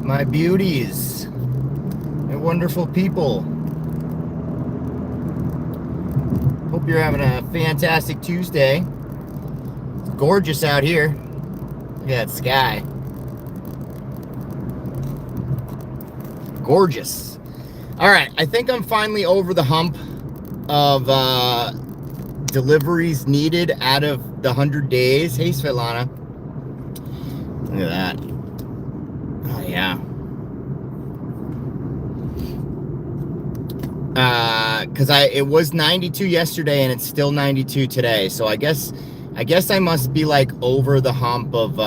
my beauties, my wonderful people. Hope you're having a fantastic Tuesday. It's gorgeous out here. Look at that sky. Gorgeous. All right, I think I'm finally over the hump of deliveries needed out of the 100 days. Hey, Svetlana. Look at that. Oh, yeah. Because it was 92 yesterday and it's still 92 today. So I guess I must be like over the hump of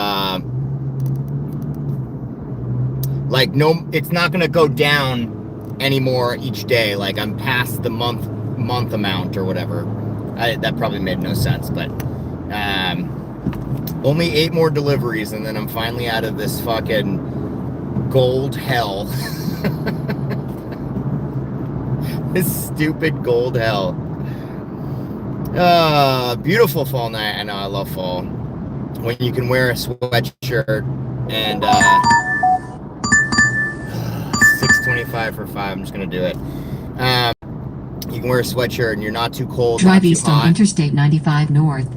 like no, it's not gonna go down anymore each day. Like I'm past the month amount or whatever. That probably made no sense, but only 8 more deliveries and then I'm finally out of this fucking gold hell. This stupid gold hell. Beautiful fall night. I know, I love fall. When you can wear a sweatshirt and 625 for 5. I'm just gonna do it. You can wear a sweatshirt and you're not too cold. Drive east on Interstate 95 North.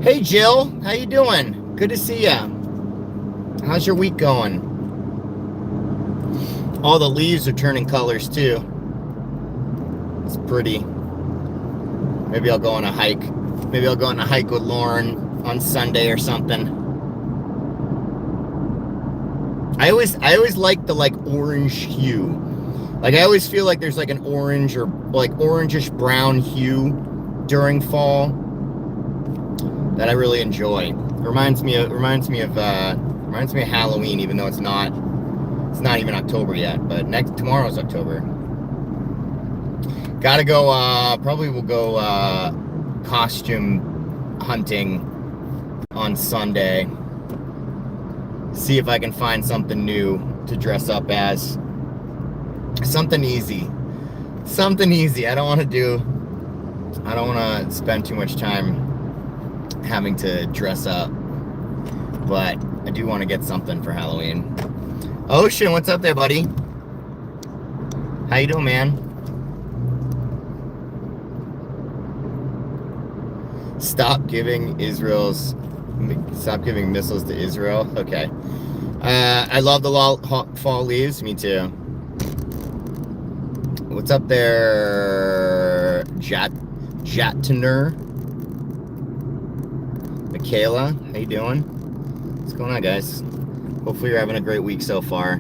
Hey Jill, how you doing? Good to see ya. How's your week going? All the leaves are turning colors too. It's pretty. Maybe I'll go on a hike. Maybe I'll go on a hike with Lauren on Sunday or something. I always like the like orange hue. Like I always feel like there's like an orange or like orangish brown hue during fall that I really enjoy. Reminds me of Halloween, even though it's not even October yet, but tomorrow's October. Gotta go, probably we'll go costume hunting on Sunday. See if I can find something new to dress up as. Something easy. I don't want to spend too much time having to dress up, but I do want to get something for Halloween. Ocean, what's up there, buddy? How you doing, man? Stop giving missiles to Israel. Okay. I love the fall leaves. Me too. What's up there, Jatner? Michaela, how you doing? What's going on, guys? Hopefully you're having a great week so far.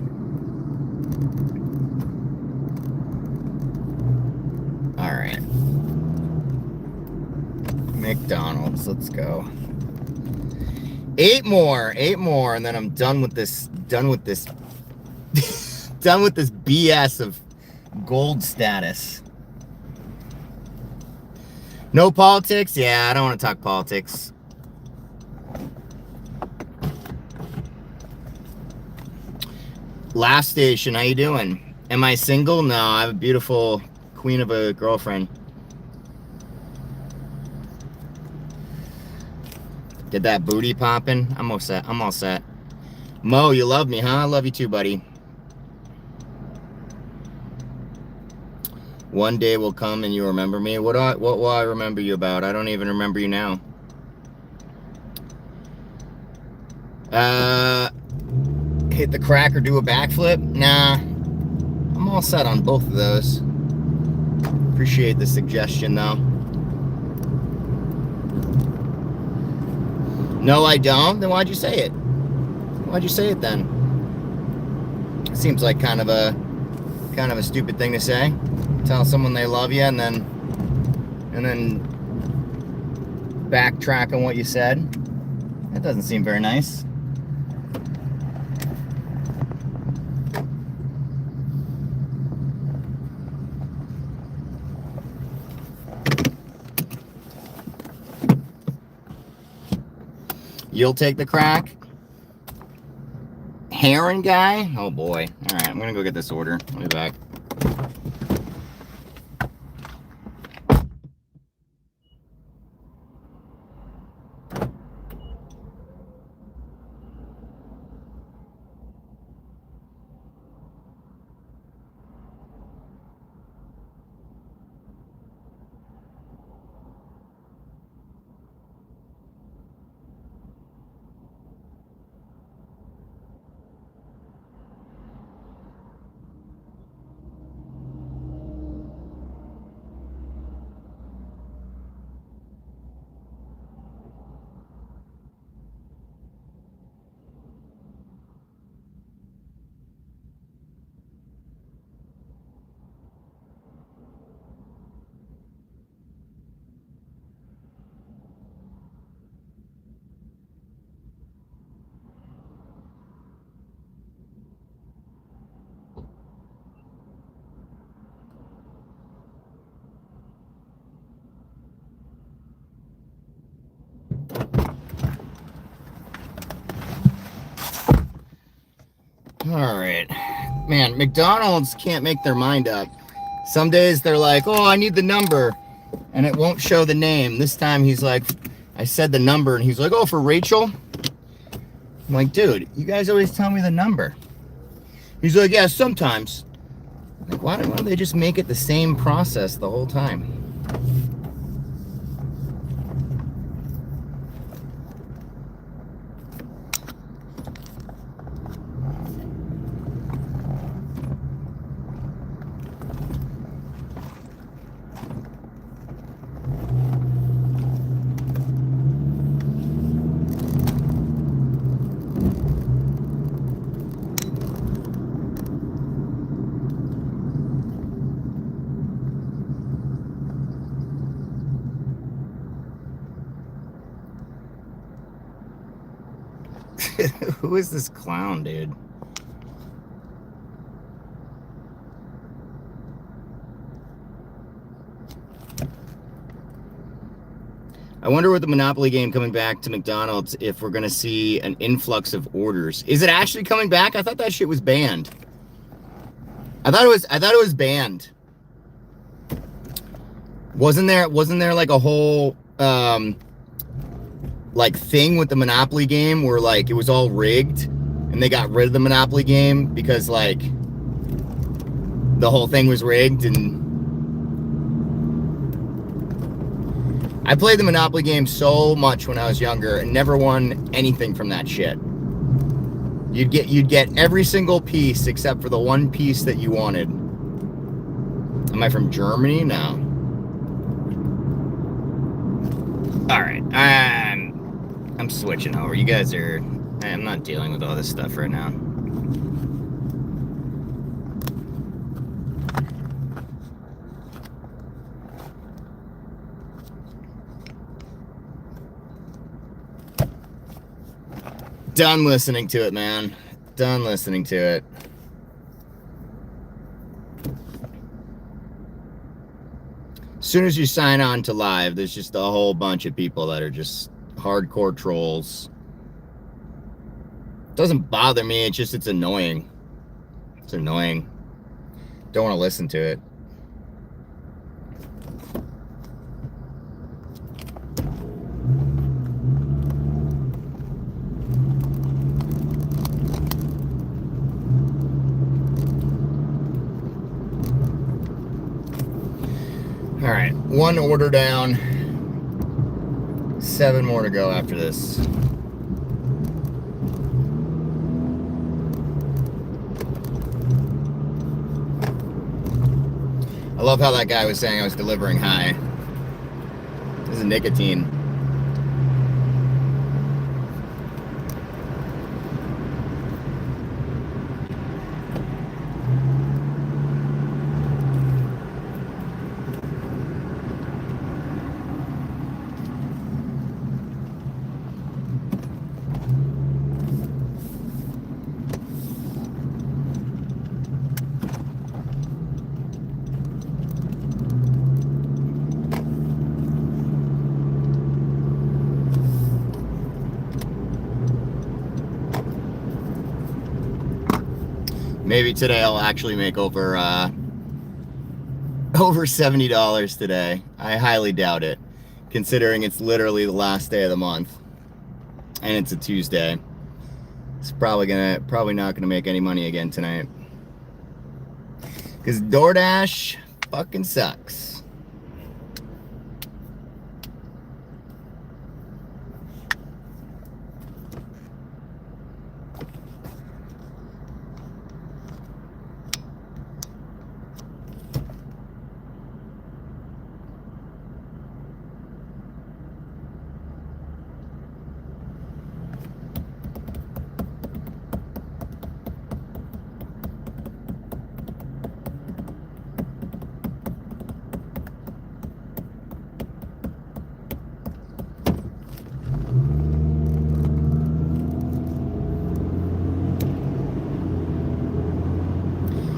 All right. McDonald's, let's go. 8 more, and then I'm done with this BS of gold status. No politics? Yeah, I don't want to talk politics. Last station, how you doing? Am I single? No, I have a beautiful queen of a girlfriend. Get that booty popping. I'm all set. Mo, you love me, huh? I love you too, buddy. One day will come and you remember me. What will I remember you about? I don't even remember you now. Hit the crack or do a backflip? Nah, I'm all set on both of those. Appreciate the suggestion though. No, I don't. Then why'd you say it? Why'd you say it then? Seems like kind of a stupid thing to say. Tell someone they love you and then backtrack on what you said. That doesn't seem very nice. You'll take the crack? Heron guy? Oh boy. All right, I'm gonna go get this order. I'll be back. All right. Man, McDonald's can't make their mind up. Some days they're like, oh, I need the number. And it won't show the name. This time he's like, I said the number. And he's like, oh, for Rachel? I'm like, dude, you guys always tell me the number. He's like, yeah, sometimes. I'm like, why don't they just make it the same process the whole time? Who is this clown, dude? I wonder with the Monopoly game coming back to McDonald's if we're gonna see an influx of orders. Is it actually coming back? I thought that shit was banned. I thought it was banned. Wasn't there like a whole like thing with the Monopoly game where like it was all rigged and they got rid of the Monopoly game because like the whole thing was rigged? And I played the Monopoly game so much when I was younger and never won anything from that shit. You'd get every single piece except for the one piece that you wanted. Am I from Germany? No. All right, I'm switching over. You guys are... I'm not dealing with all this stuff right now. Done listening to it, man. Done listening to it. As soon as you sign on to live, there's just a whole bunch of people that are just hardcore trolls. It doesn't bother me, it's annoying. It's annoying. Don't want to listen to it. All right, one order down, 7 more to go after this. I love how that guy was saying I was delivering high. This is nicotine. Maybe today I'll actually make over $70 today. I highly doubt it, considering it's literally the last day of the month and it's a Tuesday. It's probably not gonna make any money again tonight because DoorDash fucking sucks.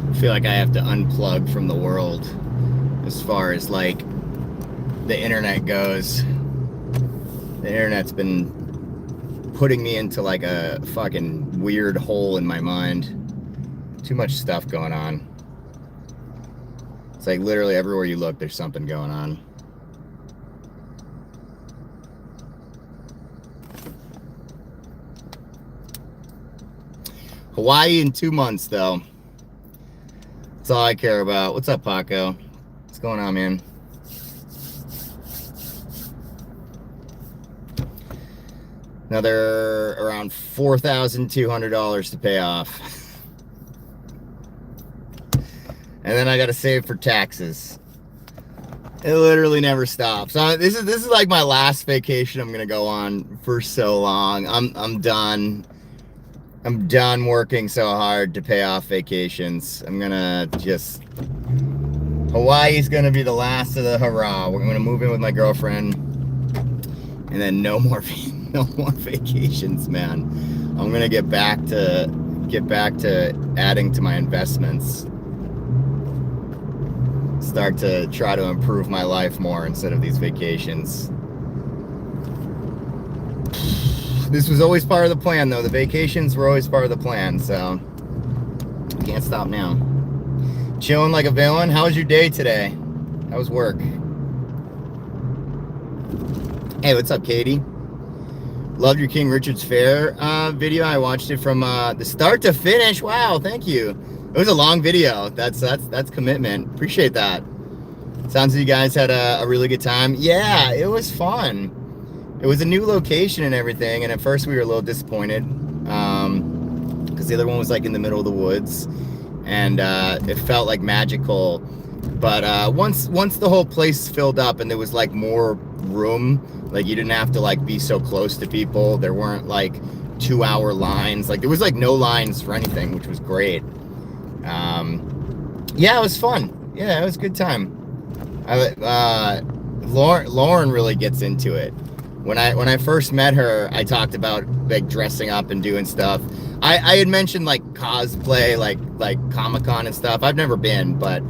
I feel like I have to unplug from the world as far as like the internet goes. The internet's been putting me into like a fucking weird hole in my mind. Too much stuff going on. It's like literally everywhere you look, there's something going on. Hawaii in 2 months, though. That's all I care about. What's up, Paco? What's going on, man? Another around $4,200 to pay off. And then I got to save for taxes. It literally never stops. This is like my last vacation I'm gonna go on for so long. I'm done. I'm done working so hard to pay off vacations. I'm gonna just Hawaii's gonna be the last of the hurrah. We're gonna move in with my girlfriend, and then no more vacations, man. I'm gonna get back to adding to my investments. Start to try to improve my life more instead of these vacations. This was always part of the plan, though. The vacations were always part of the plan, so can't stop now. Chilling like a villain. How was your day today? How was work? Hey, what's up, Katie? Loved your King Richard's Fair video. I watched it from the start to finish. Wow, thank you. It was a long video. That's commitment. Appreciate that. Sounds like you guys had a really good time. Yeah, it was fun. It was a new location and everything, and at first we were a little disappointed because the other one was like in the middle of the woods, and it felt like magical. But once the whole place filled up and there was like more room, like you didn't have to like be so close to people. There weren't like 2-hour lines. Like there was like no lines for anything, which was great. Yeah, it was fun. Yeah, it was a good time. Lauren really gets into it. When I first met her, I talked about like dressing up and doing stuff. I had mentioned like cosplay, like Comic-Con and stuff. I've never been, but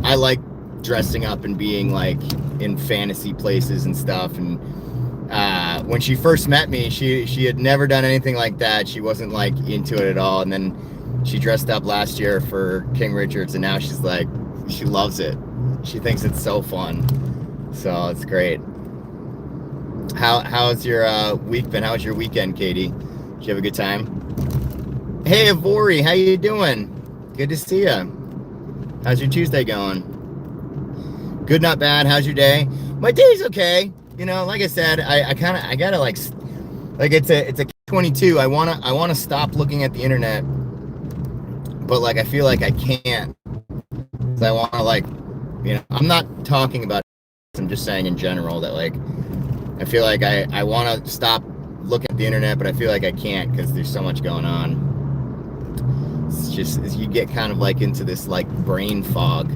I like dressing up and being like in fantasy places and stuff. And when she first met me, she had never done anything like that. She wasn't like into it at all. And then she dressed up last year for King Richard's, and now she's like, she loves it. She thinks it's so fun. So it's great. How's your week been? How was your weekend, Katie? Did you have a good time? Hey, Avori, how you doing? Good to see you. How's your Tuesday going? Good, not bad. How's your day? My day's okay. You know, like I said, I gotta like it's a 22. I wanna stop looking at the internet, but like I feel like I can't. So I wanna like, you know, I'm not talking about. I'm just saying in general that like I feel like I want to stop looking at the internet, but I feel like I can't because there's so much going on. It's just you get kind of like into this like brain fog.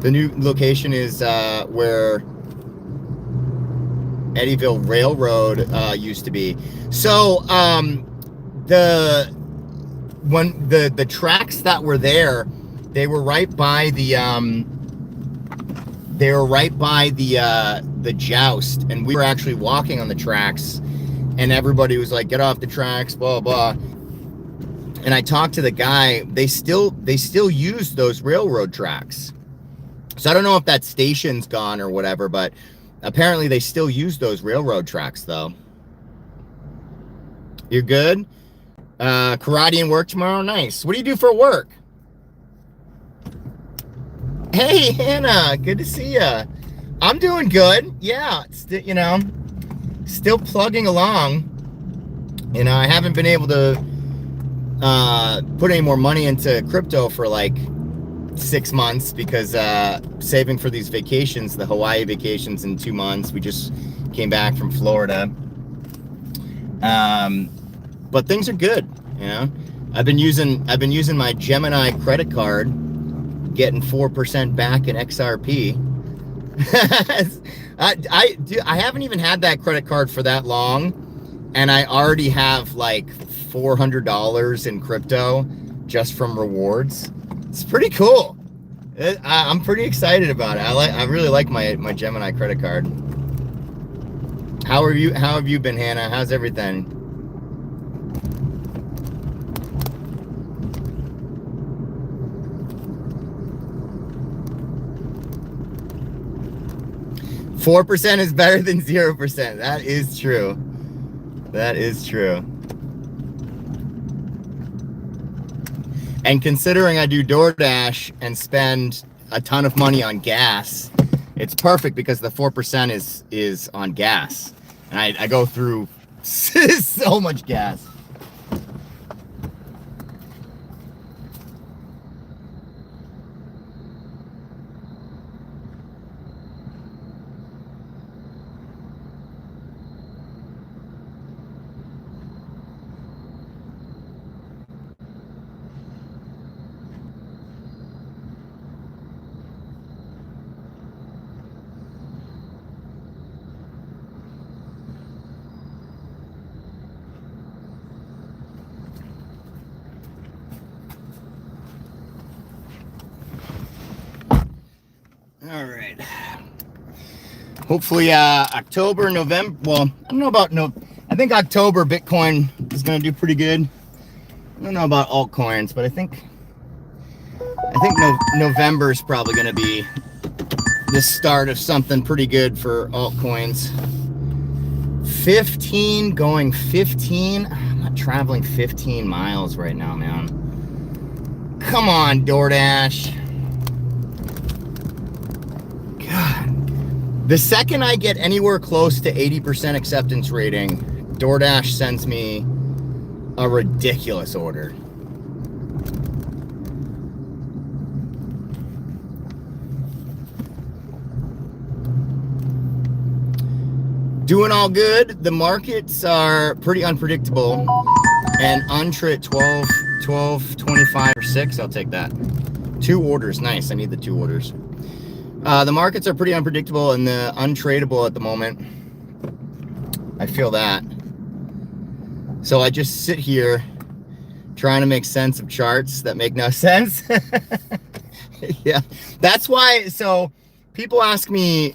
The new location is where Eddyville Railroad used to be. So the tracks that were there, they were right by the joust, and we were actually walking on the tracks, and everybody was like, get off the tracks, blah blah. And I talked to the guy. They still use those railroad tracks. So I don't know if that station's gone or whatever, but apparently they still use those railroad tracks though. You're good? Karate and work tomorrow? Nice. What do you do for work? Hey, Hannah, good to see you. I'm doing good. Yeah, you know, still plugging along. You know, I haven't been able to put any more money into crypto for like 6 months because saving for these vacations, the Hawaii vacations in 2 months. We just came back from Florida. But things are good, you know. I've been using my Gemini credit card, getting 4% back in XRP. I haven't even had that credit card for that long, and I already have like $400 in crypto just from rewards. It's pretty cool. I'm pretty excited about it. I really like my Gemini credit card. How have you been, Hannah? How's everything? 4% is better than 0%. That is true. That is true. And considering I do DoorDash and spend a ton of money on gas, it's perfect because the 4% is on gas. And I go through so much gas. All right. Hopefully October, November. Well, I don't know about I think October Bitcoin is going to do pretty good. I don't know about altcoins, but I think November is probably going to be the start of something pretty good for altcoins. 15 going 15. I'm not traveling 15 miles right now, man. Come on, DoorDash. God. The second I get anywhere close to 80% acceptance rating, DoorDash sends me a ridiculous order. Doing all good. The markets are pretty unpredictable. And untrade 12, 25, or 6. I'll take that. 2 orders. Nice. I need the 2 orders. The markets are pretty unpredictable and the untradeable at the moment. I feel that. So I just sit here trying to make sense of charts that make no sense. Yeah. That's why. So people ask me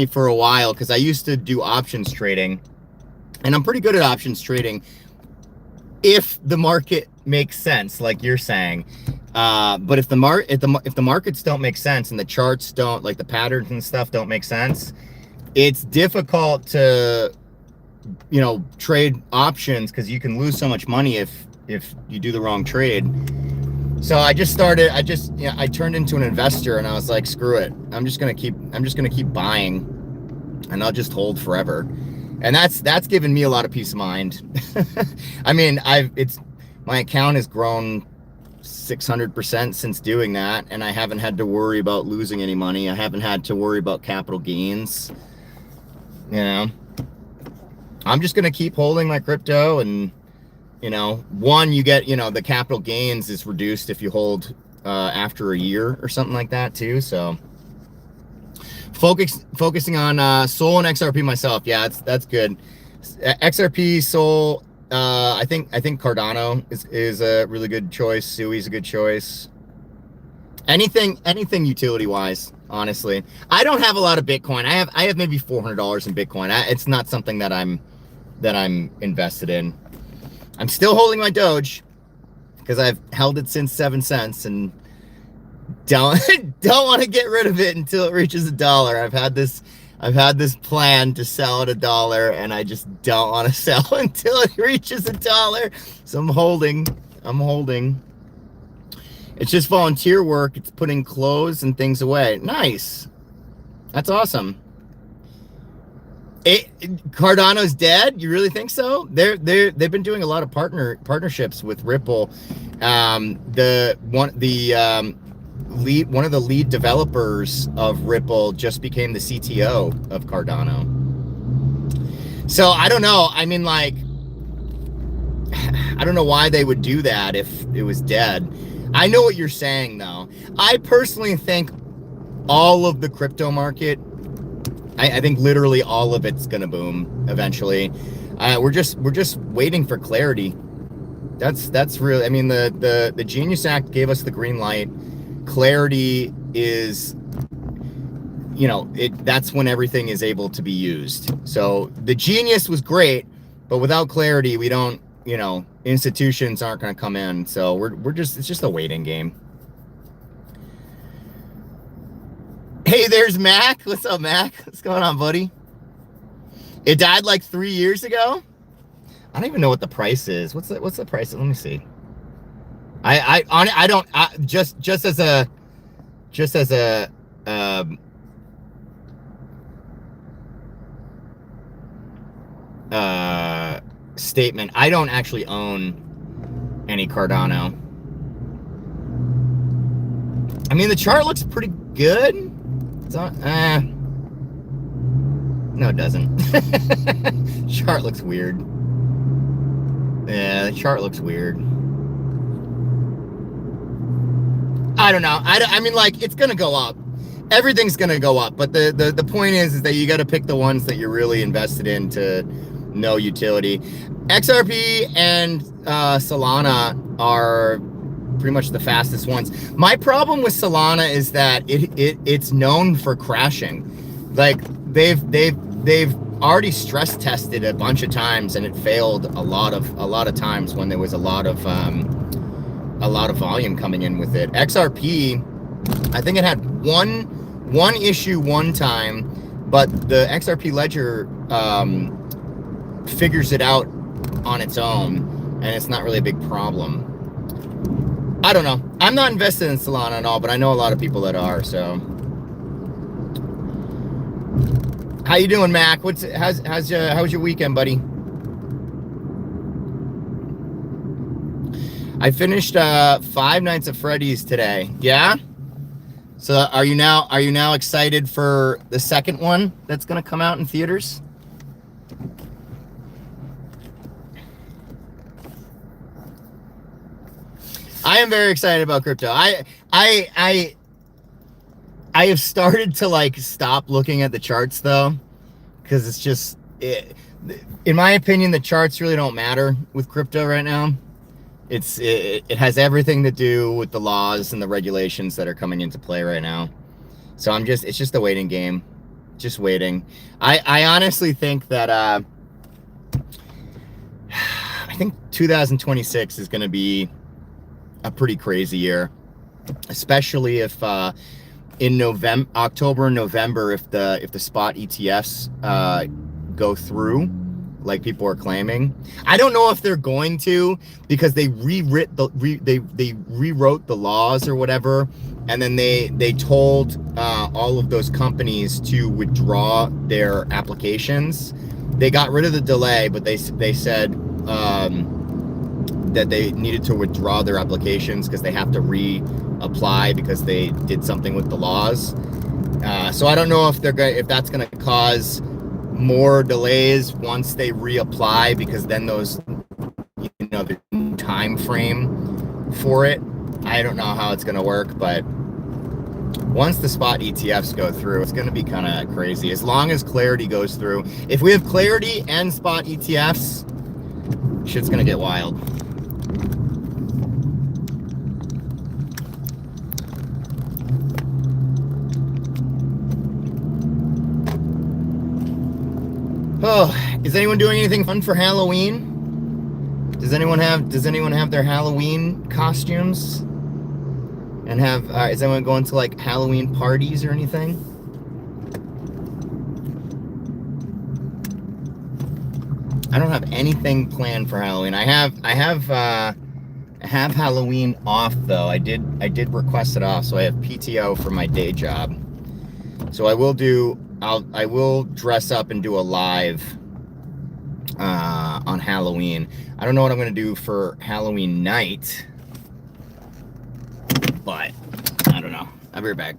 for a while, because I used to do options trading, and I'm pretty good at options trading if the market makes sense, like you're saying. But if the markets don't make sense and the charts don't, like the patterns and stuff don't make sense, it's difficult to, you know, trade options, because you can lose so much money if you do the wrong trade. So I turned into an investor, and I was like, screw it. I'm just gonna keep buying, and I'll just hold forever. And that's given me a lot of peace of mind. I mean, my account has grown 600% since doing that, and I haven't had to worry about losing any money. I haven't had to worry about capital gains. You know, I'm just gonna keep holding my crypto, and you know, you get, you know, the capital gains is reduced if you hold after a year or something like that too. So focusing on Sol and XRP myself. Yeah, that's good. XRP, Sol. I think Cardano is a really good choice. Sui's a good choice. Anything utility wise, honestly. I don't have a lot of Bitcoin. I have maybe $400 in Bitcoin. It's not something that I'm invested in. I'm still holding my Doge because I've held it since 7 cents and don't want to get rid of it until it reaches $1. I've had this plan to sell at $1, and I just don't want to sell until it reaches $1. So I'm holding. It's just volunteer work. It's putting clothes and things away. Nice. That's awesome. Cardano's dead? You really think so? They've been doing a lot of partnerships with Ripple. One of the lead developers of Ripple just became the CTO of Cardano. So I don't know. I mean, like, I don't know why they would do that if it was dead. I know what you're saying, though. I personally think all of the crypto market, I think literally all of it's gonna boom eventually. We're just waiting for clarity. That's really, I mean, the Genius Act gave us the green light. Clarity is, you know, that's when everything is able to be used. So the genius was great, but without clarity, we don't, you know, institutions aren't going to come in. So it's just a waiting game. Hey, there's Mac. What's up, Mac? What's going on, buddy? It died like 3 years ago. I don't even know what the price is. What's the price? Let me see. I don't just as a um, statement. I don't actually own any Cardano. I mean, the chart looks pretty good. It's on, no, it doesn't. Chart looks weird. Yeah, the chart looks weird. I don't know. I mean, like, it's gonna go up. Everything's gonna go up, but the point is that you got to pick the ones that you're really invested in to know utility. XRP and Solana are pretty much the fastest ones. My problem with Solana is that it's known for crashing. Like they've already stress tested a bunch of times and it failed a lot of times when there was a lot of volume coming in with it. XRP, I think it had one issue one time, but the XRP ledger figures it out on its own, and it's not really a big problem. I don't know. I'm not invested in Solana at all, but I know a lot of people that are. So, how you doing, Mac? How's your weekend, buddy? I finished 5 Nights at Freddy's today. Yeah. So are you now excited for the second one that's gonna come out in theaters? I am very excited about crypto. I have started to like stop looking at the charts though, because it's just in my opinion, the charts really don't matter with crypto right now. It has everything to do with the laws and the regulations that are coming into play right now. So it's just a waiting game, just waiting. I honestly think that I think 2026 is going to be a pretty crazy year, especially if in October and November, if the spot ETFs go through like people are claiming. I don't know if they're going to, because they rewrote the laws or whatever, and then they told all of those companies to withdraw their applications. They got rid of the delay, but they said that they needed to withdraw their applications because they have to reapply because they did something with the laws. So I don't know if that's going to cause more delays once they reapply, because then those, the time frame for it, I don't know how it's going to work. But once the spot ETFs go through, it's going to be kind of crazy. As long as clarity goes through, if we have clarity and spot ETFs, shit's going to get wild. Oh, is anyone doing anything fun for Halloween? Does anyone have their Halloween costumes? And is anyone going to like Halloween parties or anything? I don't have anything planned for Halloween. I have Halloween off though. I did request it off, so I have PTO for my day job. So I will dress up and do a live on Halloween. I don't know what I'm going to do for Halloween night, but I don't know. I'll be right back.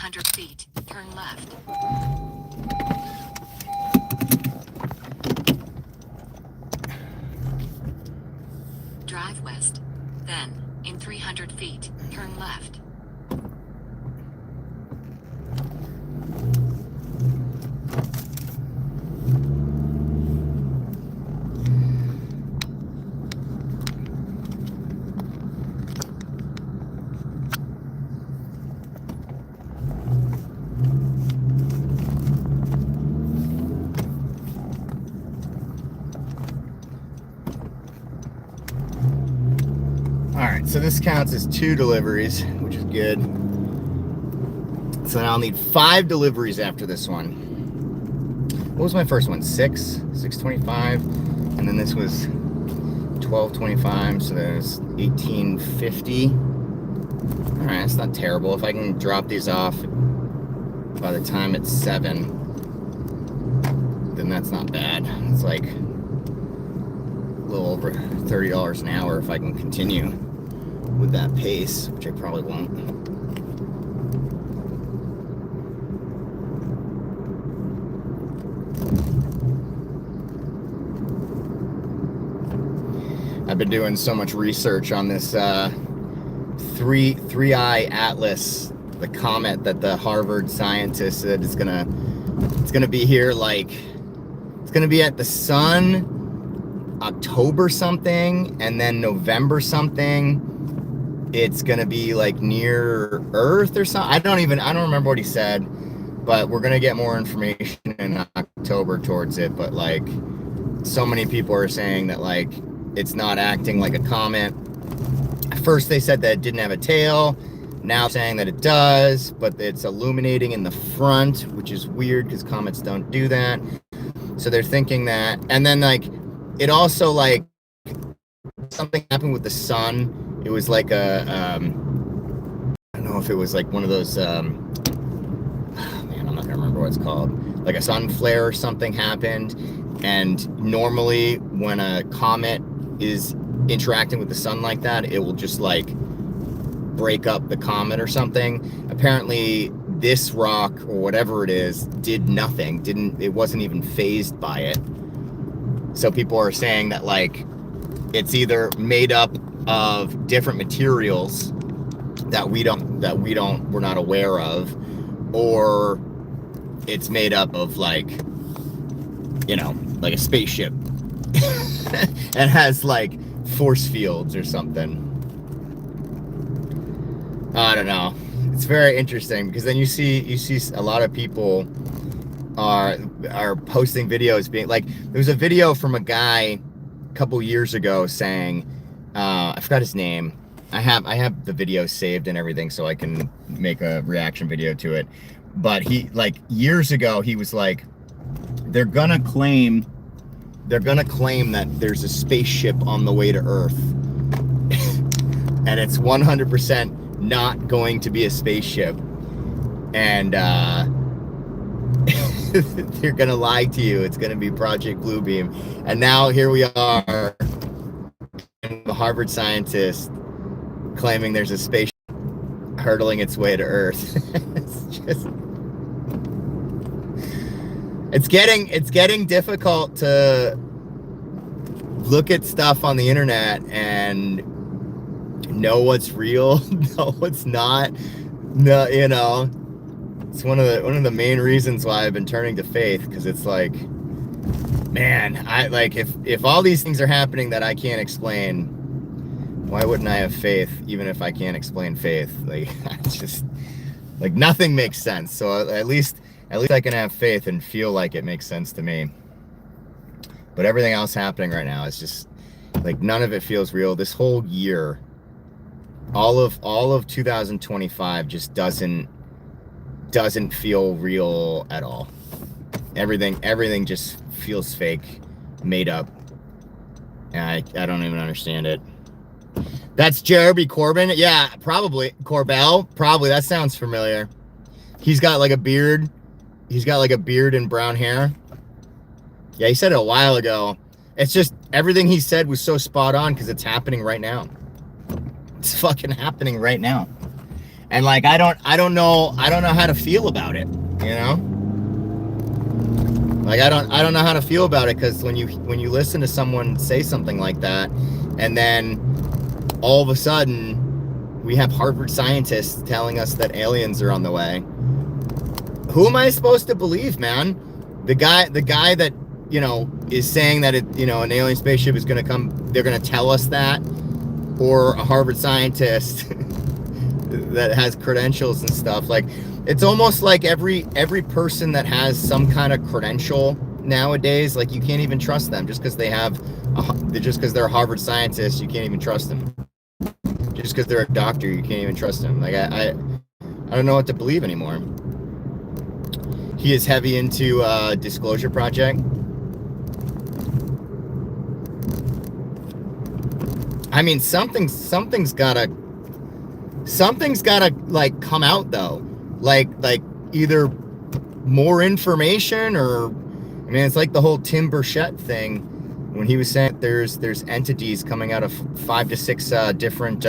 100 feet, turn left. Drive west. Then, in 300 feet, turn left. Alright, so this counts as 2 deliveries, which is good. So now I'll need 5 deliveries after this one. What was my first one? 625, and then this was 1225, so there's 1850. Alright, that's not terrible. If I can drop these off by the time it's 7, then that's not bad. It's like a little over $30 an hour if I can continue with that pace, which I probably won't. I've been doing so much research on this three-eye atlas, the comet that the Harvard scientist said it's gonna be here, like it's gonna be at the sun October something, and then November something it's gonna be like near Earth or something. I don't remember what he said, but we're gonna get more information in October towards it. But like, so many people are saying that like it's not acting like a comet. At first they said that it didn't have a tail, now saying that it does, but it's illuminating in the front, which is weird because comets don't do that. So they're thinking that, and then like it also like something happened with the sun. It was like a I don't know if it was like one of those man, I'm not gonna remember what it's called, like a sun flare or something happened. And normally when a comet is interacting with the sun like that, it will just like break up the comet or something. Apparently this rock or whatever it is did nothing, it wasn't even phased by it. So people are saying that like it's either made up of different materials that we're not aware of, or it's made up of like, you know, like a spaceship and has like force fields or something. I don't know. It's very interesting because then you see a lot of people are posting videos being like, there was a video from a guy a couple years ago saying, I forgot his name. I have the video saved and everything so I can make a reaction video to it. But he, like years ago, he was like, they're gonna claim that there's a spaceship on the way to Earth. And it's 100% not going to be a spaceship. And they're gonna lie to you. It's gonna be Project Bluebeam. And now here we are, and the Harvard scientist claiming there's a spaceship hurtling its way to Earth. It's getting difficult to look at stuff on the internet and know what's real, know what's not. No, you know, it's one of the main reasons why I've been turning to faith, because it's like, man, I like, if all these things are happening that I can't explain, why wouldn't I have faith even if I can't explain faith? Like, it's just like nothing makes sense. So at least I can have faith and feel like it makes sense to me. But everything else happening right now is just like, none of it feels real. This whole year, all of 2025 just doesn't feel real at all. Everything just feels fake, made up. And I don't even understand it. That's Jeremy Corbyn. Yeah, probably. Corbell. Probably. That sounds familiar. He's got like a beard. He's got like a beard and brown hair. Yeah, he said it a while ago. It's just everything he said was so spot on because it's happening right now. It's fucking happening right now. And like, I don't know how to feel about it, you know? Like, I don't know how to feel about it, because when you listen to someone say something like that, and then all of a sudden we have Harvard scientists telling us that aliens are on the way. Who am I supposed to believe, man? The guy that, you know, is saying that an alien spaceship is going to come, they're going to tell us that, or a Harvard scientist that has credentials and stuff. Like, it's almost like every person that has some kind of credential nowadays, like, you can't even trust them just because they're a Harvard scientist. You can't even trust them. Just because they're a doctor, you can't even trust them. Like, I don't know what to believe anymore. He is heavy into Disclosure Project. I mean, something's gotta like come out though. Like either more information, or, I mean, it's like the whole Tim Burchett thing when he was saying there's entities coming out of 5 to 6 different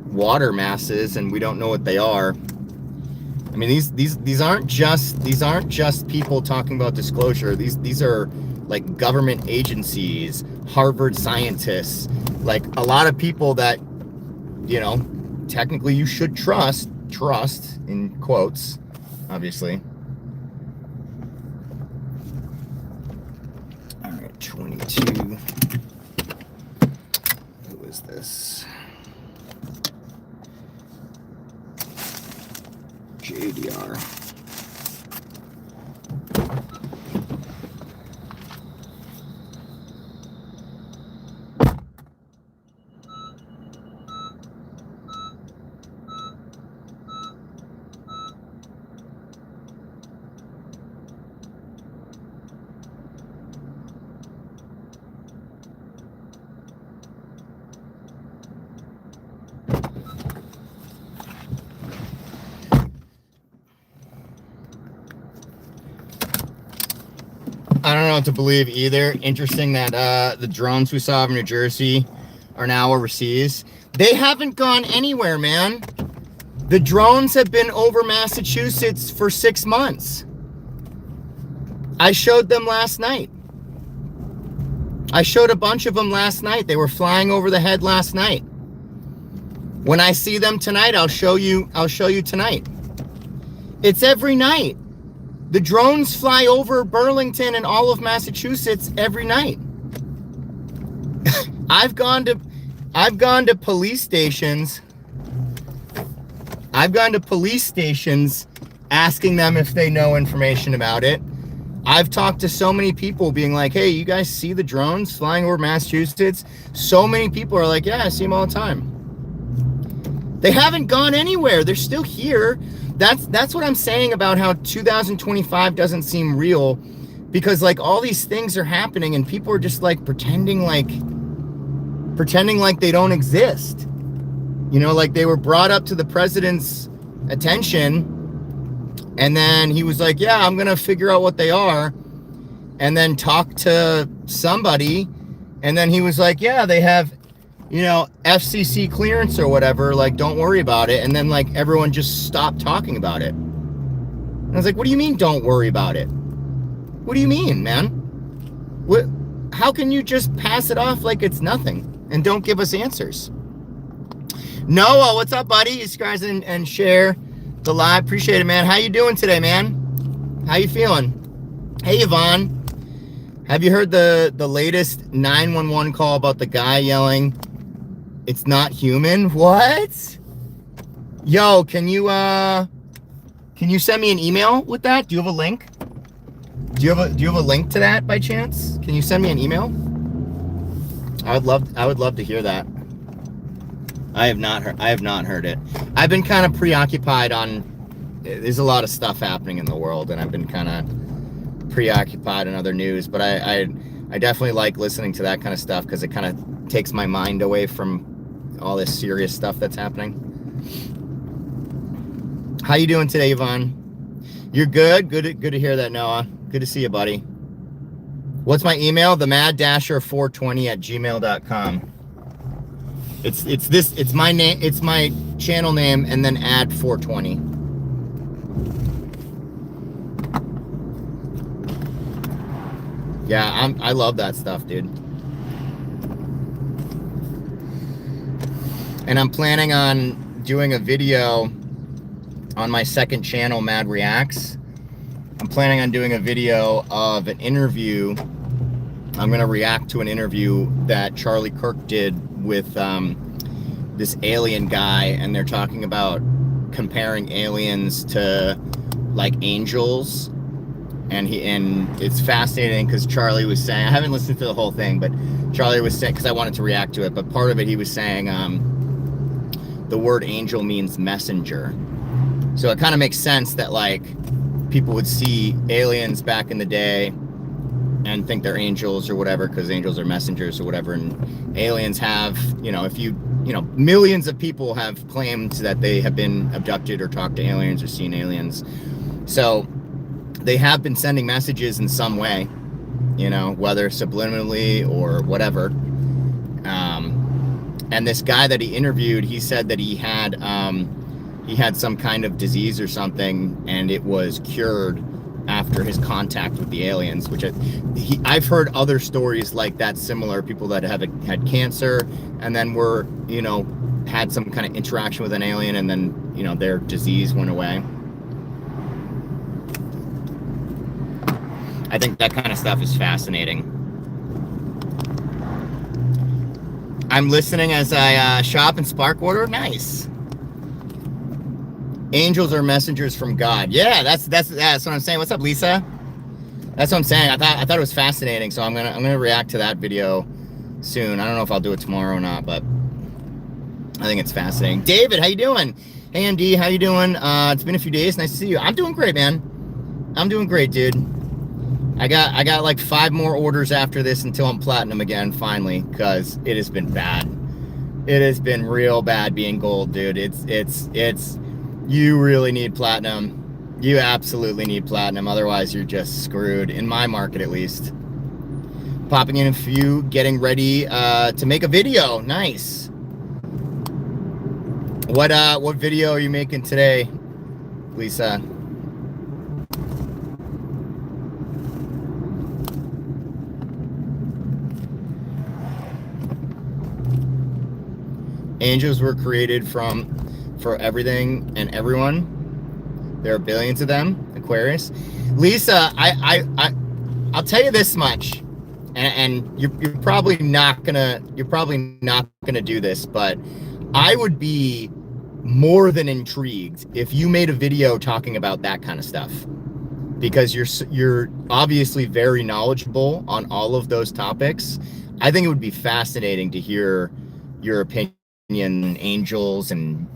water masses, and we don't know what they are. I mean, these aren't just people talking about disclosure. These are like government agencies, Harvard scientists, like a lot of people that, you know, technically you should trust in quotes, obviously. All right, 22. Who is this? JDR. I don't know what to believe either. Interesting that the drones we saw over New Jersey are now overseas. They haven't gone anywhere, man. The drones have been over Massachusetts for 6 months. I showed them last night. I showed a bunch of them last night. They were flying over the head last night. When I see them tonight, I'll show you tonight. It's every night. The drones fly over Burlington and all of Massachusetts every night. I've gone to police stations. I've gone to police stations asking them if they know information about it. I've talked to so many people being like, hey, you guys see the drones flying over Massachusetts? So many people are like, yeah, I see them all the time. They haven't gone anywhere. They're still here. That's what I'm saying about how 2025 doesn't seem real, because like all these things are happening and people are just like pretending like they don't exist. You know, like they were brought up to the president's attention, and then he was like, yeah, I'm going to figure out what they are, and then talk to somebody, and then he was like, yeah, they have, you know, FCC clearance or whatever, like, don't worry about it. And then like everyone just stopped talking about it. And I was like, what do you mean don't worry about it? What do you mean, man? What? How can you just pass it off like it's nothing and don't give us answers? Noah, what's up, buddy? Subscribe and share the live. Appreciate it, man. How you doing today, man? How you feeling? Hey, Yvonne. Have you heard the latest 911 call about the guy yelling, "It's not human"? What? Yo, can you send me an email with that? Do you have a link? Do you have a link to that by chance? Can you send me an email? I would love to hear that. I have not heard it. I've been kind of preoccupied there's a lot of stuff happening in the world, and I've been kind of preoccupied in other news, but I definitely like listening to that kind of stuff because it kind of takes my mind away from all this serious stuff that's happening. How you doing today, Yvonne? You're good? Good to hear that, Noah. Good to see you, buddy. What's my email? themaddasher420@gmail.com. It's my name, it's my channel name, and then add 420. Yeah, I love that stuff, dude. And I'm planning on doing a video on my second channel, Mad Reacts. I'm planning on doing a video of an interview. I'm gonna react to an interview that Charlie Kirk did with this alien guy, and they're talking about comparing aliens to like angels. And it's fascinating because Charlie was saying, I haven't listened to the whole thing, but Charlie was saying, because I wanted to react to it, but part of it he was saying the word angel means messenger. So it kind of makes sense that like people would see aliens back in the day and think they're angels or whatever, because angels are messengers or whatever. And aliens have, millions of people have claimed that they have been abducted or talked to aliens or seen aliens. So they have been sending messages in some way, whether subliminally or whatever. And this guy that he interviewed, he said that he had some kind of disease or something, and it was cured after his contact with the aliens, which I've heard other stories like that, similar people that have had cancer and then were, had some kind of interaction with an alien, and then, their disease went away. I think that kind of stuff is fascinating. I'm listening as I shop in Sparkwater. Nice. Angels are messengers from God. Yeah, that's what I'm saying. What's up, Lisa? That's what I'm saying. I thought it was fascinating, so I'm gonna react to that video soon. I don't know if I'll do it tomorrow or not, but I think it's fascinating. David, how you doing? Hey, MD, how you doing? It's been a few days. Nice to see you. I'm doing great, man. I'm doing great, dude. I got like 5 more orders after this until I'm platinum again, finally, because it has been bad. It has been real bad being gold, dude. It's you really need platinum. You absolutely need platinum, otherwise you're just screwed, in my market at least. Popping in a few, getting ready to make a video. Nice. What video are you making today, Lisa? Angels were created for everything and everyone. There are billions of them. Aquarius. Lisa, I'll tell you this much, and you're probably not gonna do this, but I would be more than intrigued if you made a video talking about that kind of stuff, because you're obviously very knowledgeable on all of those topics. I think it would be fascinating to hear your opinion on angels and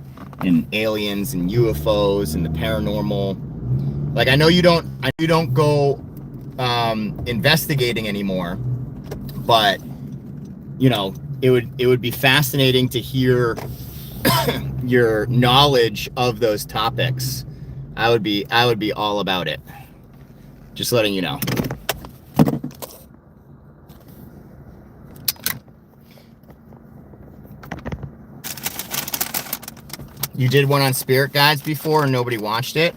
aliens and UFOs and the paranormal. Like, I know you don't go investigating anymore, but it would be fascinating to hear your knowledge of those topics. I would be all about it. Just letting you know. You did one on spirit guides before and nobody watched it?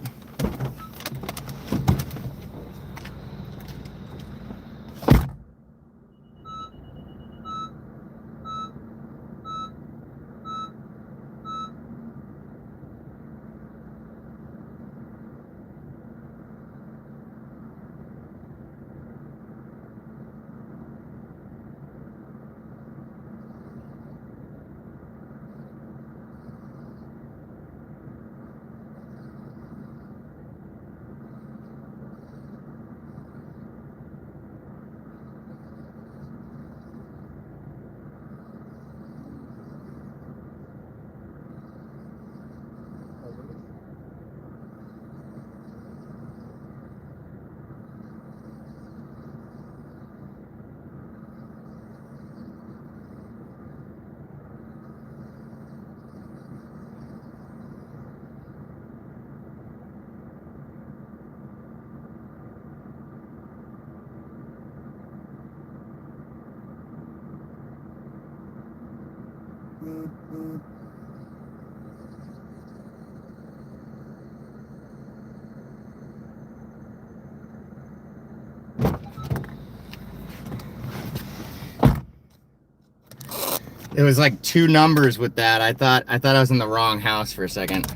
It was like 2 numbers with that. I thought I was in the wrong house for a second.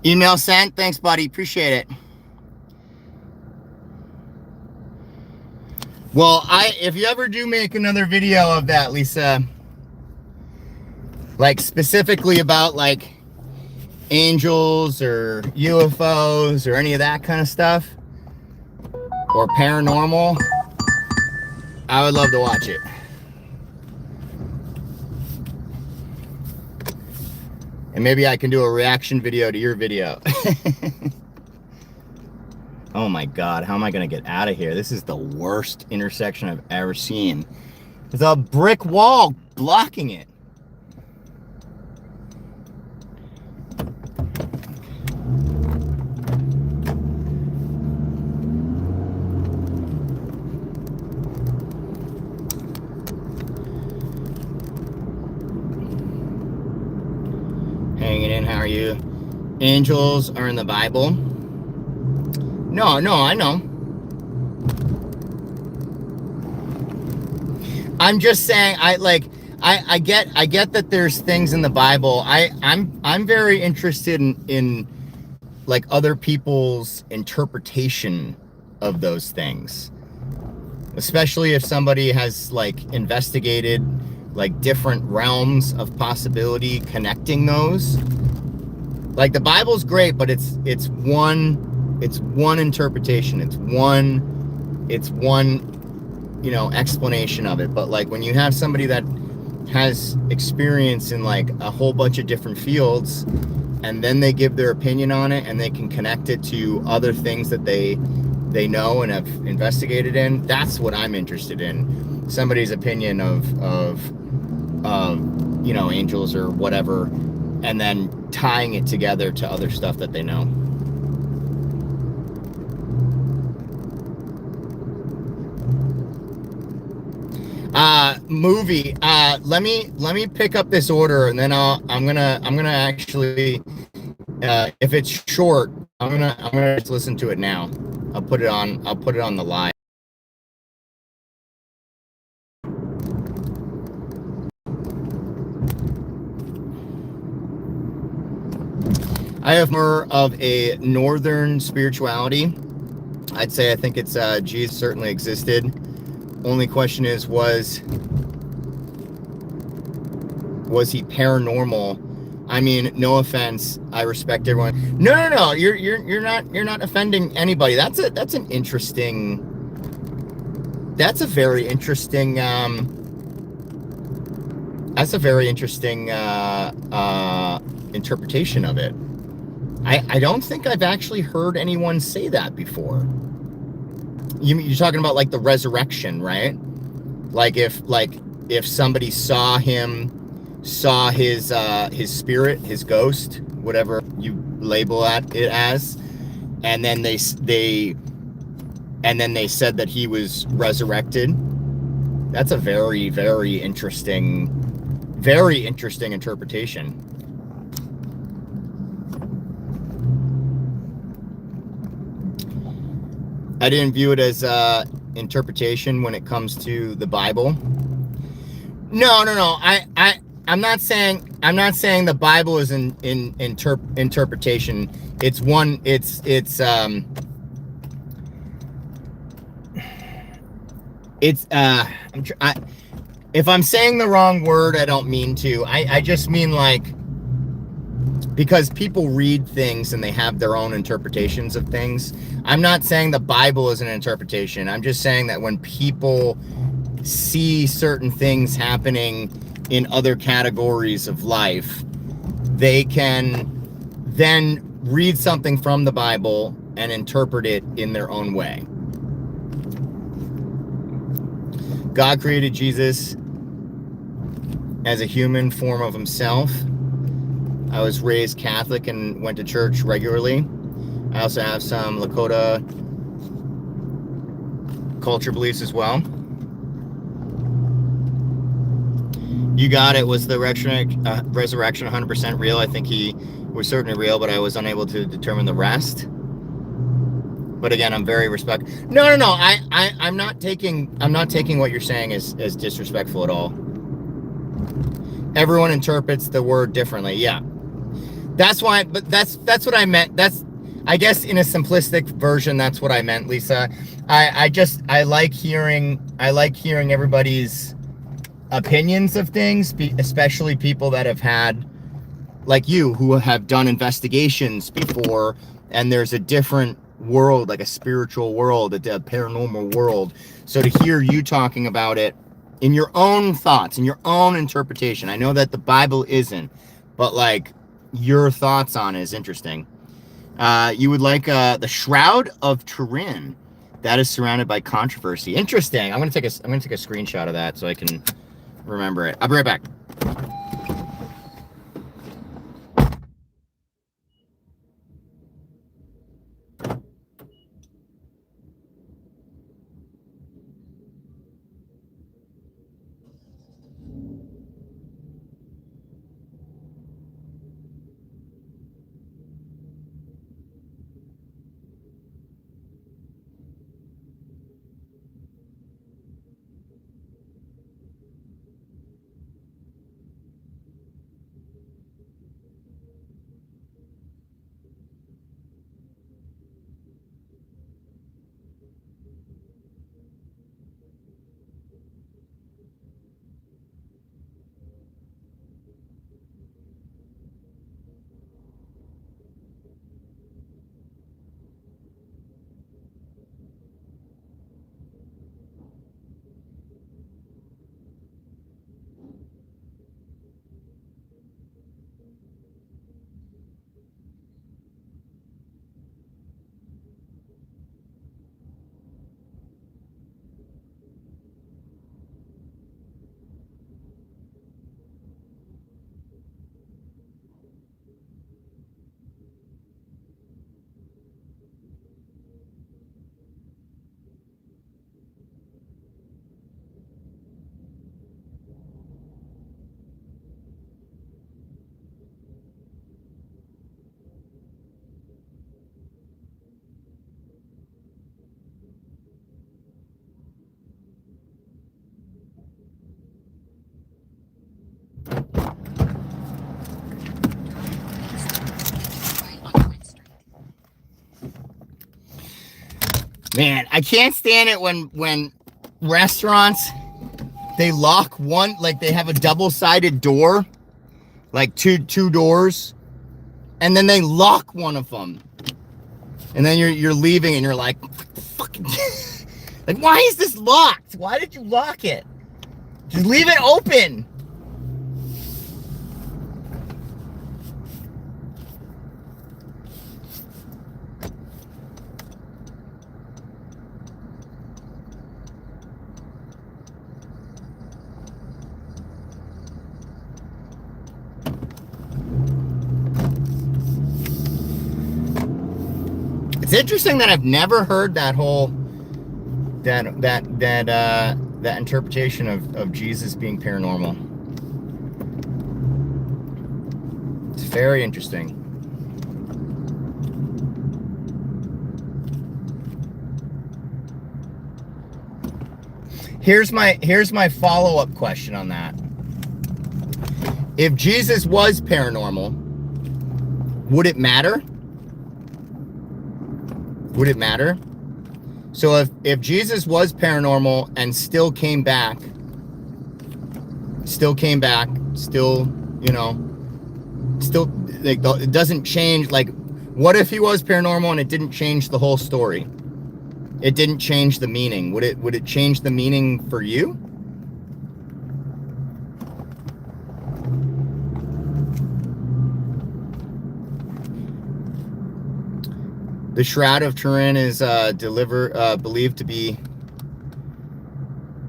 Email sent. Thanks, buddy. Appreciate it. Well, if you ever do make another video of that, Lisa, like specifically about like angels or UFOs or any of that kind of stuff, or paranormal, I would love to watch it. And maybe I can do a reaction video to your video. Oh my God, how am I gonna get out of here? This is the worst intersection I've ever seen. There's a brick wall blocking it. Hanging in, how are you? Angels are in the Bible. No, I know. I'm just saying, I get that there's things in the Bible. I'm very interested in like other people's interpretation of those things. Especially if somebody has like investigated like different realms of possibility connecting those. Like the Bible's great, but it's one interpretation. It's one, you know, explanation of it. But like when you have somebody that has experience in like a whole bunch of different fields, and then they give their opinion on it, and they can connect it to other things that they know and have investigated in, that's what I'm interested in. Somebody's opinion of you know, angels or whatever, and then tying it together to other stuff that they know. Movie. Let me pick up this order, and then I'm gonna actually, if it's short, I'm gonna just listen to it now. I'll put it on the live. I have more of a northern spirituality. I'd say I think it's Jesus certainly existed. Only question is, was he paranormal? I mean, no offense, I respect everyone. No, you're not offending anybody. That's a very interesting interpretation of it. I don't think I've actually heard anyone say that before. You're talking about like the resurrection, right? Like if somebody saw his spirit, his ghost, whatever you label it as, and then they said that he was resurrected. That's a very, very interesting interpretation. I didn't view it as interpretation when it comes to the Bible. No. I'm not saying the Bible is in interpretation. It's one. If I'm saying the wrong word, I don't mean to. I just mean like, because people read things and they have their own interpretations of things. I'm not saying the Bible is an interpretation. I'm just saying that when people see certain things happening in other categories of life, they can then read something from the Bible and interpret it in their own way. God created Jesus as a human form of himself. I was raised Catholic and went to church regularly. I also have some Lakota culture beliefs as well. You got it. Was the resurrection 100% real? I think he was certainly real, but I was unable to determine the rest. But again, I'm very respectful. No. I'm not taking what you're saying as disrespectful at all. Everyone interprets the word differently. Yeah. That's why, but that's what I meant. That's, I guess, in a simplistic version, that's what I meant, Lisa. I like hearing everybody's opinions of things, especially people that have had, like you, who have done investigations before, and there's a different world, like a spiritual world, a paranormal world. So to hear you talking about it in your own thoughts, in your own interpretation, I know that the Bible isn't, but like your thoughts on it is interesting. You would like the Shroud of Turin. That is surrounded by controversy. Interesting. I'm gonna take a screenshot of that so I can remember it. I'll be right back. Man, I can't stand it when restaurants, they lock one, like they have a double-sided door, like two doors, and then they lock one of them. And then you're leaving and you're like, fucking, like, why is this locked? Why did you lock it? Just leave it open. It's interesting that I've never heard that whole that interpretation of Jesus being paranormal. It's very interesting. Here's my follow-up question on that. If Jesus was paranormal, would it matter? Would it matter? So if Jesus was paranormal and still came back, you know, still, like, it doesn't change, like, what if he was paranormal and it didn't change the whole story? It didn't change the meaning. Would it change the meaning for you? The Shroud of Turin is believed to be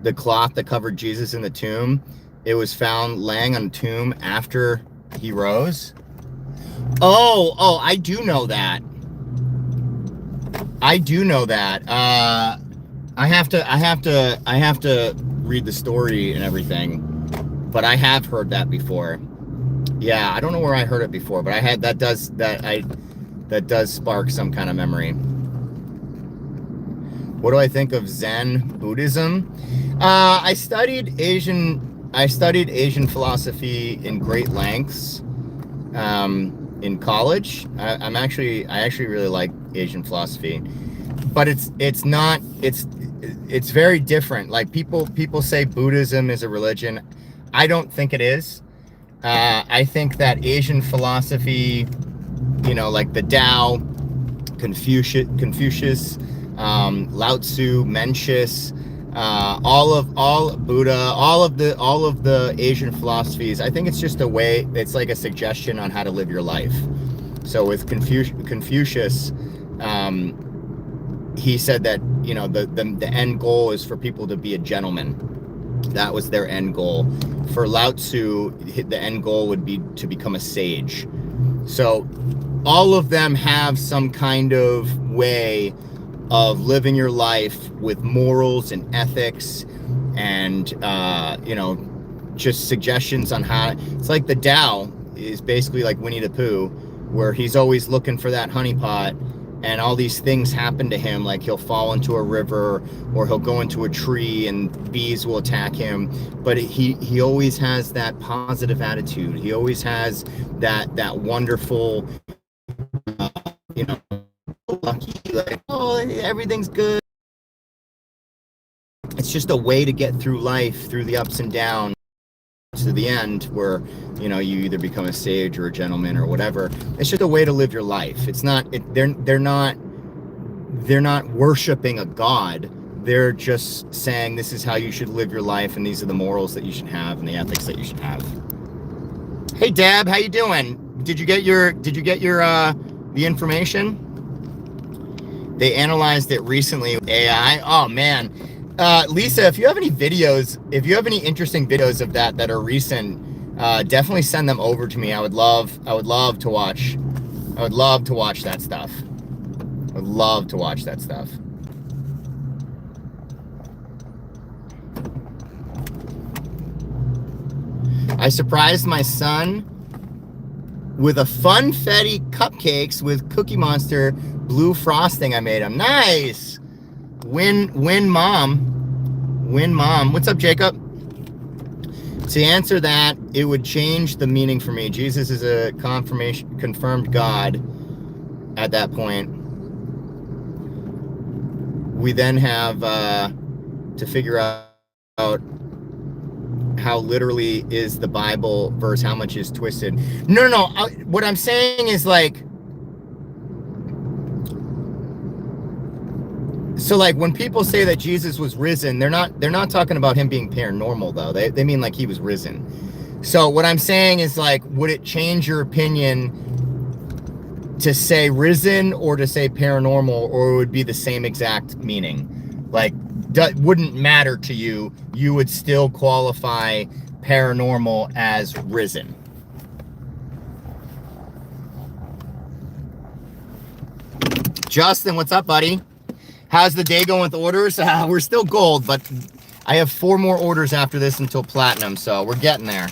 the cloth that covered Jesus in the tomb. It was found laying on a tomb after he rose. Oh, I do know that. I I have to read the story and everything, but I have heard that before. Yeah, I don't know where I heard it before, but I had that does spark some kind of memory. What do I think of Zen Buddhism? I studied Asian philosophy in great lengths in college. I actually really like Asian philosophy, but it's very different. Like people say Buddhism is a religion. I don't think it is. I think that Asian philosophy, like the Tao, Confucius, Lao Tzu, Mencius, all Buddha, all of the Asian philosophies. I think it's just a way. It's like a suggestion on how to live your life. So with Confucius, he said that the end goal is for people to be a gentleman. That was their end goal. For Lao Tzu, the end goal would be to become a sage. So all of them have some kind of way of living your life with morals and ethics and just suggestions on how. It's like the Tao is basically like Winnie the Pooh, where he's always looking for that honeypot, and all these things happen to him, like he'll fall into a river or he'll go into a tree and bees will attack him, but he always has that positive attitude. He always has that wonderful, you know lucky, like, oh, everything's good. It's just a way to get through life, through the ups and downs, to the end where you either become a sage or a gentleman or whatever. It's just a way to live your life. It's not they're not worshiping a god. They're just saying this is how you should live your life, and these are the morals that you should have and the ethics that you should have. Hey Deb, how you doing? Did you get your the information? They analyzed it recently with AI. Oh man, Lisa, if you have any interesting videos of that are recent, definitely send them over to me. I would love to watch. I would love to watch that stuff. I would love to watch that stuff. I surprised my son with a funfetti cupcakes with Cookie Monster blue frosting I made him. Nice. Win mom. What's up, Jacob? To answer that, it would change the meaning for me. Jesus is a confirmed God at that point. We then have to figure out how literally is the Bible versus how much is twisted. No. What I'm saying is, like, so like when people say that Jesus was risen, they're not talking about him being paranormal though. They mean like he was risen. So what I'm saying is, like, would it change your opinion to say risen or to say paranormal, or it would be the same exact meaning? Like, wouldn't matter to you. You would still qualify paranormal as risen. Justin, what's up, buddy? How's the day going with orders? We're still gold, but I have 4 more orders after this until platinum, so we're getting there.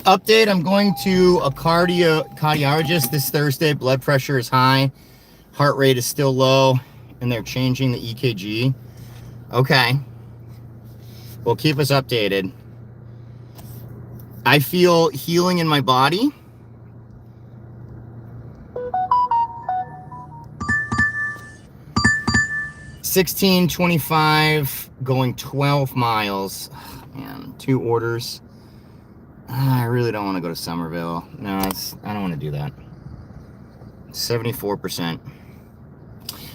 update, I'm going to a cardiologist this Thursday. Blood pressure is high, heart rate is still low, and they're changing the EKG. Okay. Well, keep us updated. I feel healing in my body. $16.25 going 12 miles. Oh, man, 2 orders. I really don't want to go to Somerville. No, I don't want to do that. 74%.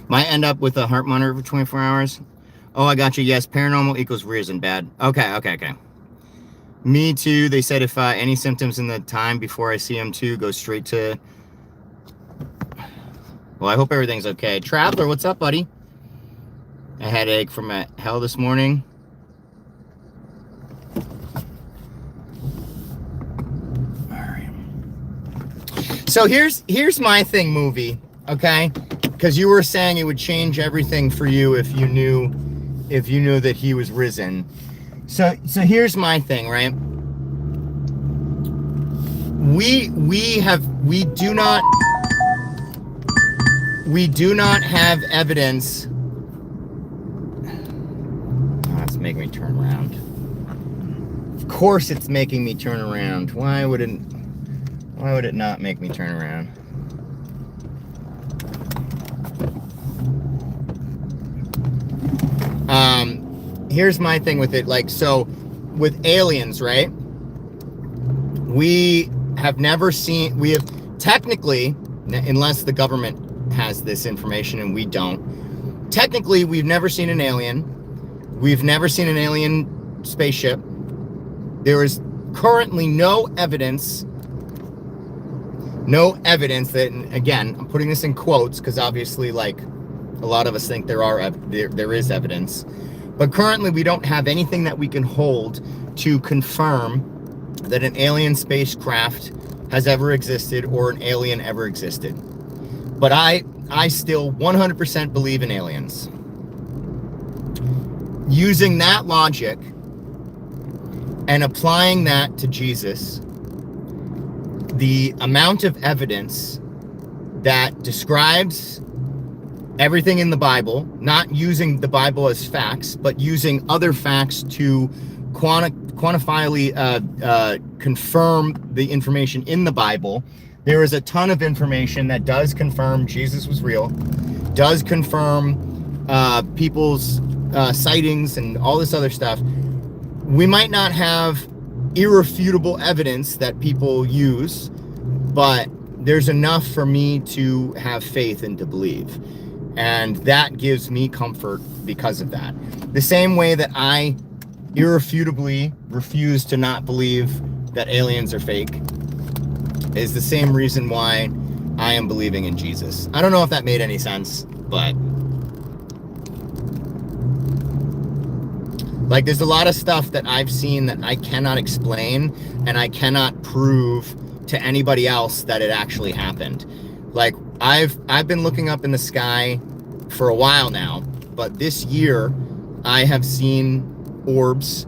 Might end up with a heart monitor for 24 hours. Oh, I got you. Yes, paranormal equals risen bad. Okay. Me too. They said if any symptoms in the time before I see them too, go straight to... Well, I hope everything's okay. Traveler, what's up, buddy? A headache from hell this morning. All right. So here's my thing, movie. Okay, because you were saying it would change everything for you if you knew that he was risen. So here's my thing, right? We do not have evidence. Oh, it's making me turn around. Of course it's making me turn around. Why would it not make me turn around? Here's my thing with it. Like, so with aliens, right? We have technically, unless the government has this information and we don't, technically we've never seen an alien. We've never seen an alien spaceship. There is currently no evidence that, and again, I'm putting this in quotes because obviously, like, a lot of us think there is evidence, but currently we don't have anything that we can hold to confirm that an alien spacecraft has ever existed or an alien ever existed. But I still 100% believe in aliens. Using that logic and applying that to Jesus, the amount of evidence that describes everything in the Bible, not using the Bible as facts, but using other facts to quantifiably confirm the information in the Bible. There is a ton of information that does confirm Jesus was real, does confirm people's sightings and all this other stuff. We might not have irrefutable evidence that people use, but there's enough for me to have faith and to believe. And that gives me comfort because of that. The same way that I irrefutably refuse to not believe that aliens are fake is the same reason why I am believing in Jesus. I don't know if that made any sense, but like, there's a lot of stuff that I've seen that I cannot explain and I cannot prove to anybody else that it actually happened. Like, I've been looking up in the sky for a while now, but this year I have seen orbs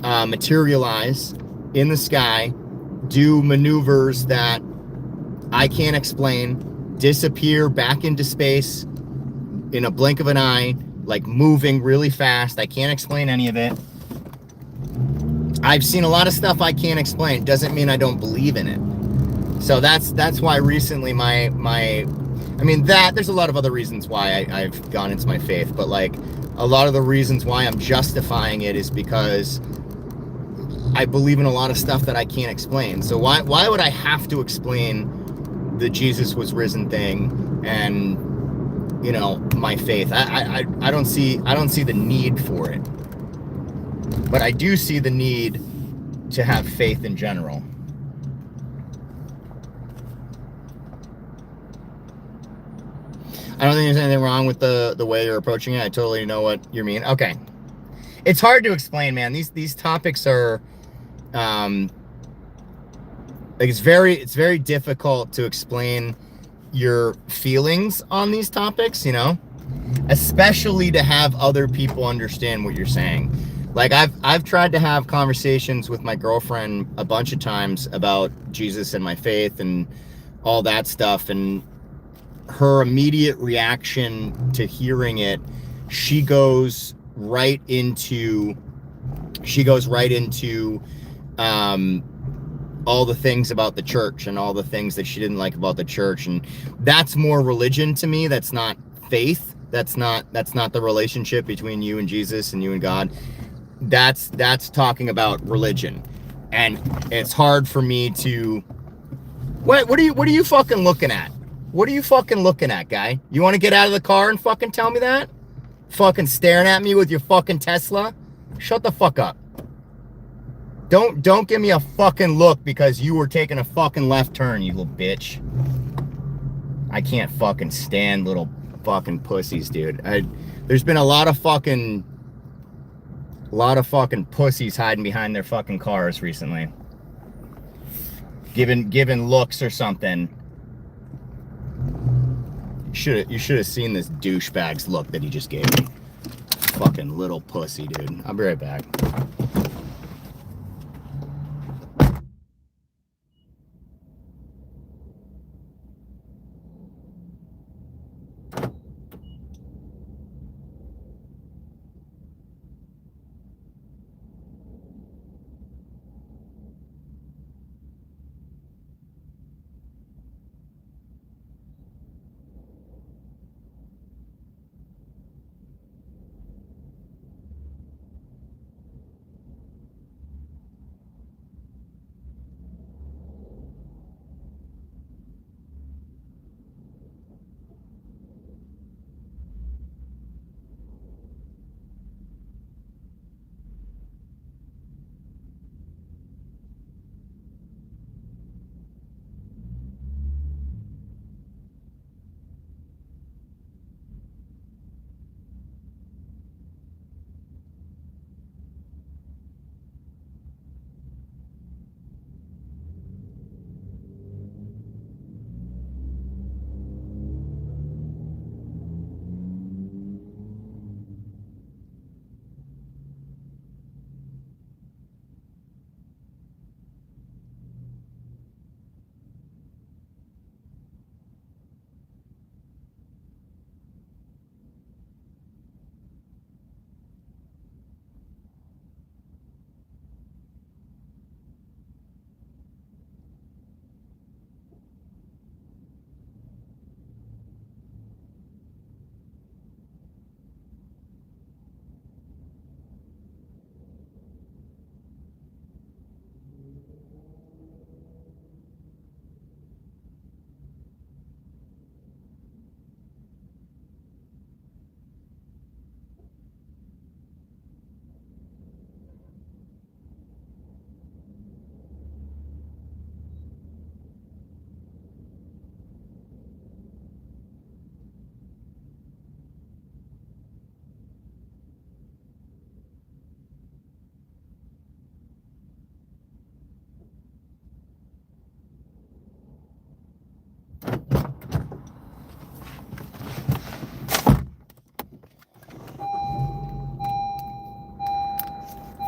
materialize in the sky, do maneuvers that I can't explain, disappear back into space in a blink of an eye, like moving really fast. I can't explain any of it. I've seen a lot of stuff I can't explain. Doesn't mean I don't believe in it. So that's why recently there's a lot of other reasons why I've gone into my faith, but like a lot of the reasons why I'm justifying it is because I believe in a lot of stuff that I can't explain. So why would I have to explain the Jesus was risen thing and, you know, my faith? I don't see the need for it, but I do see the need to have faith in general. I don't think there's anything wrong with the way you're approaching it. I totally know what you mean. Okay. It's hard to explain, man. These topics are like, it's very difficult to explain your feelings on these topics, you know, especially to have other people understand what you're saying. Like I've tried to have conversations with my girlfriend a bunch of times about Jesus and my faith and all that stuff, and her immediate reaction to hearing it, she goes right into all the things about the church and all the things that she didn't like about the church. And that's more religion to me. That's not faith. That's not the relationship between you and Jesus and you and God. That's talking about religion. And it's hard for me to, what are you fucking looking at? What are you fucking looking at, guy? You want to get out of the car and fucking tell me that? Fucking staring at me with your fucking Tesla? Shut the fuck up. Don't give me a fucking look because you were taking a fucking left turn, you little bitch. I can't fucking stand little fucking pussies, dude. There's been a lot of fucking pussies hiding behind their fucking cars recently. Giving looks or something. You should have seen this douchebag's look that he just gave me. Fucking little pussy, dude. I'll be right back.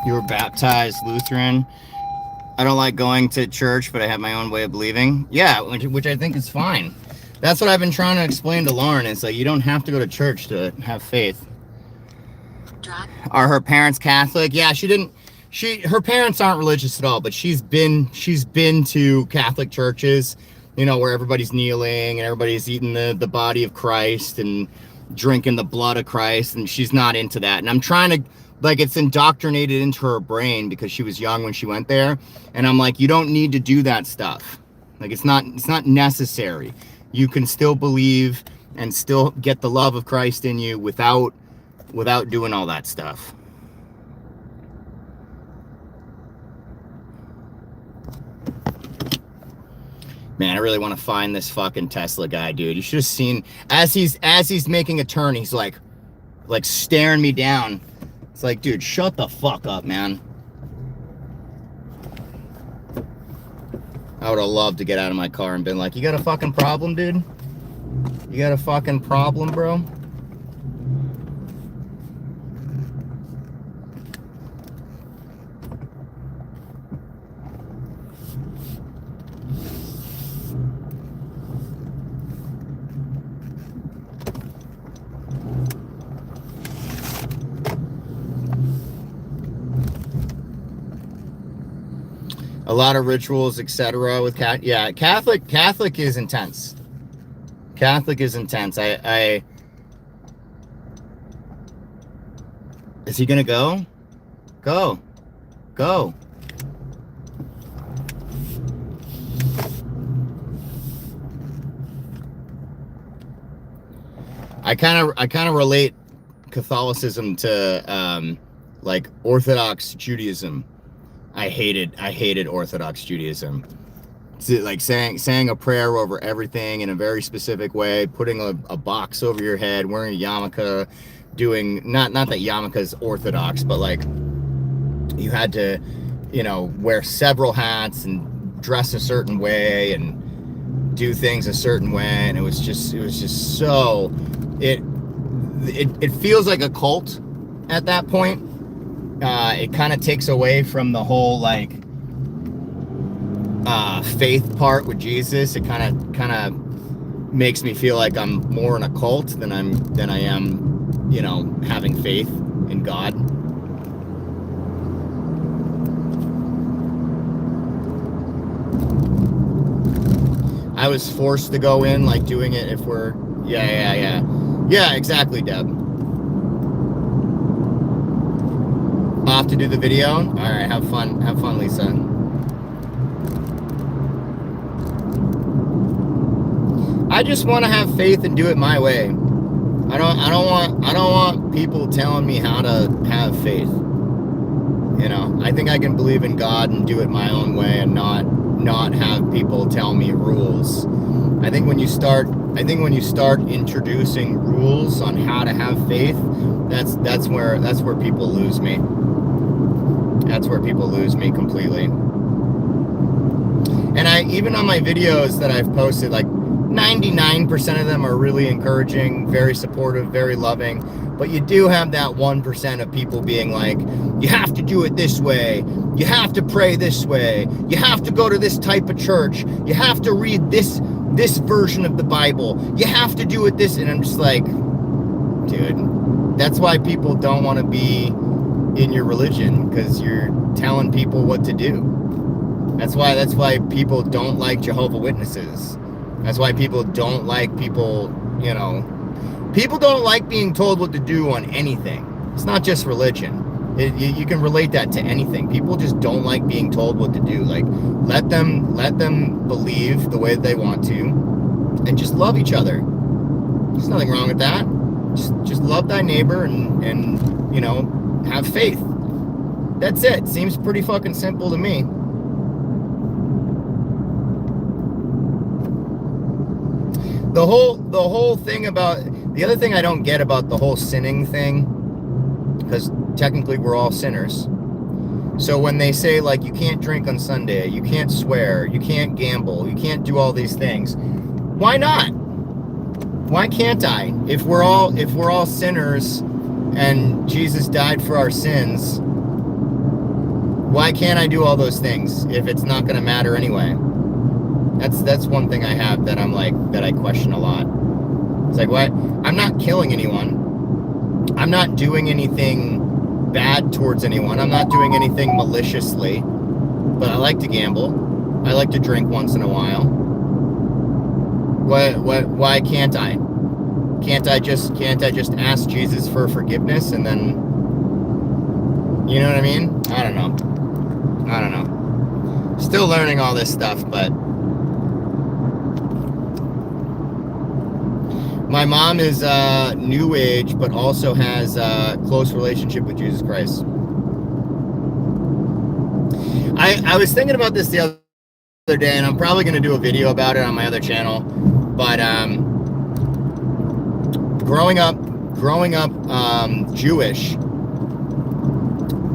You were baptized Lutheran. I don't like going to church, but I have my own way of believing. Yeah, which I think is fine. That's what I've been trying to explain to Lauren. It's like, you don't have to go to church to have faith. Are her parents Catholic? Yeah, her parents aren't religious at all, but she's been to Catholic churches, you know, where everybody's kneeling and everybody's eating the body of Christ and drinking the blood of Christ, and she's not into that. And I'm trying to, like, it's indoctrinated into her brain because she was young when she went there. And I'm like, you don't need to do that stuff. Like, it's not necessary. You can still believe and still get the love of Christ in you without doing all that stuff. Man, I really want to find this fucking Tesla guy, dude. You should have seen, as he's making a turn, he's like staring me down. It's like, dude, shut the fuck up, man. I would have loved to get out of my car and been like, you got a fucking problem, dude? You got a fucking problem, bro? A lot of rituals, etc. With Catholic is intense. Catholic is intense. Is he gonna go? Go. I kind of relate Catholicism to like Orthodox Judaism. I hated Orthodox Judaism. It's like saying a prayer over everything in a very specific way, putting a box over your head, wearing a yarmulke, doing not that yarmulke is Orthodox, but like you had to, wear several hats and dress a certain way and do things a certain way, and it was just so it feels like a cult at that point. It kind of takes away from the whole like faith part with Jesus. It kind of makes me feel like I'm more in a cult than I am, having faith in God. I was forced to go in, like doing it if we're yeah, exactly, Deb. Off to do the video. All right, have fun, Lisa. I just want to have faith and do it my way. I don't want people telling me how to have faith. I think I can believe in God and do it my own way and not have people tell me rules. I think when you start introducing rules on how to have faith, that's where people lose me. That's where people lose me completely. And even on my videos that I've posted, like 99% of them are really encouraging, very supportive, very loving. But you do have that 1% of people being like, you have to do it this way. You have to pray this way. You have to go to this type of church. You have to read this version of the Bible. You have to do it this. And I'm just like, dude, that's why people don't want to be in your religion, because you're telling people what to do. That's why people don't like Jehovah's Witnesses. That's why people don't like people don't like being told what to do on anything. It's not just religion. You can relate that to anything. People just don't like being told what to do. Like, let them believe the way that they want to, and just love each other. There's nothing wrong with that. Just love thy neighbor and have faith. That's it. Seems pretty fucking simple to me. The whole thing about, the other thing I don't get about the whole sinning thing, because technically we're all sinners. So when they say like you can't drink on Sunday, you can't swear, you can't gamble, you can't do all these things, why not? Why can't I? If we're all sinners and Jesus died for our sins, why can't I do all those things if it's not going to matter anyway? That's one thing I have that I question a lot. It's like, what? I'm not killing anyone. I'm not doing anything bad towards anyone. I'm not doing anything maliciously. But I like to gamble. I like to drink once in a while. Why can't I? Can't I just ask Jesus for forgiveness and then, you know what I mean? I don't know. Still learning all this stuff, but my mom is New Age, but also has a close relationship with Jesus Christ. I was thinking about this the other day, and I'm probably going to do a video about it on my other channel. But growing up Jewish,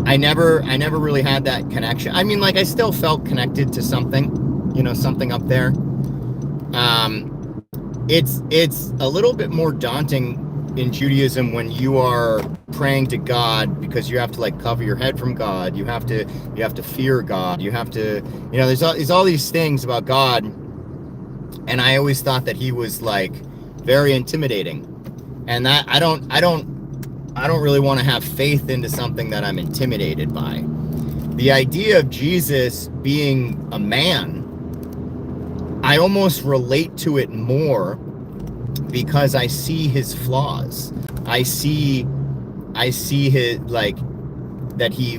I never really had that connection. I mean, like, I still felt connected to something, something up there. It's a little bit more daunting in Judaism when you are praying to God, because you have to like cover your head from God. You have to fear God. You have to, there's all these things about God. And I always thought that he was like very intimidating, and that I don't really want to have faith into something that I'm intimidated by, the idea of Jesus being a man, I almost relate to it more because I see his flaws. I see his, like, that he,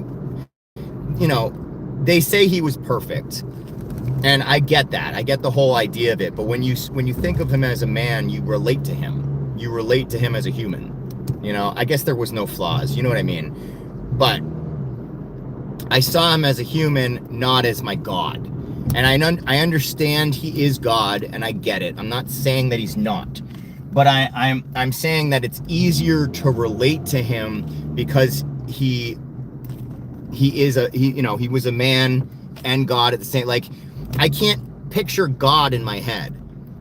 you know, they say he was perfect. And I get that. I get the whole idea of it. But when you think of him as a man, you relate to him. You relate to him as a human. You know, I guess there was no flaws. You know what I mean? But I saw him as a human, not as my God. And I understand he is God, and I get it. I'm not saying that he's not. But I'm saying that it's easier to relate to him because he was a man and God at the same. Like, I can't picture God in my head.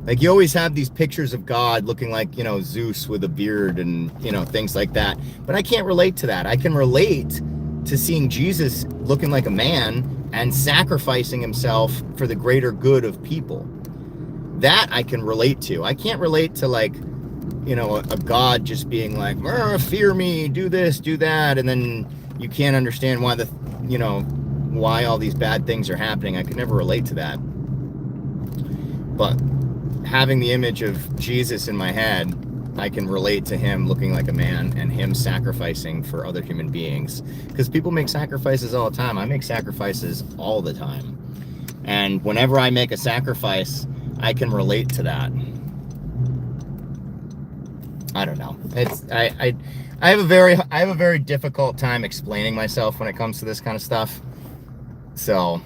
Like, you always have these pictures of God looking like, Zeus with a beard and, things like that. But I can't relate to that. I can relate to seeing Jesus looking like a man and sacrificing himself for the greater good of people. That I can relate to. I can't relate to, like, a God just being like, fear me, do this, do that, and then you can't understand why why all these bad things are happening. I could never relate to that. But having the image of Jesus in my head, I can relate to him looking like a man and him sacrificing for other human beings. Because people make sacrifices all the time. I make sacrifices all the time. And whenever I make a sacrifice, I can relate to that. I don't know. I have a very difficult time explaining myself when it comes to this kind of stuff. So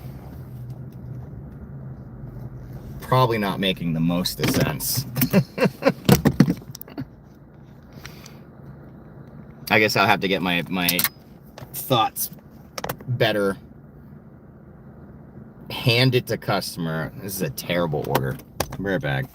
probably not making the most of sense. I guess I'll have to get my thoughts better. Hand it to customer. This is a terrible order. Be right back.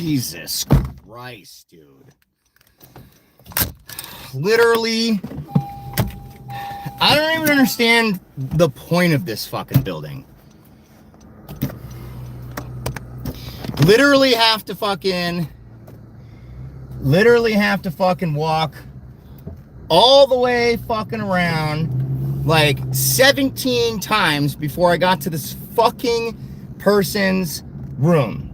Jesus Christ, dude. Literally, I don't even understand the point of this fucking building. Literally have to fucking walk all the way fucking around like 17 times before I got to this fucking person's room.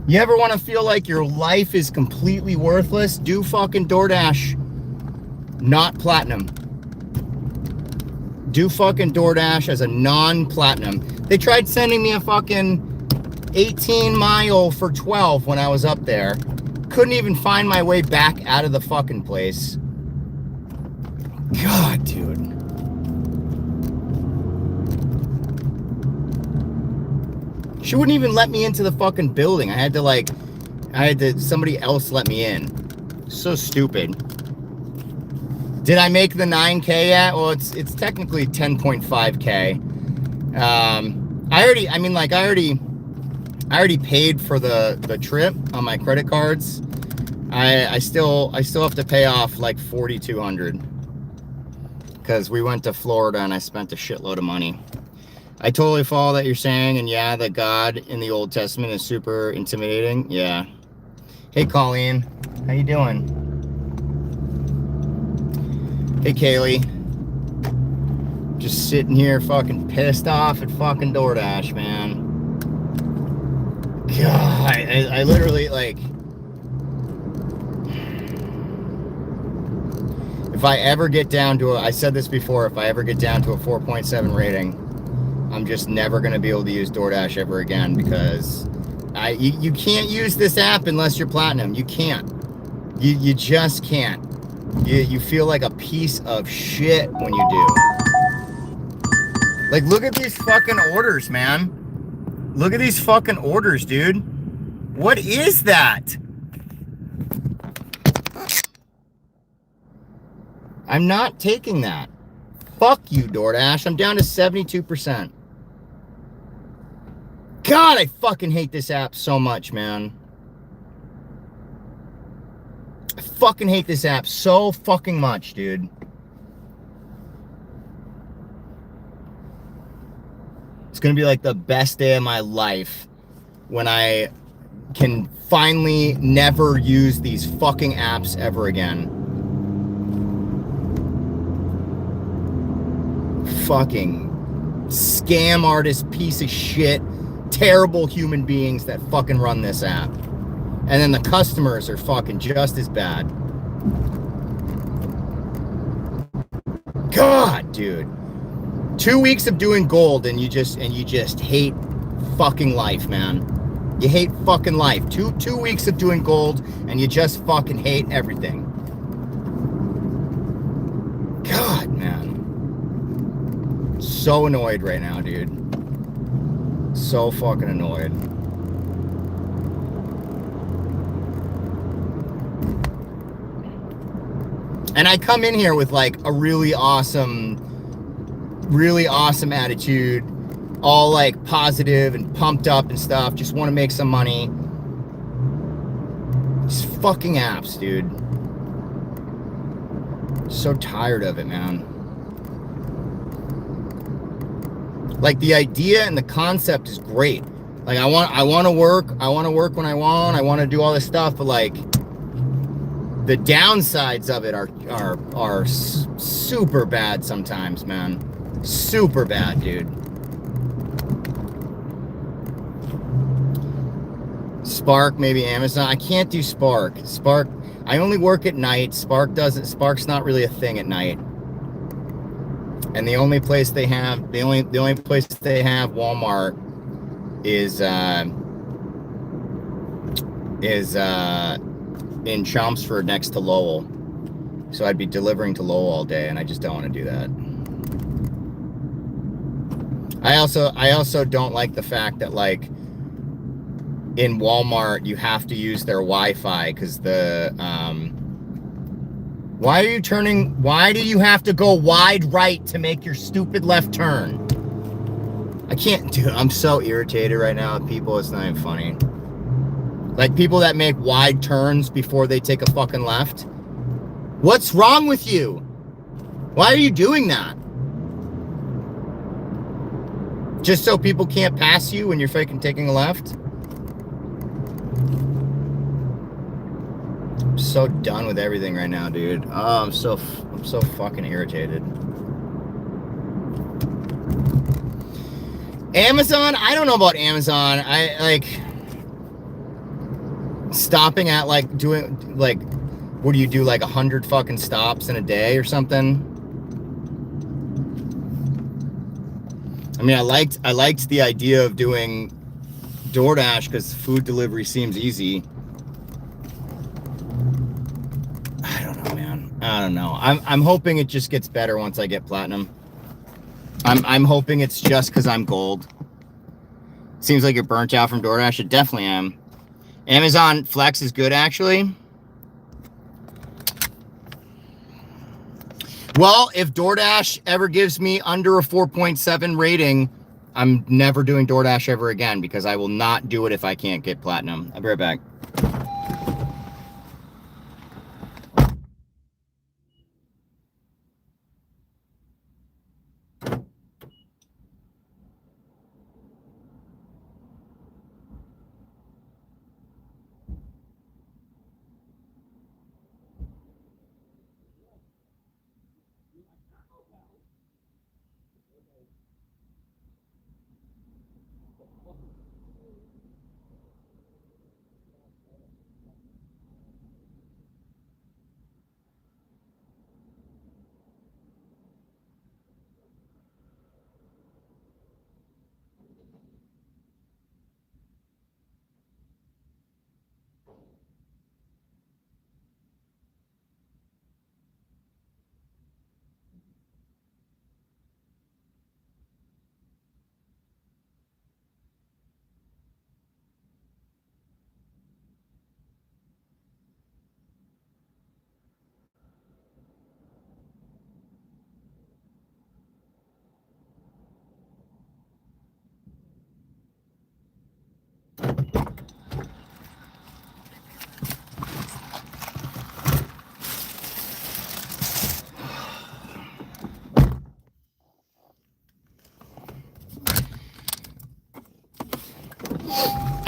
You ever want to feel like your life is completely worthless? Do fucking DoorDash, not platinum. Do fucking DoorDash as a non-platinum. They tried sending me a fucking 18 mile for 12 when I was up there. Couldn't even find my way back out of the fucking place. God, dude. She wouldn't even let me into the fucking building. Somebody else let me in. So stupid. Did I make the 9K yet? Well, it's technically 10.5K. I already paid for the trip on my credit cards. I still have to pay off like $4,200 because we went to Florida and I spent a shitload of money. I totally follow that you're saying, and yeah, that God in the Old Testament is super intimidating. Yeah. Hey, Colleen, how you doing? Hey, Kaylee. Just sitting here fucking pissed off at fucking DoorDash, man. God, I literally, like, if I ever get down to I said this before, if I ever get down to a 4.7 rating, I'm just never going to be able to use DoorDash ever again because you can't use this app unless you're platinum. You can't. You just can't. You feel like a piece of shit when you do. Like, look at these fucking orders, man. Look at these fucking orders, dude. What is that? I'm not taking that. Fuck you, DoorDash. I'm down to 72%. God, I fucking hate this app so much, man. I fucking hate this app so fucking much, dude. It's gonna be like the best day of my life when I can finally never use these fucking apps ever again. Fucking scam artist, piece of shit, terrible human beings that fucking run this app. And then the customers are fucking just as bad. God, dude. 2 weeks of doing gold and you just hate fucking life, man. You hate fucking life. Two weeks of doing gold and you just fucking hate everything. God, man. So annoyed right now, dude. So fucking annoyed. And I come in here with like a really awesome attitude, all like positive and pumped up and stuff. Just want to make some money. These fucking apps, dude. So tired of it, man. Like, the idea and the concept is great. Like, I want to work when I want to do all this stuff, but like the downsides of it are super bad sometimes, man. Super bad, dude. Spark, maybe Amazon. I can't do Spark. Spark, I only work at night. Spark's not really a thing at night. And the only place they have Walmart is in Chelmsford next to Lowell. So I'd be delivering to Lowell all day, and I just don't want to do that. I also don't like the fact that, like, in Walmart you have to use their Wi-Fi because the why do you have to go wide right to make your stupid left turn? can't do it. I'm so irritated right now with people. It's not even funny. Like people that make wide turns before they take a fucking left. What's wrong with you? Why are you doing that? Just so people can't pass you when you're fucking taking a left? I'm so done with everything right now, dude. Oh, I'm so fucking irritated. Amazon? I don't know about Amazon. I like stopping at like doing like, what do you do, like 100 fucking stops in a day or something? I mean, I liked the idea of doing DoorDash because food delivery seems easy. I don't know, man. I don't know. I'm hoping it just gets better once I get platinum. I'm hoping it's just because I'm gold. Seems like you're burnt out from DoorDash. I definitely am. Amazon Flex is good, actually. Well, if DoorDash ever gives me under a 4.7 rating, I'm never doing DoorDash ever again because I will not do it if I can't get platinum. I'll be right back.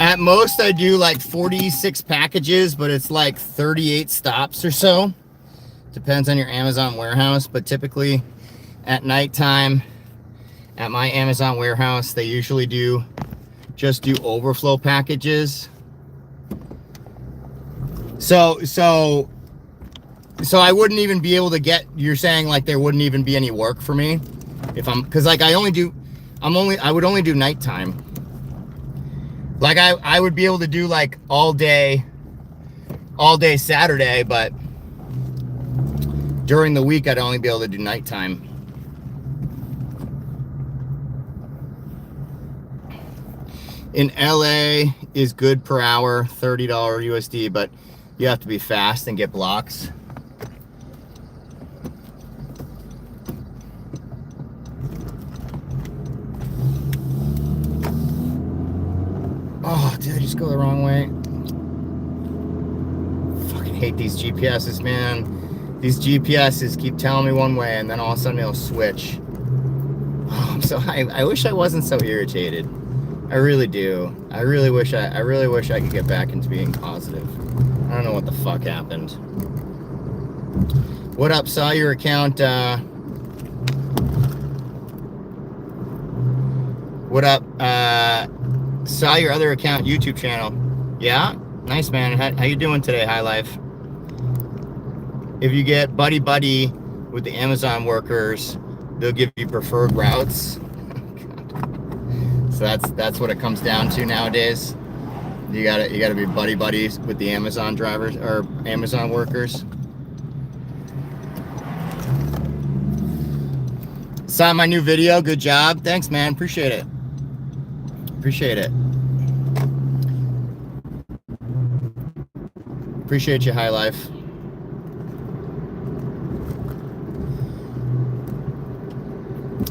At most, I do like 46 packages, but it's like 38 stops or so. Depends on your Amazon warehouse, but typically at nighttime at my Amazon warehouse, they usually just do overflow packages. So I wouldn't even be able to get, you're saying like there wouldn't even be any work for me if because like I would only do nighttime. Like I would be able to do like all day Saturday, but during the week I'd only be able to do nighttime. In LA is good per hour, $30 USD, but you have to be fast and get blocks. Oh, did I just go the wrong way? Fucking hate these GPSs, man. These GPSs keep telling me one way and then all of a sudden they'll switch. Oh, I wish I wasn't so irritated. I really do. I really wish I could get back into being positive. I don't know what the fuck happened. What up? Saw your account. What up? Saw your other account YouTube channel. Yeah, nice, man. How you doing today, High Life? If you get buddy with the Amazon workers, they'll give you preferred routes. So that's what it comes down to nowadays. You gotta be buddies with the Amazon drivers or Amazon workers. Saw my new video. Good job. Thanks, man. Appreciate it. Appreciate it. Appreciate you, High Life.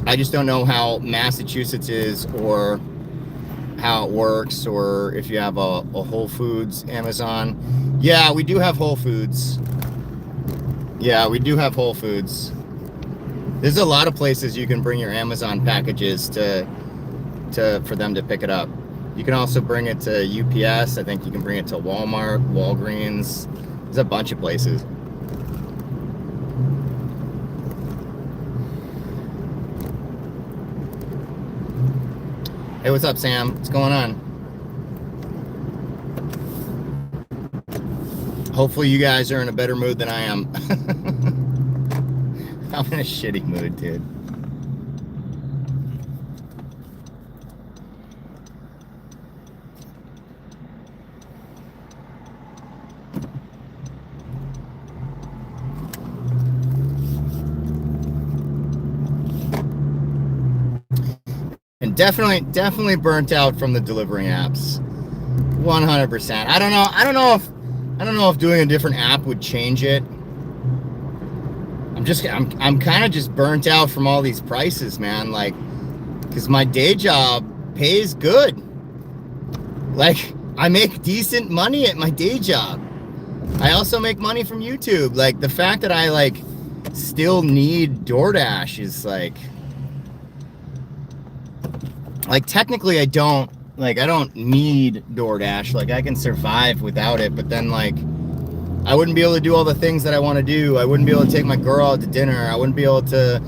I just don't know how Massachusetts is, or how it works, or if you have a Whole Foods Amazon. Yeah, we do have Whole Foods. Yeah, we do have Whole Foods. There's a lot of places you can bring your Amazon packages for them to pick it up. You can also bring it to UPS. I think you can bring it to Walmart, Walgreens. There's a bunch of places. Hey, what's up, Sam? What's going on? Hopefully you guys are in a better mood than I am. I'm in a shitty mood, dude. And definitely burnt out from the delivering apps. 100%. I don't know if doing a different app would change it. I'm kind of just burnt out from all these prices, man. Like, because my day job pays good. Like, I make decent money at my day job. I also make money from YouTube. Like, the fact that I like still need DoorDash is like technically I don't need DoorDash. Like, I can survive without it, but then like I wouldn't be able to do all the things that I want to do. I wouldn't be able to take my girl out to dinner. I wouldn't be able to,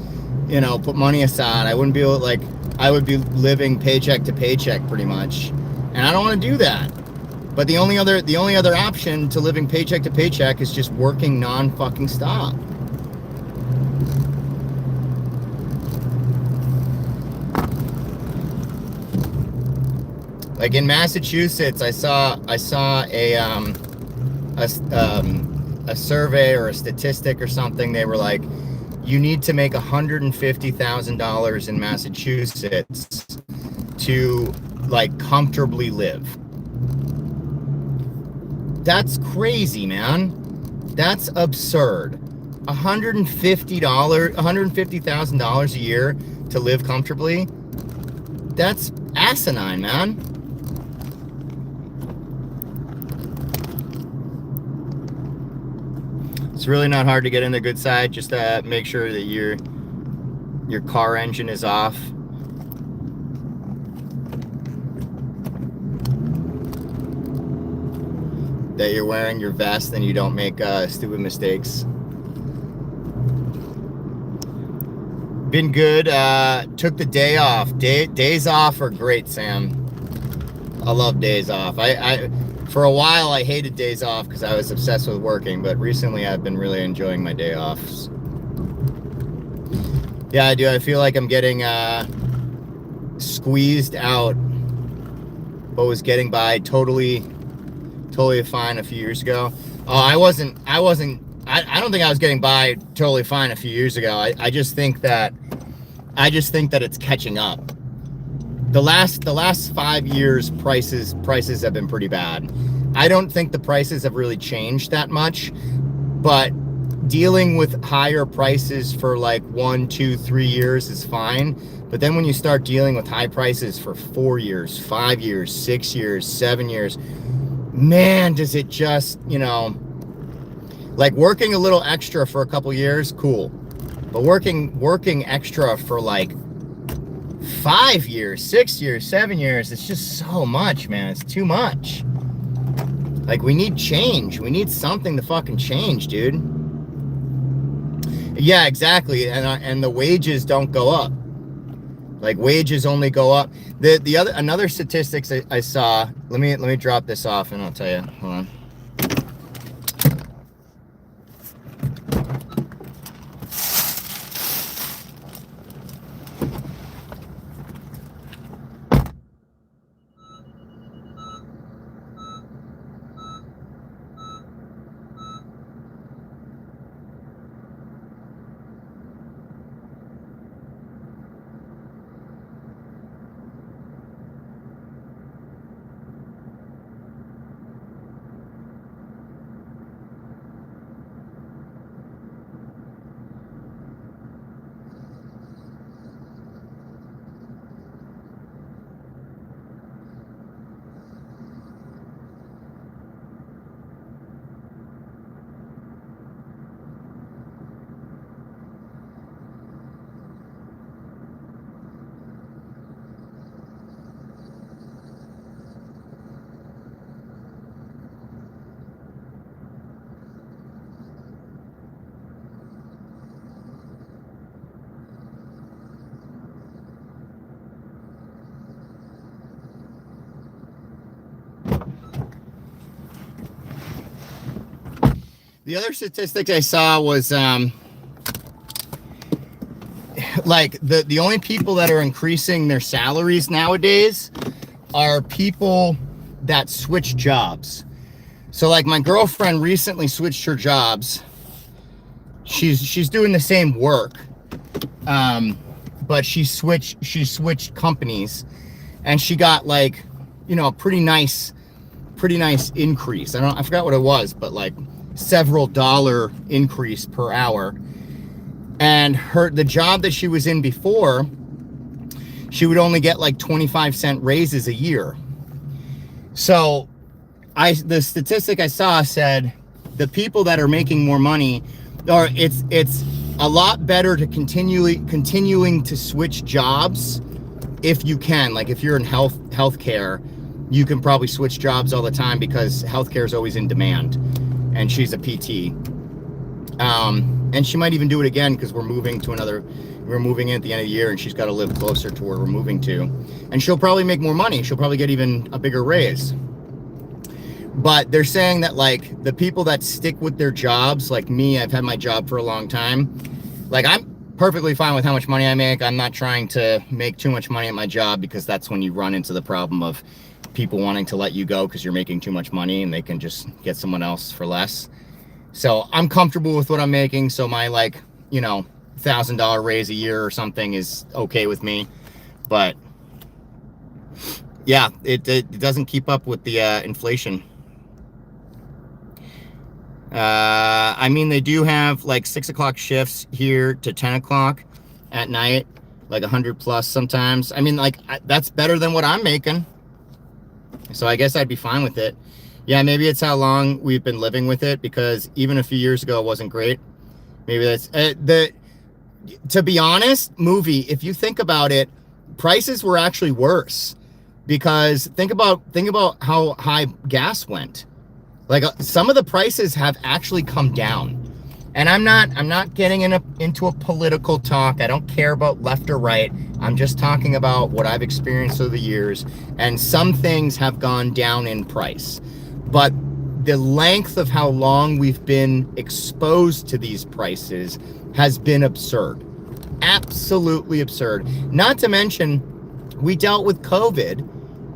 put money aside. I wouldn't be able to, I would be living paycheck to paycheck pretty much. And I don't want to do that. But the only other option to living paycheck to paycheck is just working non-fucking stop. Like in Massachusetts, I saw a survey or a statistic or something. They were like, you need to make $150,000 in Massachusetts to like comfortably live. That's crazy, man. That's absurd. $150,000 a year to live comfortably. That's asinine, man. It's really not hard to get in the good side. Just make sure that your car engine is off. That you're wearing your vest and you don't make stupid mistakes. Been good. Took the day off. Days off are great, Sam. I love days off. I for a while I hated days off because I was obsessed with working, but recently I've been really enjoying my day offs. Yeah, I do. I feel like I'm getting squeezed out, but was getting by totally fine a few years ago. Oh, I don't think I was getting by totally fine a few years ago. I just think that it's catching up. The last 5 years, prices have been pretty bad. I don't think the prices have really changed that much, but dealing with higher prices for like 1, 2, 3 years is fine. But then when you start dealing with high prices for 4 years, 5 years, 6 years, 7 years, man, does it just, like working a little extra for a couple years, cool. But working extra for like 5 years, 6 years, 7 years, it's just so much, man. It's too much. Like, we need change. We need something to fucking change, dude. Yeah, exactly. And the wages don't go up. Like, wages only go up. Another statistics I saw. Let me drop this off and I'll tell you. Hold on. The other statistics I saw was like the only people that are increasing their salaries nowadays are people that switch jobs. So like my girlfriend recently switched her jobs. She's doing the same work, but she switched companies, and she got like, you know, a pretty nice increase. I forgot what it was, but like several dollar increase per hour. And the job that she was in before, she would only get like 25-cent raises a year. So the statistic I saw said the people that are making more money, or it's a lot better to continuing to switch jobs if you can. Like if you're in healthcare, you can probably switch jobs all the time because healthcare is always in demand. And she's a PT. And she might even do it again because we're moving in at the end of the year, and she's got to live closer to where we're moving to. And she'll probably make more money. She'll probably get even a bigger raise. But they're saying that like the people that stick with their jobs, like me, I've had my job for a long time. Like I'm perfectly fine with how much money I make. I'm not trying to make too much money at my job, because that's when you run into the problem of people wanting to let you go because you're making too much money and they can just get someone else for less. So I'm comfortable with what I'm making. So my like, you know, $1,000 raise a year or something is okay with me. But yeah, it doesn't keep up with the inflation. I mean, they do have like 6 o'clock shifts here to 10 o'clock at night, like 100 plus sometimes. I mean, like that's better than what I'm making. So I guess I'd be fine with it. Yeah, maybe it's how long we've been living with it, because even a few years ago it wasn't great. Maybe that's to be honest, movie, if you think about it, prices were actually worse, because think about how high gas went. Like some of the prices have actually come down. And I'm not getting into a political talk. I don't care about left or right. I'm just talking about what I've experienced over the years. And some things have gone down in price. But the length of how long we've been exposed to these prices has been absurd. Absolutely absurd. Not to mention, we dealt with COVID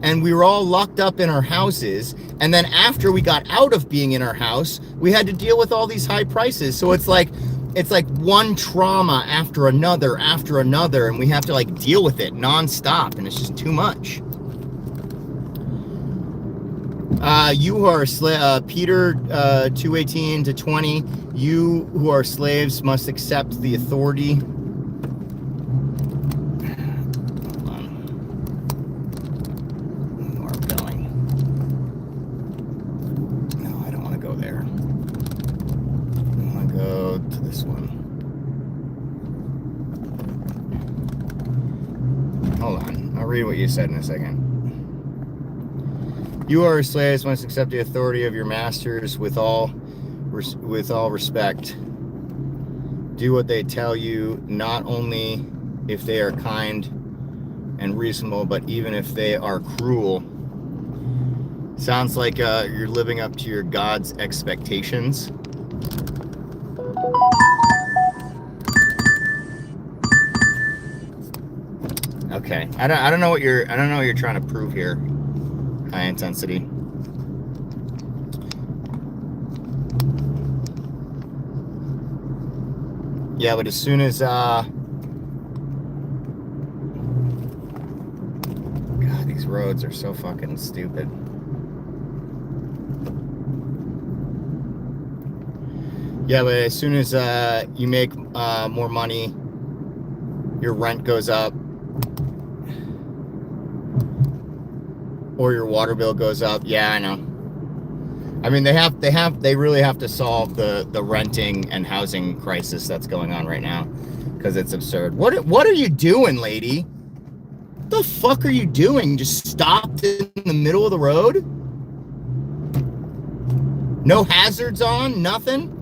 and we were all locked up in our houses. And then after we got out of being in our house, we had to deal with all these high prices. So it's like one trauma after another, and we have to like deal with it nonstop, and it's just too much. You who are Peter 2:18 to 20, you who are slaves must accept the authority. Hold on. Where I'm going. No, I don't want to go there. I want to go to this one. Hold on. I'll read what you said in a second. You are slaves must accept the authority of your masters with all respect. Do what they tell you, not only if they are kind and reasonable, but even if they are cruel. Sounds like you're living up to your God's expectations. Okay, I don't know what you're trying to prove here. High intensity. Yeah, but as soon as God, these roads are so fucking stupid. Yeah, but as soon as you make more money, your rent goes up, or your water bill goes up. Yeah, I know. I mean, they really have to solve the renting and housing crisis that's going on right now, because it's absurd. What are you doing, lady? What the fuck are you doing? Just stopped in the middle of the road? No hazards on? Nothing?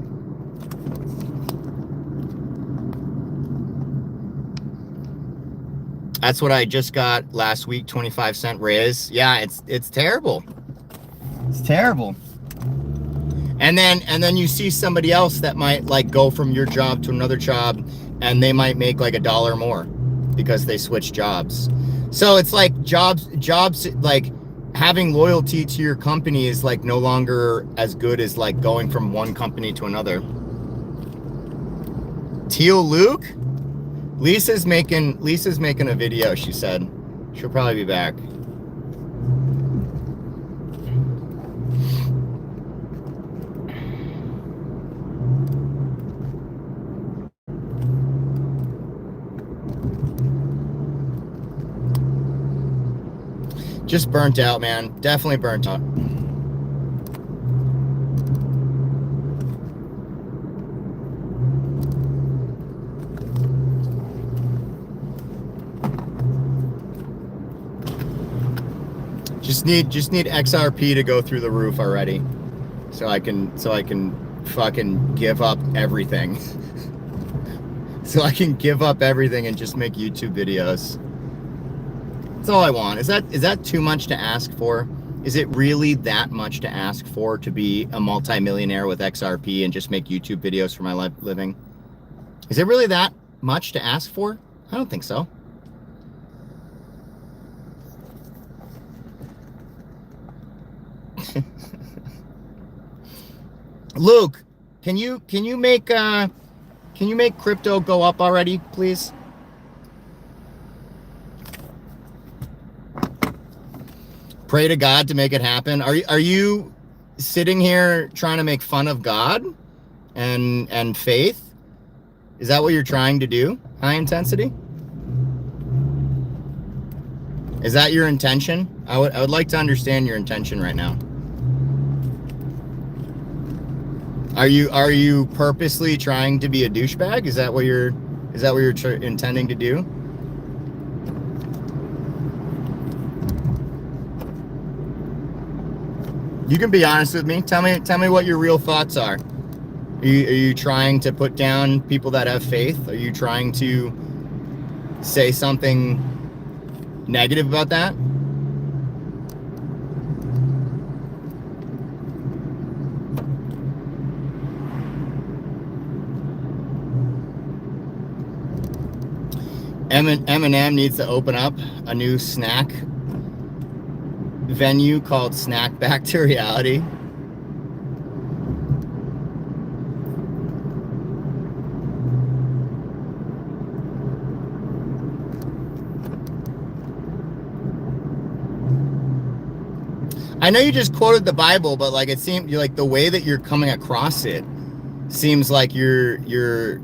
That's what I just got last week, 25-cent raise. Yeah, it's terrible. It's terrible. And then you see somebody else that might like go from your job to another job, and they might make like $1 more because they switch jobs. So it's like jobs like having loyalty to your company is like no longer as good as like going from one company to another. Teal Luke? Lisa's making a video, she said. She'll probably be back. Just burnt out, man. Definitely burnt out. Just need XRP to go through the roof already, so I can fucking give up everything. So I can give up everything and just make YouTube videos. That's all I want. Is that too much to ask for? Is it really that much to ask for to be a multimillionaire with XRP and just make YouTube videos for my living? Is it really that much to ask for? I don't think so. Luke, can you make crypto go up already, please? Pray to God to make it happen. Are you sitting here trying to make fun of God and faith? Is that what you're trying to do? High intensity? Is that your intention? I would like to understand your intention right now. Are you purposely trying to be a douchebag? Is that what you're intending to do? You can be honest with me. Tell me what your real thoughts are. Are you trying to put down people that have faith? Are you trying to say something negative about that? Eminem needs to open up a new snack venue called Snack Back to Reality. I know you just quoted the Bible, but like it seemed like the way that you're coming across it seems like you're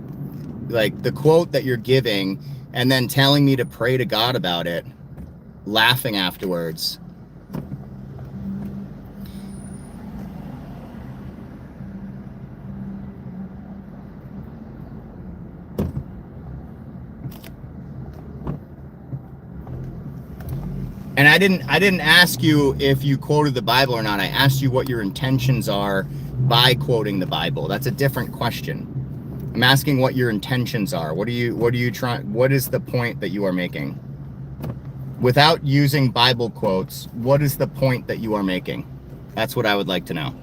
like the quote that you're giving and then telling me to pray to God about it, laughing afterwards. And I didn't ask you if you quoted the Bible or not. I asked you what your intentions are by quoting the Bible. That's a different question. I'm asking what your intentions are. What are you trying? What is the point that you are making? Without using Bible quotes, what is the point that you are making? That's what I would like to know.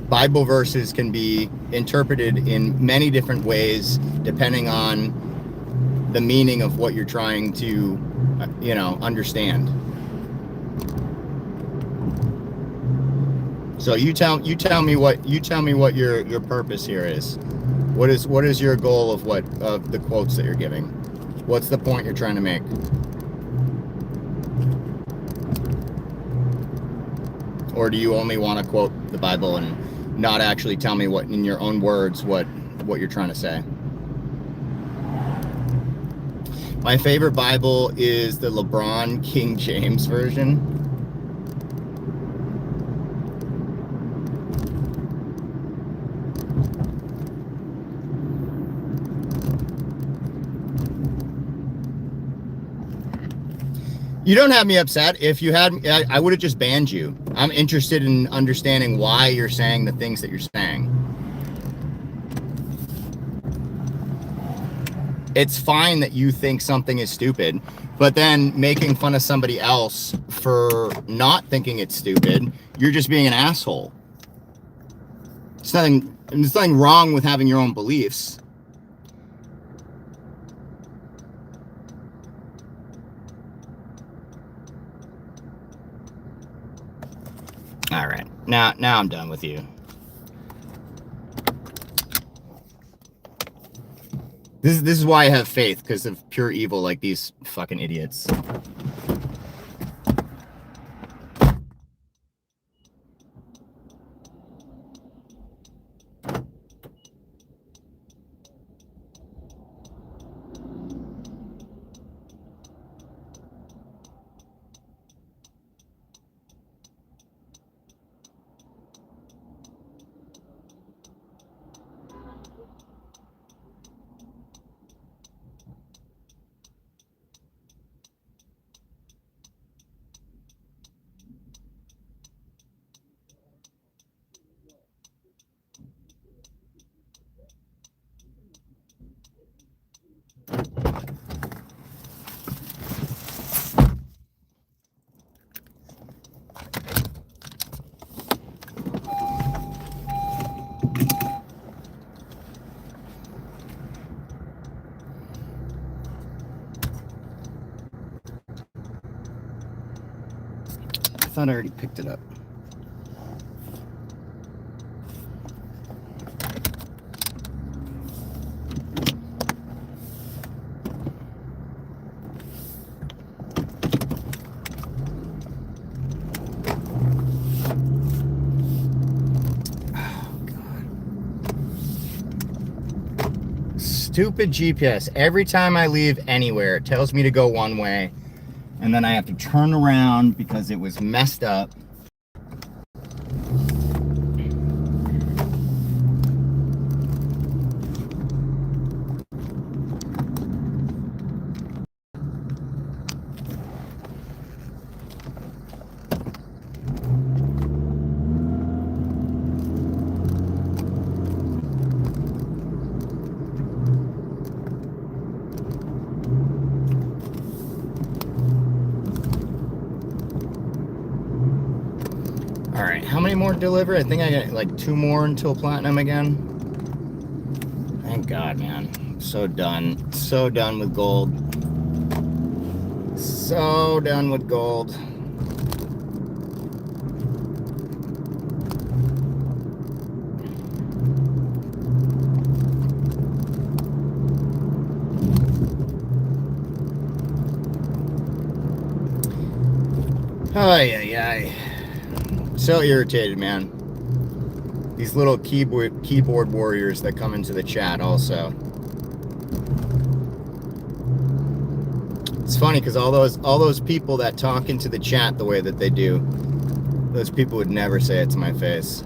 Bible verses can be interpreted in many different ways depending on the meaning of what you're trying to, understand. So you tell me what your purpose here is. What is your goal of the quotes that you're giving? What's the point you're trying to make? Or do you only want to quote the Bible and not actually tell me what, in your own words, what you're trying to say? My favorite Bible is the LeBron King James version. You don't have me upset. If you had, I would have just banned you. I'm interested in understanding why you're saying the things that you're saying. It's fine that you think something is stupid, but then making fun of somebody else for not thinking it's stupid, you're just being an asshole. There's nothing wrong with having your own beliefs. All right, now I'm done with you. This is why I have faith, because of pure evil like these fucking idiots. I thought I already picked it up. Stupid GPS. Every time I leave anywhere, it tells me to go one way, and then I have to turn around because it was messed up. All right, how many more to deliver? I think I got like 2 more until platinum again. Thank God, man. I'm so done. So done with gold. So done with gold. Ay, ay, ay. So irritated, man. These little keyboard warriors that come into the chat also. It's funny because all those people that talk into the chat the way that they do, those people would never say it to my face.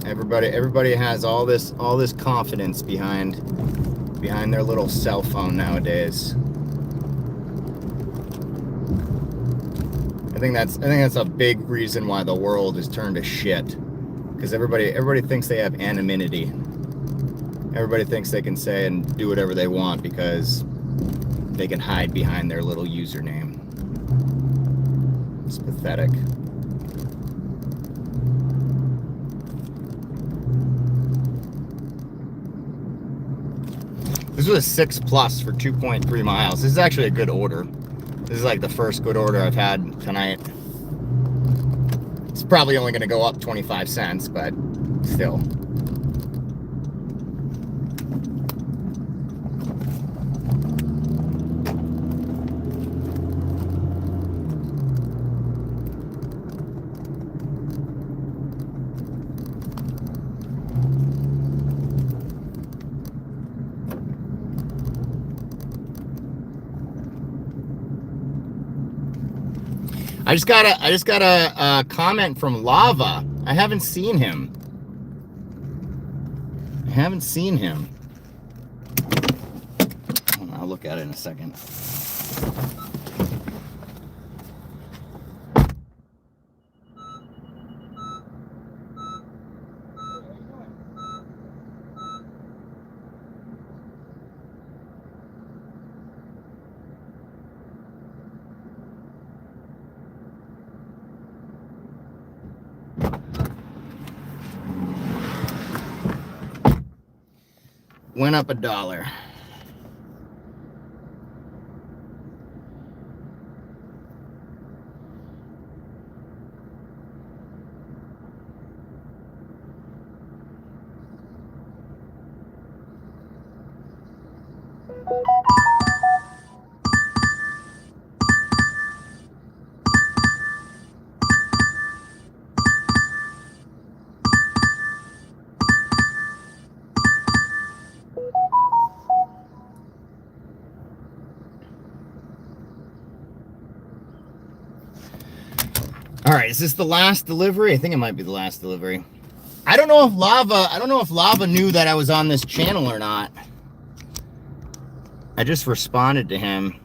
Everybody has all this confidence behind their little cell phone nowadays. I think that's a big reason why the world has turned to shit. Because everybody thinks they have anonymity. Everybody thinks they can say and do whatever they want because they can hide behind their little username. It's pathetic. This was a 6+ for 2.3 miles. This is actually a good order. This is like the first good order I've had tonight. It's probably only going to go up 25 cents, but still. I just got a comment from Lava. I haven't seen him. I'll look at it in a second. Went up $1. All right, is this the last delivery? I think it might be the last delivery. I don't know if Lava knew that I was on this channel or not. I just responded to him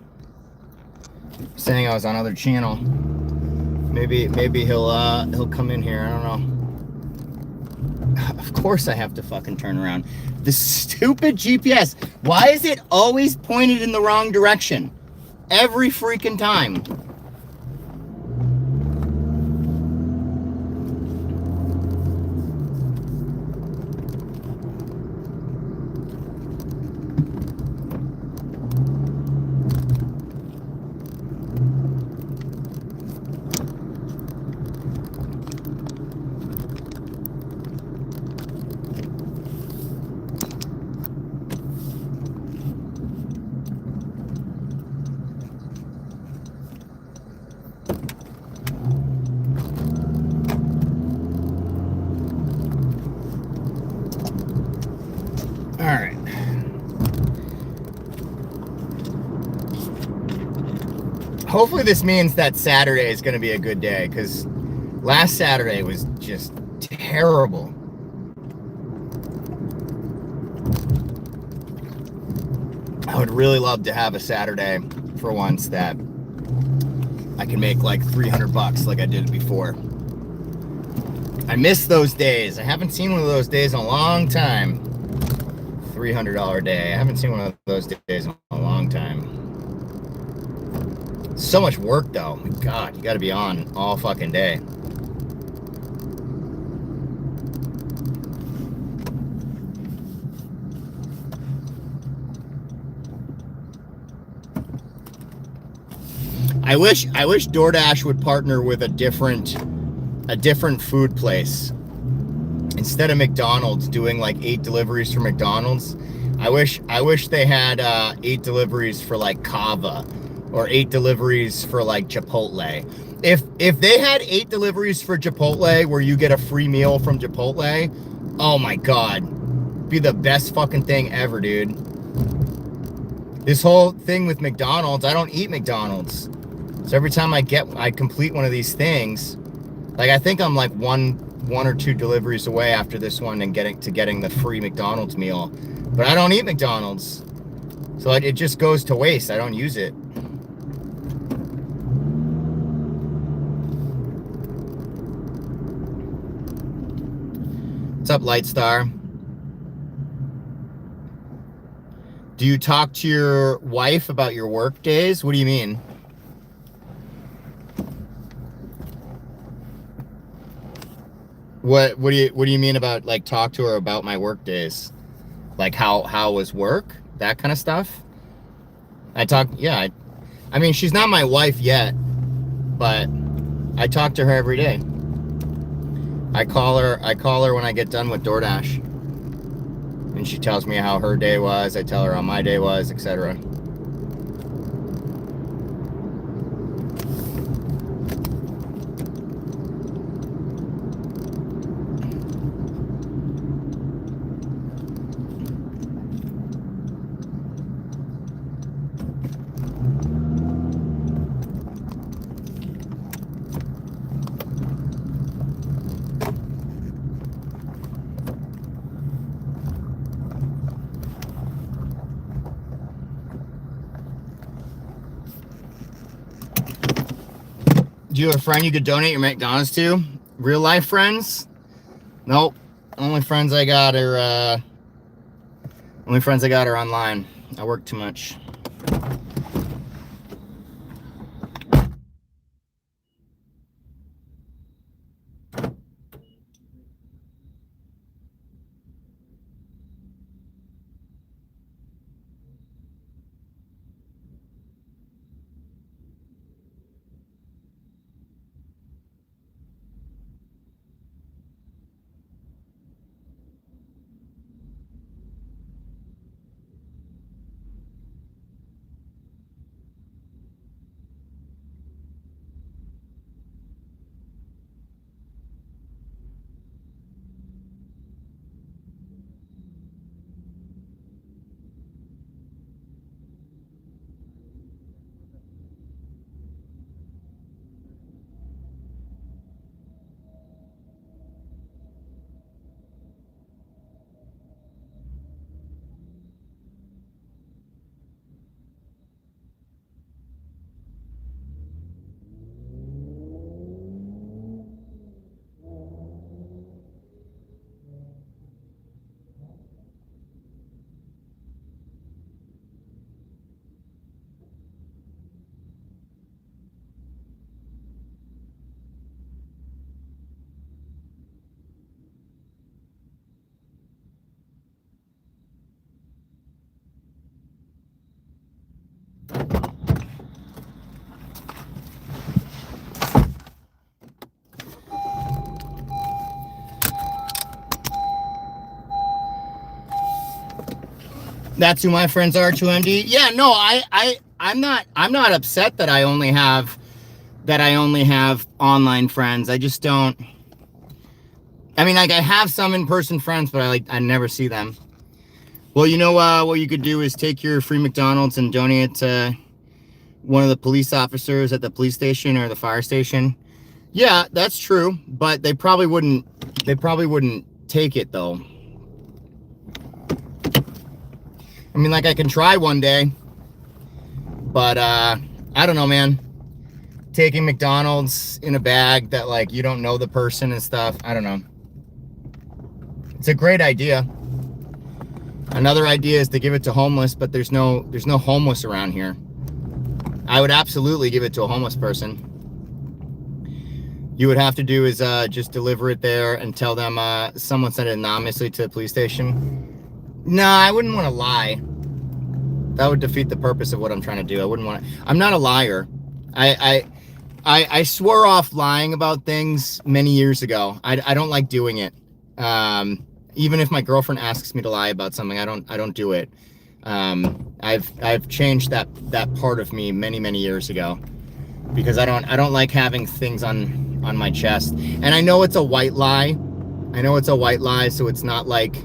saying I was on other channel. Maybe he'll come in here. I don't know. Of course I have to fucking turn around. This stupid GPS. Why is it always pointed in the wrong direction? Every freaking time. All right. Hopefully this means that Saturday is going to be a good day, because last Saturday was just terrible. I would really love to have a Saturday for once that I can make like $300 like I did before. I miss those days. I haven't seen one of those days in a long time. $300 day. I haven't seen one of those days in a long time. So much work though. God, you gotta be on all fucking day. I wish DoorDash would partner with a different food place. Instead of McDonald's doing like 8 deliveries for McDonald's, I wish they had 8 deliveries for like Kava, or 8 deliveries for like Chipotle. If they had 8 deliveries for Chipotle where you get a free meal from Chipotle, oh my God, be the best fucking thing ever, dude. This whole thing with McDonald's, I don't eat McDonald's. So every time I complete one of these things, like I think I'm like one or 2 deliveries away after this one and getting the free McDonald's meal. But I don't eat McDonald's. So it just goes to waste. I don't use it. What's up, Lightstar? Do you talk to your wife about your work days? What do you mean? What do you mean about like talk to her about my work days? Like how was work? That kind of stuff? I mean, she's not my wife yet, but I talk to her every day. I call her when I get done with DoorDash. And she tells me how her day was. I tell her how my day was, etc. Do you have a friend you could donate your McDonald's to? Real life friends? Nope. Only friends I got are online. I work too much. That's who my friends are, 2MD. Yeah, no, I'm not upset that I only have online friends. I just don't. I mean, like, I have some in-person friends, but I never see them. Well, you know, what you could do is take your free McDonald's and donate it to one of the police officers at the police station or the fire station. Yeah, that's true, but they probably wouldn't take it though. I mean, like, I can try one day, but I don't know, man. Taking McDonald's in a bag that, like, you don't know the person and stuff, I don't know. It's a great idea. Another idea is to give it to homeless, but there's no homeless around here. I would absolutely give it to a homeless person. You would have to do is just deliver it there and tell them someone sent it anonymously to the police station. No, I wouldn't want to lie. That would defeat the purpose of what I'm trying to do. I wouldn't want to. I'm not a liar. I swore off lying about things many years ago. I don't like doing it. Even if my girlfriend asks me to lie about something, I don't do it. I've changed that part of me many years ago, because I don't like having things on my chest. And I know it's a white lie. So it's not like,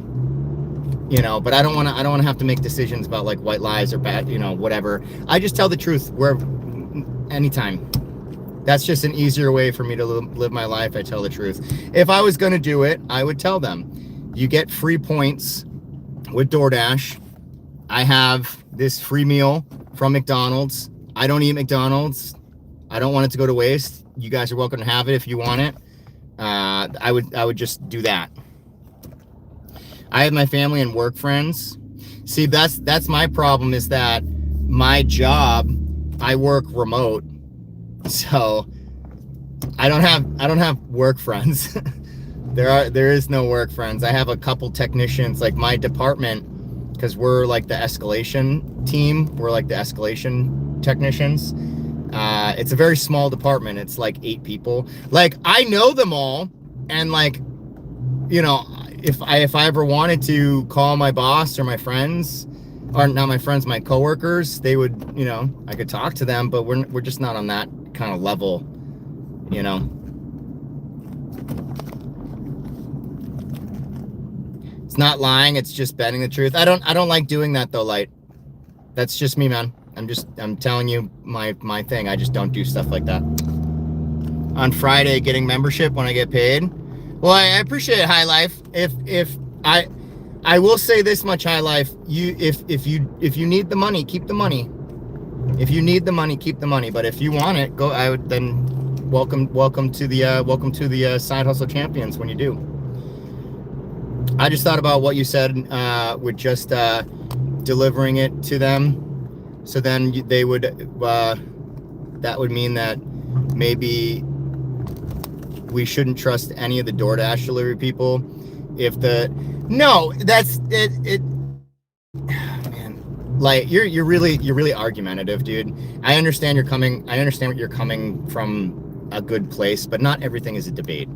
you know, but I don't want to have to make decisions about, like, white lies or bad, you know, whatever. I just tell the truth anytime. That's just an easier way for me to live my life. I tell the truth. If I was going to do it, I would tell them. You get free points with DoorDash. I have this free meal from McDonald's. I don't eat McDonald's. I don't want it to go to waste. You guys are welcome to have it if you want it. I would just do that. I have my family and work friends. See, that's my problem, is that my job, I work remote. So I don't have work friends. There is no work friends. I have a couple technicians, like my department, because we're like the escalation team. We're like the escalation technicians. It's a very small department. It's like 8 people. Like, I know them all, and, like, you know, if I ever wanted to call my boss or my friends, or not my friends, my coworkers, they would, you know, I could talk to them, but we're just not on that kind of level, you know. It's not lying, it's just bending the truth. I don't like doing that though, Light. That's just me, man. I'm telling you my thing. I just don't do stuff like that. On Friday, getting membership when I get paid. Well, I appreciate it, High Life. If I will say this much, High Life, if you need the money, keep the money. If you need the money, keep the money. But if you want it, go. I would then welcome to the Side Hustle Champions when you do. I just thought about what you said with just delivering it to them. So then they would, that would mean that maybe we shouldn't trust any of the DoorDash delivery people. No, that's it. Man, like, you're really argumentative, dude. I understand what you're coming from, a good place, but not everything is a debate.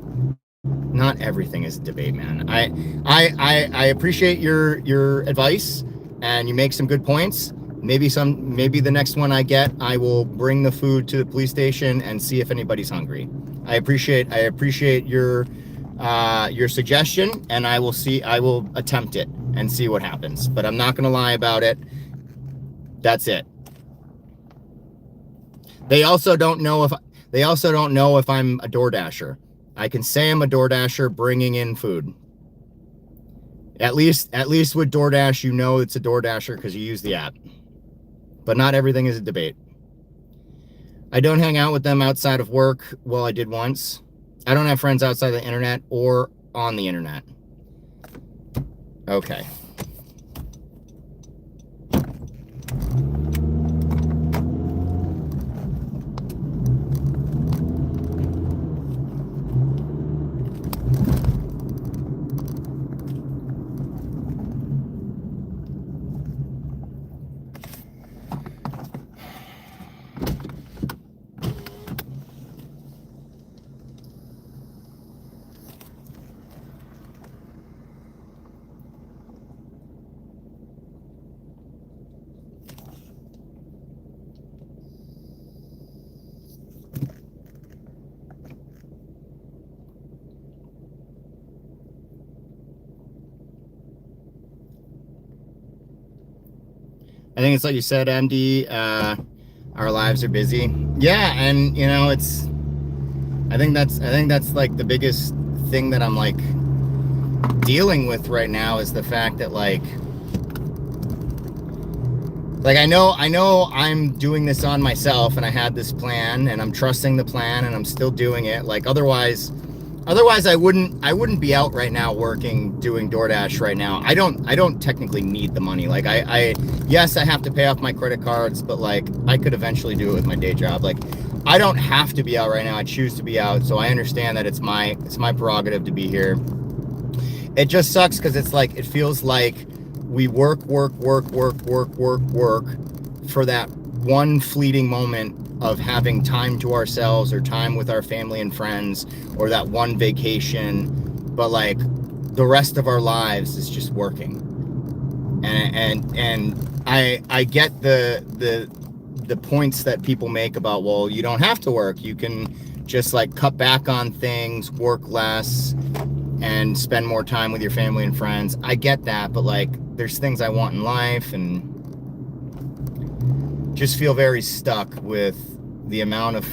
Not everything is a debate, man. I appreciate your advice, and you make some good points. Maybe the next one I get, I will bring the food to the police station and see if anybody's hungry. I appreciate your suggestion, and I will attempt it and see what happens. But I'm not going to lie about it. That's it. They also don't know if I'm a DoorDasher. I can say I'm a DoorDasher bringing in food. At least with DoorDash, you know it's a DoorDasher because you use the app. But not everything is a debate. I don't hang out with them outside of work. Well, I did once. I don't have friends outside the internet or on the internet. Okay. I think it's like you said, MD, our lives are busy. Yeah, and you know, I think that's like the biggest thing that I'm like dealing with right now is the fact that like I know I'm doing this on myself, and I had this plan, and I'm trusting the plan, and I'm still doing it. Like otherwise I wouldn't be out right now working, doing DoorDash right now. I don't technically need the money. Like yes, I have to pay off my credit cards, but like I could eventually do it with my day job. Like I don't have to be out right now. I choose to be out. So I understand that it's my prerogative to be here. It just sucks because it's like, it feels like we work for that one fleeting moment of having time to ourselves or time with our family and friends or that one vacation, but like the rest of our lives is just working. And I get the points that people make about, well, you don't have to work, you can just like cut back on things, work less, and spend more time with your family and friends. I get that, but like there's things I want in life, and just feel very stuck with the amount of,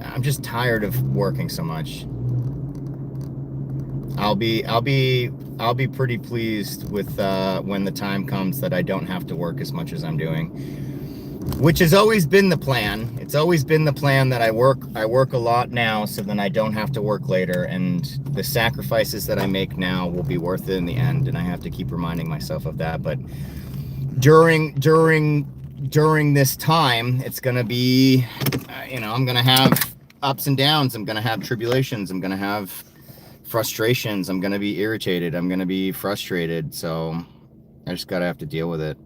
I'm just tired of working so much. I'll be pretty pleased with when the time comes that I don't have to work as much as I'm doing, which has always been the plan. It's always been the plan that I work a lot now so then I don't have to work later, and the sacrifices that I make now will be worth it in the end, and I have to keep reminding myself of that. But during this time, it's going to be, you know, I'm going to have ups and downs. I'm going to have tribulations. I'm going to have frustrations. I'm going to be irritated. I'm going to be frustrated. So I just got to have to deal with it.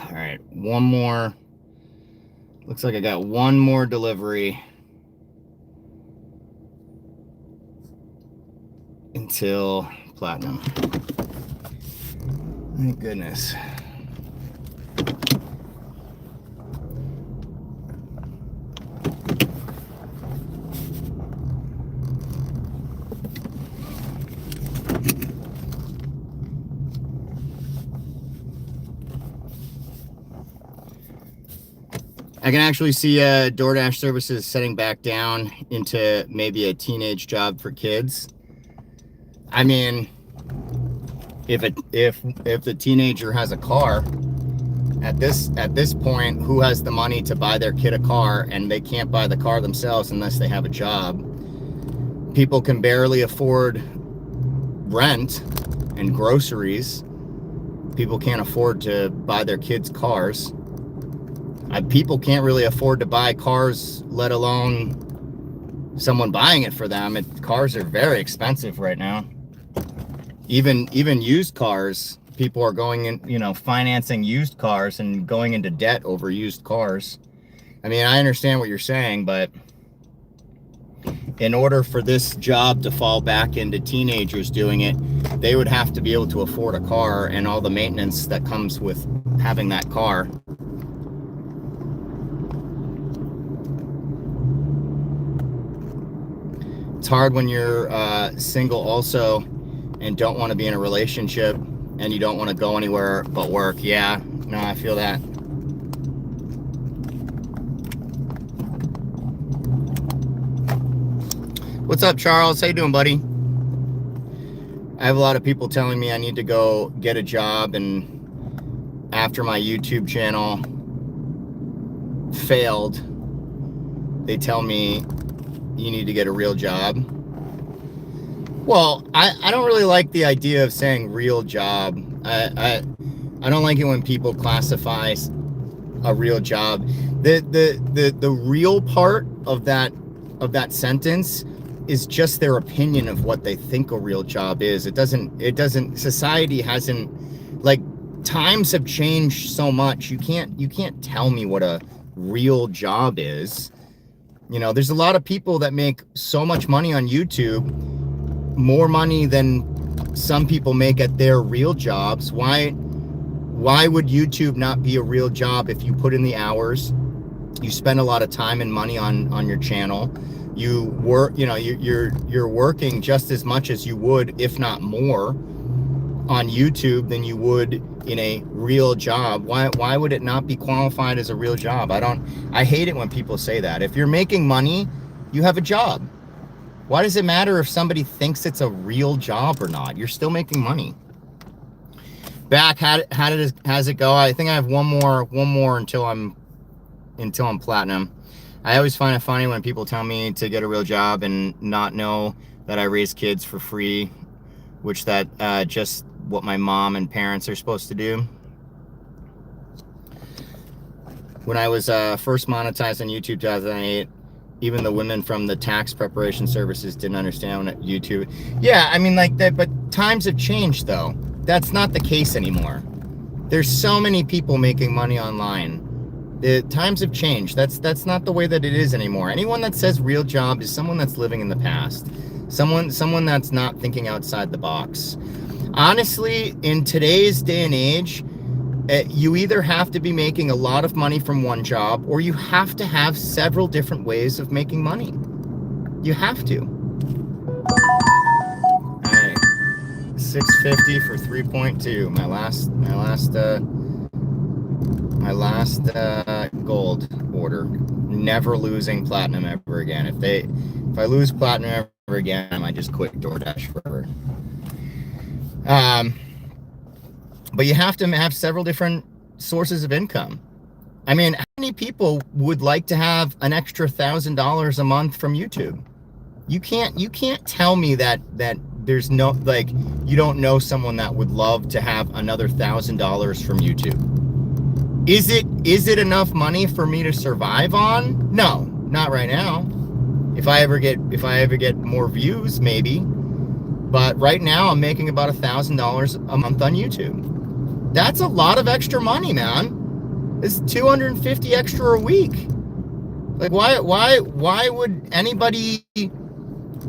All right, one more. Looks like I got one more delivery until platinum. Thank goodness. I can actually see DoorDash services setting back down into maybe a teenage job for kids. I mean, if the teenager has a car, at this point, who has the money to buy their kid a car, and they can't buy the car themselves unless they have a job? People can barely afford rent and groceries. People can't afford to buy their kids cars. People can't really afford to buy cars, let alone someone buying it for them. Cars are very expensive right now. Even used cars, people are going in, you know, financing used cars and going into debt over used cars. I mean, I understand what you're saying, but in order for this job to fall back into teenagers doing it, they would have to be able to afford a car and all the maintenance that comes with having that car. It's hard when you're single also and don't want to be in a relationship and you don't want to go anywhere but work. Yeah, no, I feel that. What's up, Charles? How you doing, buddy? I have a lot of people telling me I need to go get a job, and after my YouTube channel failed, they tell me you need to get a real job. Well, I don't really like the idea of saying real job. I don't like it when people classify a real job. The real part of that sentence is just their opinion of what they think a real job is. It doesn't, society hasn't, like, times have changed so much. You can't tell me what a real job is. You know, there's a lot of people that make so much money on YouTube, more money than some people make at their real jobs. Why would YouTube not be a real job if you put in the hours, you spend a lot of time and money on your channel, you work, you know, you're working just as much as you would, if not more, on YouTube than you would in a real job. Why would it not be qualified as a real job? I hate it when people say that. If you're making money, you have a job. Why does it matter if somebody thinks it's a real job or not? You're still making money. Back, how's it go? I think I have one more until I'm platinum. I always find it funny when people tell me to get a real job and not know that I raise kids for free, which that just what my mom and parents are supposed to do. When I was first monetized on YouTube 2008, even the women from the tax preparation services didn't understand what YouTube. Yeah, I mean, like that, but times have changed though. That's not the case anymore. There's so many people making money online. The times have changed. That's not the way that it is anymore. Anyone that says real job is someone that's living in the past. Someone that's not thinking outside the box. Honestly, in today's day and age, you either have to be making a lot of money from one job, or you have to have several different ways of making money. You have to. All right, 650 for 3.2. My last gold order. Never losing platinum ever again. If I lose platinum ever again, I might just quit DoorDash forever. But you have to have several different sources of income. I mean, how many people would like to have an extra $1,000 a month from YouTube? You can't tell me that there's no, like, you don't know someone that would love to have another $1,000 from YouTube. Is it enough money for me to survive on? No, not right now. If I ever get more views, maybe. But right now I'm making about $1,000 a month on YouTube. That's a lot of extra money, man. It's $250 extra a week. Like, why would anybody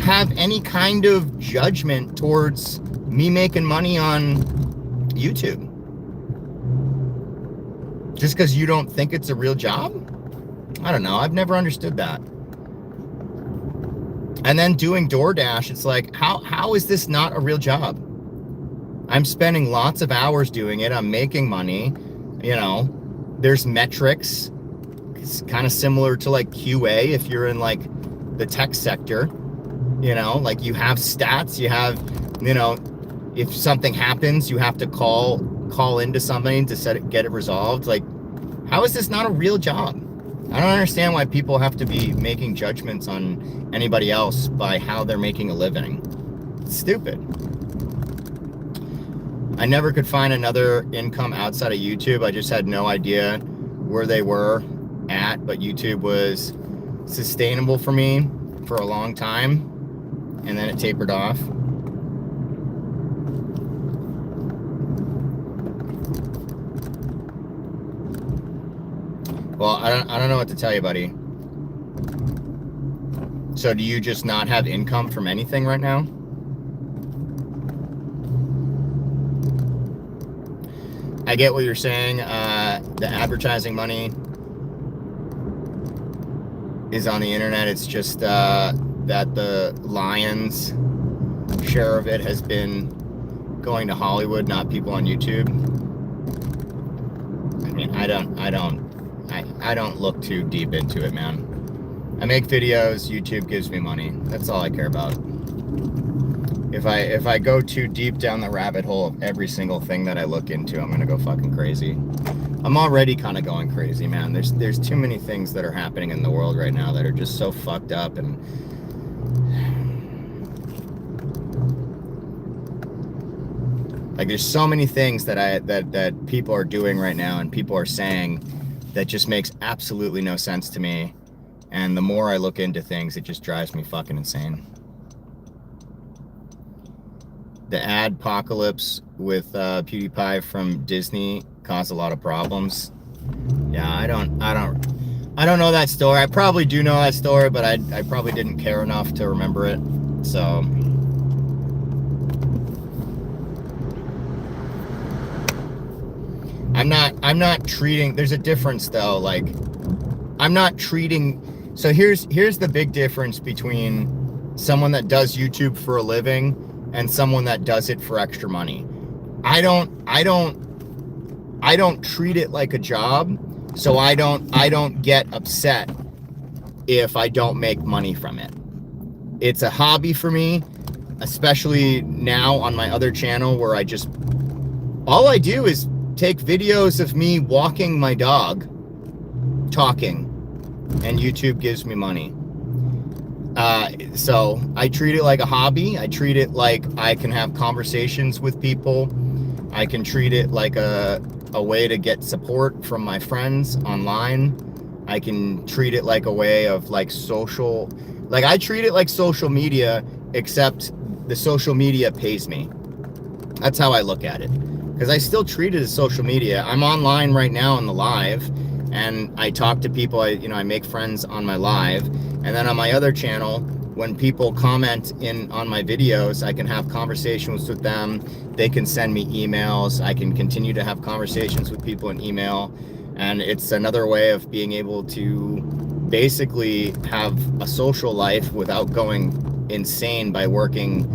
have any kind of judgment towards me making money on YouTube? Just because you don't think it's a real job? I don't know. I've never understood that. And then doing DoorDash, it's like, how is this not a real job? I'm spending lots of hours doing it. I'm making money. You know, there's metrics. It's kind of similar to like QA if you're in like the tech sector. You know, like you have stats, you have, you know, if something happens, you have to call into somebody to get it resolved. Like, how is this not a real job? I don't understand why people have to be making judgments on anybody else by how they're making a living. It's stupid. I never could find another income outside of YouTube. I just had no idea where they were at, but YouTube was sustainable for me for a long time, and then it tapered off. Well, I don't know what to tell you, buddy. So do you just not have income from anything right now? I get what you're saying. The advertising money is on the internet. It's just that the Lions share of it has been going to Hollywood, not people on YouTube. I mean, I don't look too deep into it, man. I make videos, YouTube gives me money. That's all I care about. If I go too deep down the rabbit hole of every single thing that I look into, I'm gonna go fucking crazy. I'm already kind of going crazy, man. There's too many things that are happening in the world right now that are just so fucked up, and like there's so many things that people are doing right now and people are saying that just makes absolutely no sense to me. And the more I look into things, it just drives me fucking insane. The adpocalypse with PewDiePie from Disney caused a lot of problems. Yeah, I don't know that story. I probably do know that story, but I probably didn't care enough to remember it. So I'm not treating, there's a difference though. Like, I'm not treating, so here's the big difference between someone that does YouTube for a living and someone that does it for extra money. I don't treat it like a job, so I don't get upset if I don't make money from it. It's a hobby for me, especially now on my other channel where all I do is take videos of me walking my dog, talking, and YouTube gives me money. So I treat it like a hobby. I treat it like I can have conversations with people. I can treat it like a way to get support from my friends online. I can treat it like a way of like social, like I treat it like social media, except the social media pays me. That's how I look at it. Because I still treat it as social media. I'm online right now on the live, and I talk to people. I make friends on my live, and then on my other channel, when people comment on my videos, I can have conversations with them. They can send me emails. I can continue to have conversations with people in email, and it's another way of being able to basically have a social life without going insane by working,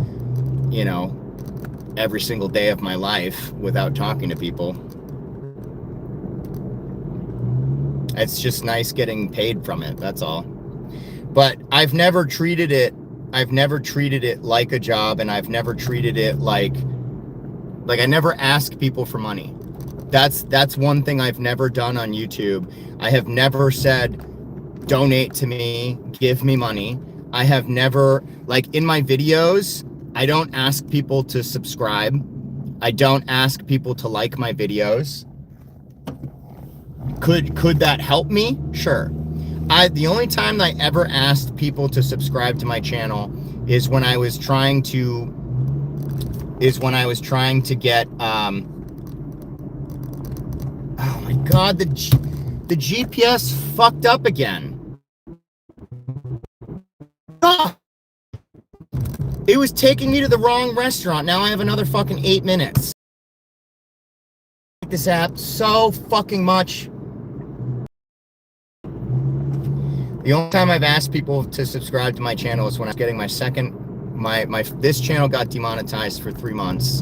every single day of my life without talking to people. It's just nice getting paid from it, that's all. But I've never treated it like a job, and I've never treated it like I never ask people for money. That's one thing I've never done on YouTube. I have never said, donate to me, give me money. I have never, like in my videos, I don't ask people to subscribe. I don't ask people to like my videos. Could that help me? Sure. The only time I ever asked people to subscribe to my channel is when I was trying to get oh my god, the GPS fucked up again. Ah! It was taking me to the wrong restaurant. Now I have another fucking 8 minutes. I like this app so fucking much. The only time I've asked people to subscribe to my channel is when I was getting this channel got demonetized for 3 months,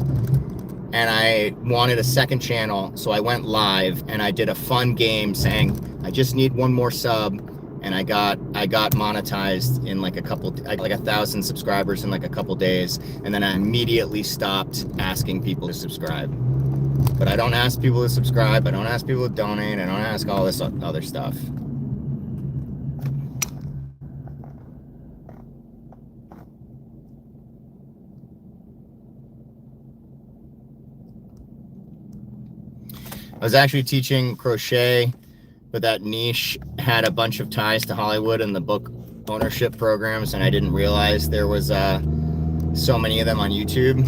and I wanted a second channel, so I went live and I did a fun game saying I just need one more sub, and I got monetized in like 1,000 subscribers in like a couple days, and then I immediately stopped asking people to subscribe. But I don't ask people to subscribe, I don't ask people to donate, I don't ask all this other stuff. I was actually teaching crochet, but that niche had a bunch of ties to Hollywood and the book ownership programs, and I didn't realize there was so many of them on YouTube.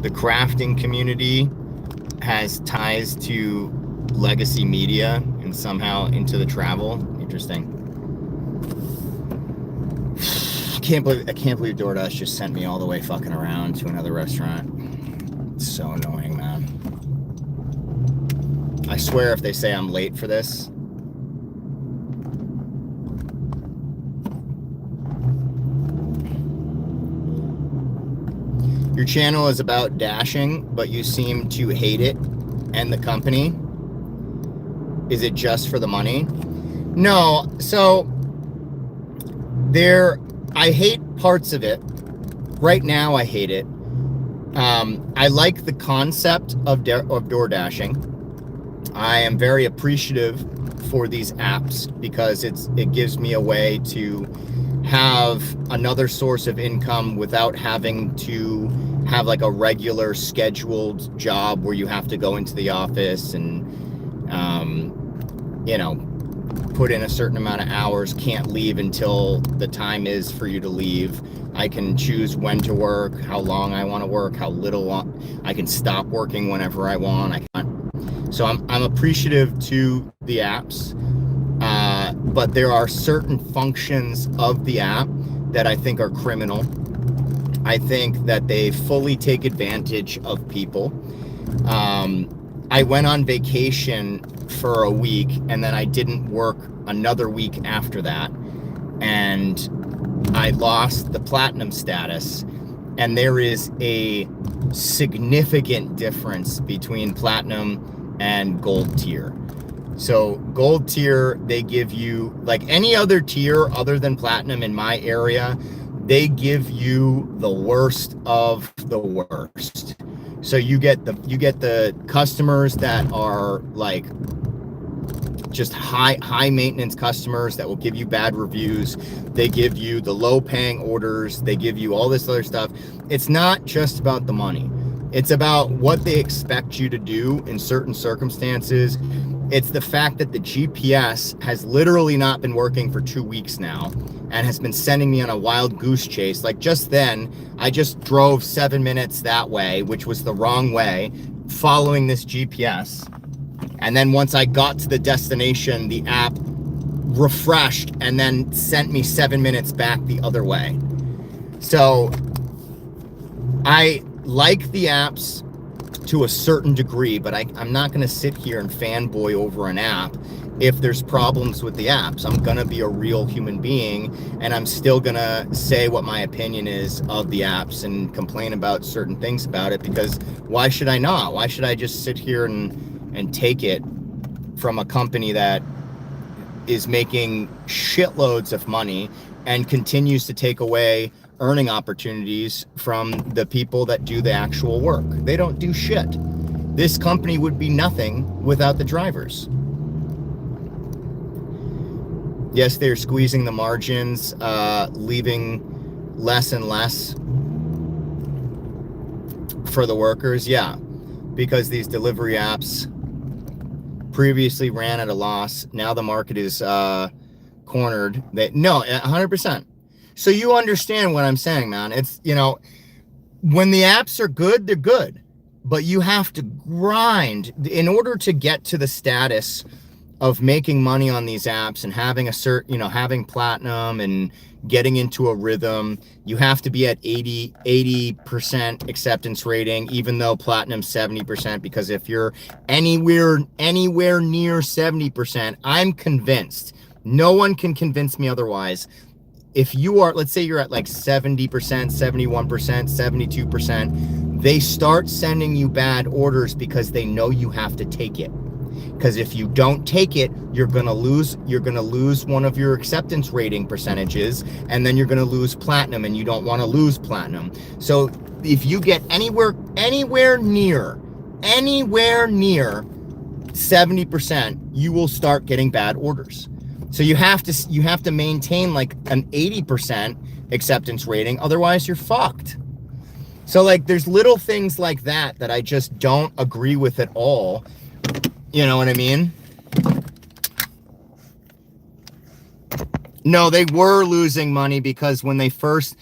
The crafting community has ties to legacy media and somehow into the travel. Interesting. I can't believe DoorDash just sent me all the way fucking around to another restaurant. It's so annoying, man. I swear if they say I'm late for this. Your channel is about dashing, but you seem to hate it and the company. Is it just for the money? No, so I hate parts of it. Right now I hate it. I like the concept of door dashing. I am very appreciative for these apps because it gives me a way to have another source of income without having to have like a regular scheduled job where you have to go into the office and put in a certain amount of hours, can't leave until the time is for you to leave. I can choose when to work, how long I want to work, how little I can stop working whenever I want. So I'm appreciative to the apps, but there are certain functions of the app that I think are criminal. I think that they fully take advantage of people. I went on vacation for a week, and then I didn't work another week after that, and I lost the platinum status. And there is a significant difference between platinum and gold tier. So gold tier, they give you, like any other tier other than platinum in my area, they give you the worst of the worst. So you get the customers that are like just high maintenance customers that will give you bad reviews. They give you the low paying orders. They give you all this other stuff. It's not just about the money. It's about what they expect you to do in certain circumstances. It's the fact that the GPS has literally not been working for 2 weeks now and has been sending me on a wild goose chase. Like just then, I just drove 7 minutes that way, which was the wrong way, following this GPS. And then once I got to the destination, the app refreshed and then sent me 7 minutes back the other way. So I like the apps to a certain degree, but I'm not going to sit here and fanboy over an app if there's problems with the apps. I'm going to be a real human being, and I'm still going to say what my opinion is of the apps and complain about certain things about it, because why should I not? Why should I just sit here and take it from a company that is making shitloads of money and continues to take away earning opportunities from the people that do the actual work? They don't do shit. This company would be nothing without the drivers. Yes, they're squeezing the margins, leaving less and less for the workers. Yeah, because these delivery apps previously ran at a loss. Now the market is cornered. No, 100%. So you understand what I'm saying, man. It's, when the apps are good, they're good, but you have to grind in order to get to the status of making money on these apps and having having platinum and getting into a rhythm. You have to be at 80% acceptance rating, even though platinum's 70%, because if you're anywhere near 70%, I'm convinced, no one can convince me otherwise. If you are, let's say you're at like 70%, 71%, 72%, they start sending you bad orders because they know you have to take it. Because if you don't take it, you're gonna lose one of your acceptance rating percentages, and then you're gonna lose platinum, and you don't want to lose platinum. So if you get anywhere near 70%, you will start getting bad orders. So you have to maintain like an 80% acceptance rating, otherwise you're fucked. So like there's little things like that I just don't agree with at all. You know what I mean? No, they were losing money because when they first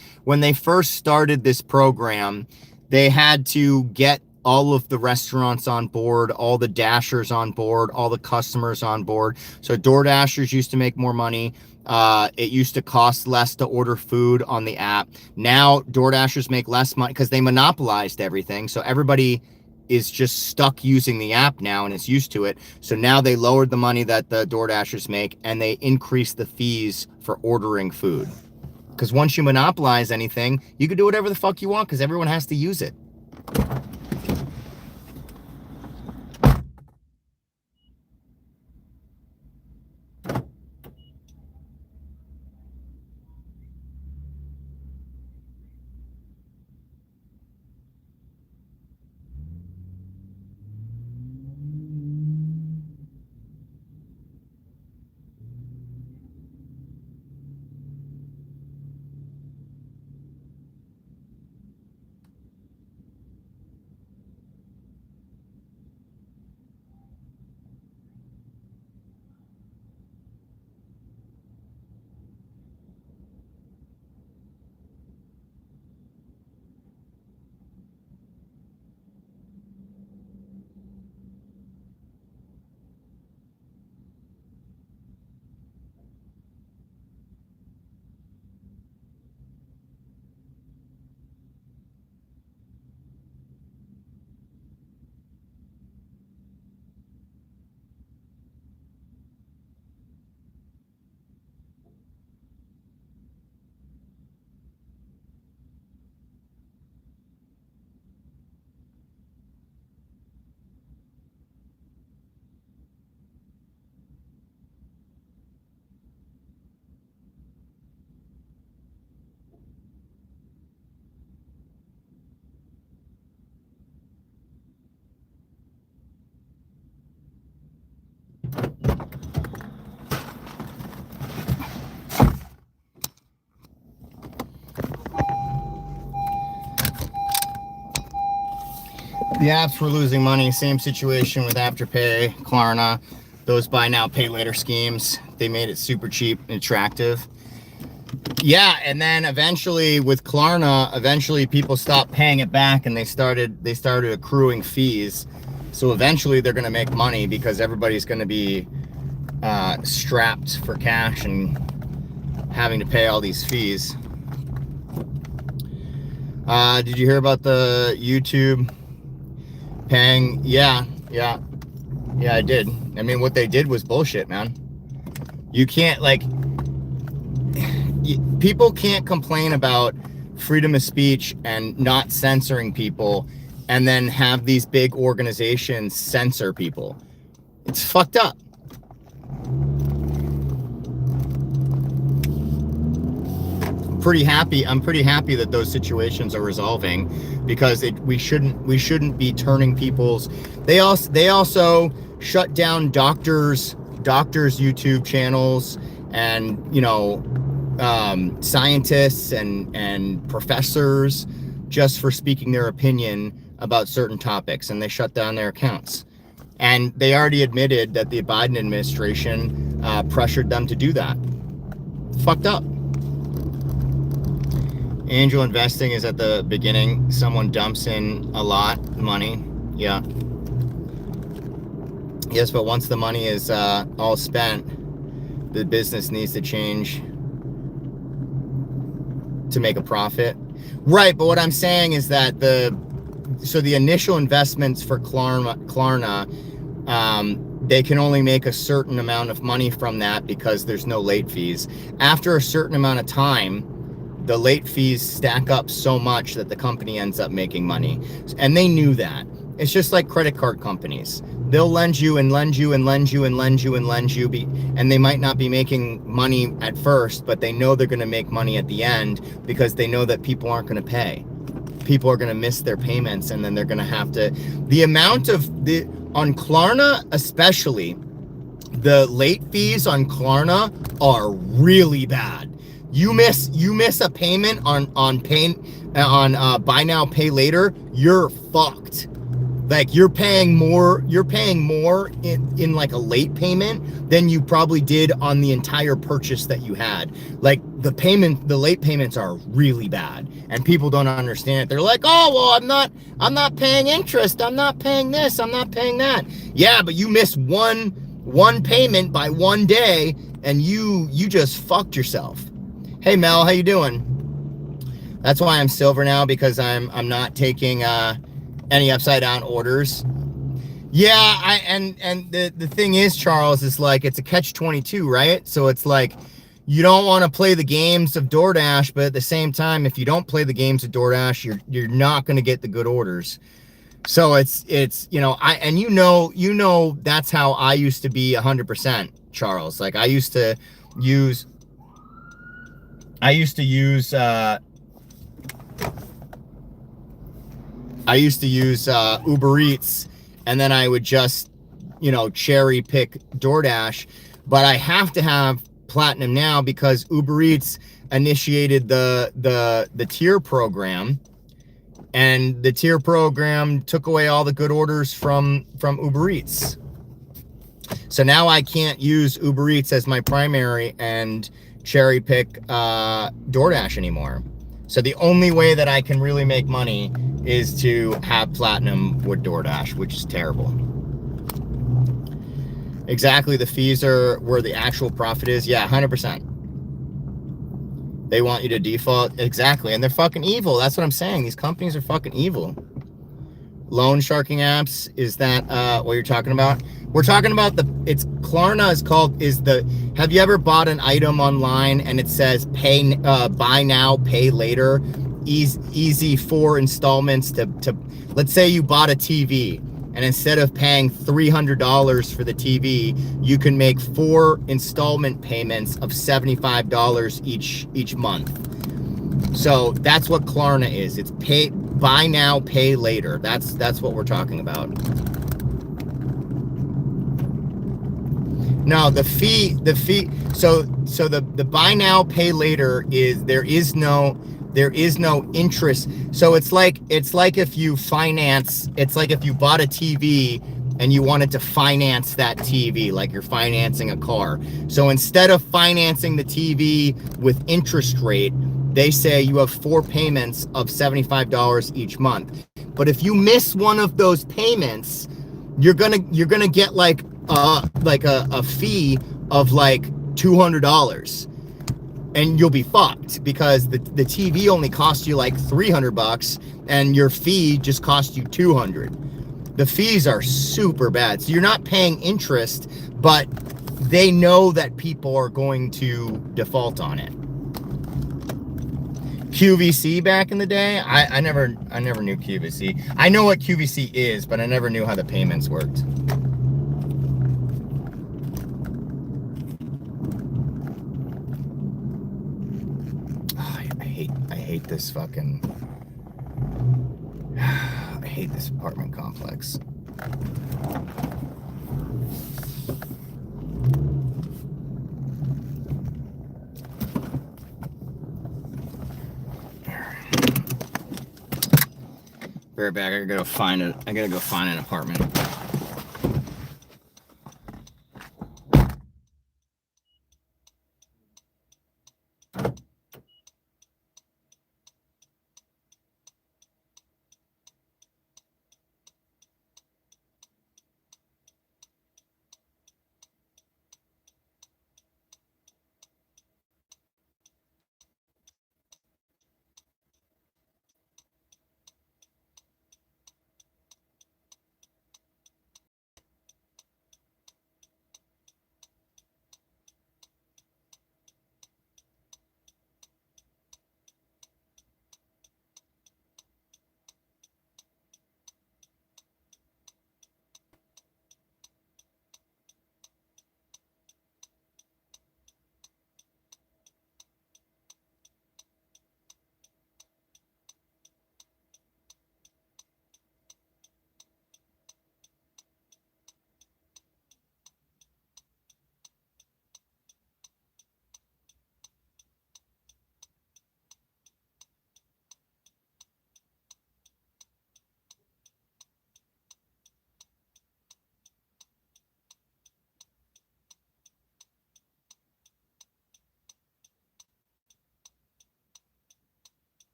started this program, they had to get all of the restaurants on board, all the Dashers on board, all the customers on board. So DoorDashers used to make more money. It used to cost less to order food on the app. Now DoorDashers make less money because they monopolized everything. So everybody is just stuck using the app now and is used to it. So now they lowered the money that the DoorDashers make, and they increased the fees for ordering food. Because once you monopolize anything, you can do whatever the fuck you want because everyone has to use it. The apps were losing money. Same situation with Afterpay, Klarna, those buy now, pay later schemes. They made it super cheap and attractive. Yeah, and then eventually with Klarna, eventually people stopped paying it back and they started accruing fees. So eventually they're going to make money because everybody's going to be strapped for cash and having to pay all these fees. Did you hear about the YouTube paying? Yeah, I did. I mean, what they did was bullshit, man. You can't, like, people can't complain about freedom of speech and not censoring people and then have these big organizations censor people. It's fucked up. I'm pretty happy that those situations are resolving, because we shouldn't be turning people's. They also shut down doctors YouTube channels, and scientists and professors just for speaking their opinion about certain topics, and they shut down their accounts. And they already admitted that the Biden administration pressured them to do that. It's fucked up. Angel investing is at the beginning. Someone dumps in a lot of money. Yeah. Yes, but once the money is all spent, the business needs to change to make a profit. Right, but what I'm saying is that the initial investments for Klarna, they can only make a certain amount of money from that because there's no late fees. After a certain amount of time, the late fees stack up so much that the company ends up making money. And they knew that. It's just like credit card companies. They'll lend you and lend you and lend you and lend you and lend you, and they might not be making money at first, but they know they're going to make money at the end because they know that people aren't going to pay. People are going to miss their payments, and then they're going to have to. The amount of on Klarna, especially, the late fees on Klarna are really bad. You miss a payment on buy now, pay later, you're fucked. Like you're paying more in like a late payment than you probably did on the entire purchase that you had. Like the late payments are really bad, and people don't understand it. They're like, oh well, I'm not paying interest, I'm not paying this, I'm not paying that. Yeah, but you missed one payment by one day, and you just fucked yourself. Hey Mel, how you doing? That's why I'm silver now, because I'm not taking any upside down orders. Yeah, and the thing is, Charles, is like it's a catch-22, right? So it's like you don't want to play the games of DoorDash, but at the same time, if you don't play the games of DoorDash, you're not going to get the good orders. So it's that's how I used to be 100%, Charles. Like I used to use Uber Eats, and then I would just, cherry pick DoorDash. But I have to have Platinum now because Uber Eats initiated the tier program, and the tier program took away all the good orders from Uber Eats. So now I can't use Uber Eats as my primary and cherry pick DoorDash anymore. So the only way that I can really make money is to have Platinum with DoorDash, which is terrible. Exactly, the fees are where the actual profit is. Yeah, 100%. They want you to default. Exactly, and they're fucking evil. That's what I'm saying. These companies are fucking evil. Loan sharking apps, is that what you're talking about? We're talking about Klarna have you ever bought an item online and it says buy now, pay later, easy 4 installments to let's say you bought a TV, and instead of paying $300 for the TV, you can make 4 installment payments of $75 each month. So that's what Klarna is. It's buy now, pay later. That's what we're talking about. No, the fee. So the buy now, pay later is there is no There is no interest. So it's like if you finance, it's like if you bought a TV and you wanted to finance that TV, like you're financing a car. So instead of financing the TV with interest rate, they say you have 4 payments of $75 each month. But if you miss one of those payments, you're gonna get like a fee of like $200, and you'll be fucked because the TV only costs you like $300 and your fee just costs you $200. The fees are super bad. So you're not paying interest, but they know that people are going to default on it. QVC back in the day, I never knew QVC. I know what QVC is, but I never knew how the payments worked. Oh, I hate this fucking. I hate this apartment complex. Be right back. I gotta go find an apartment.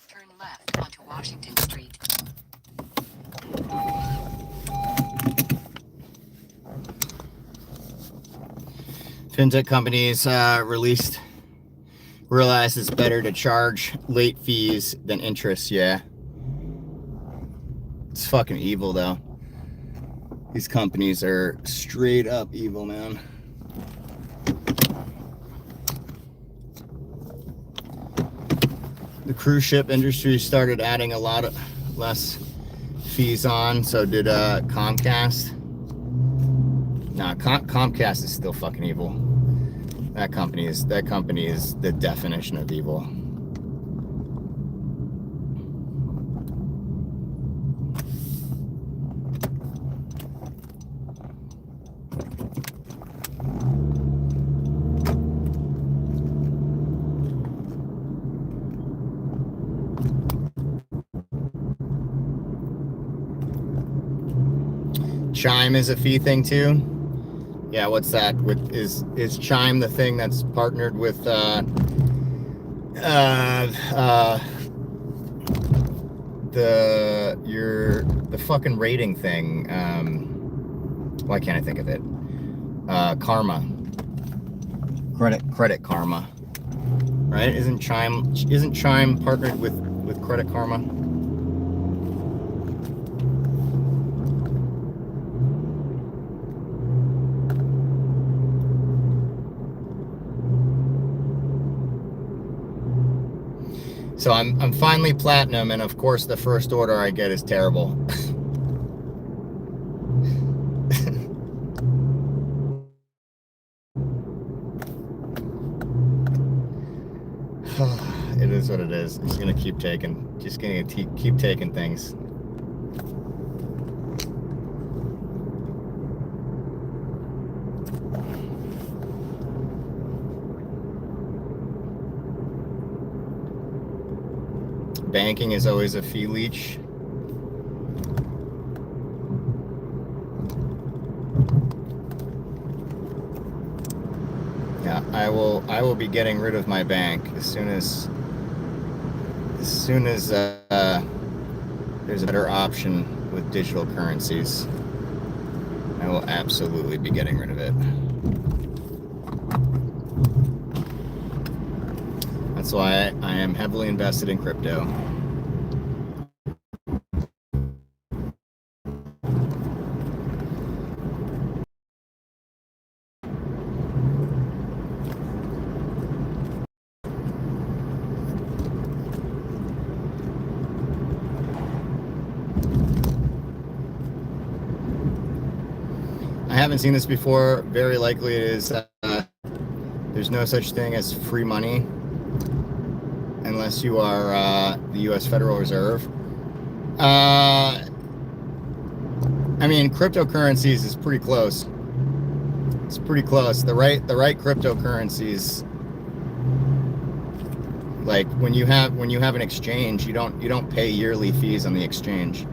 Turn left onto Washington Street. Fintech companies realize it's better to charge late fees than interest. Yeah, it's fucking evil though. These companies are straight up evil, man. The cruise ship industry started adding a lot of less fees on. So did Comcast. Nah, Comcast is still fucking evil. That company is the definition of evil. Chime is a fee thing too. Yeah, what's that? Is Chime the thing that's partnered with the fucking rating thing? Why can't I think of it? Karma. Credit Karma. Right? Isn't Chime partnered with Credit Karma? So I'm finally platinum, and of course the first order I get is terrible. It is what it is. I'm just gonna keep keep taking things. Banking is always a fee leech. Yeah, I will be getting rid of my bank as soon as there's a better option with digital currencies. I will absolutely be getting rid of it. That's why I am heavily invested in crypto. I haven't seen this before. Very likely it is. There's no such thing as free money unless you are the U.S. Federal Reserve. I mean, cryptocurrencies is pretty close. It's pretty close. The right cryptocurrencies, like when you have an exchange, you don't pay yearly fees on the exchange,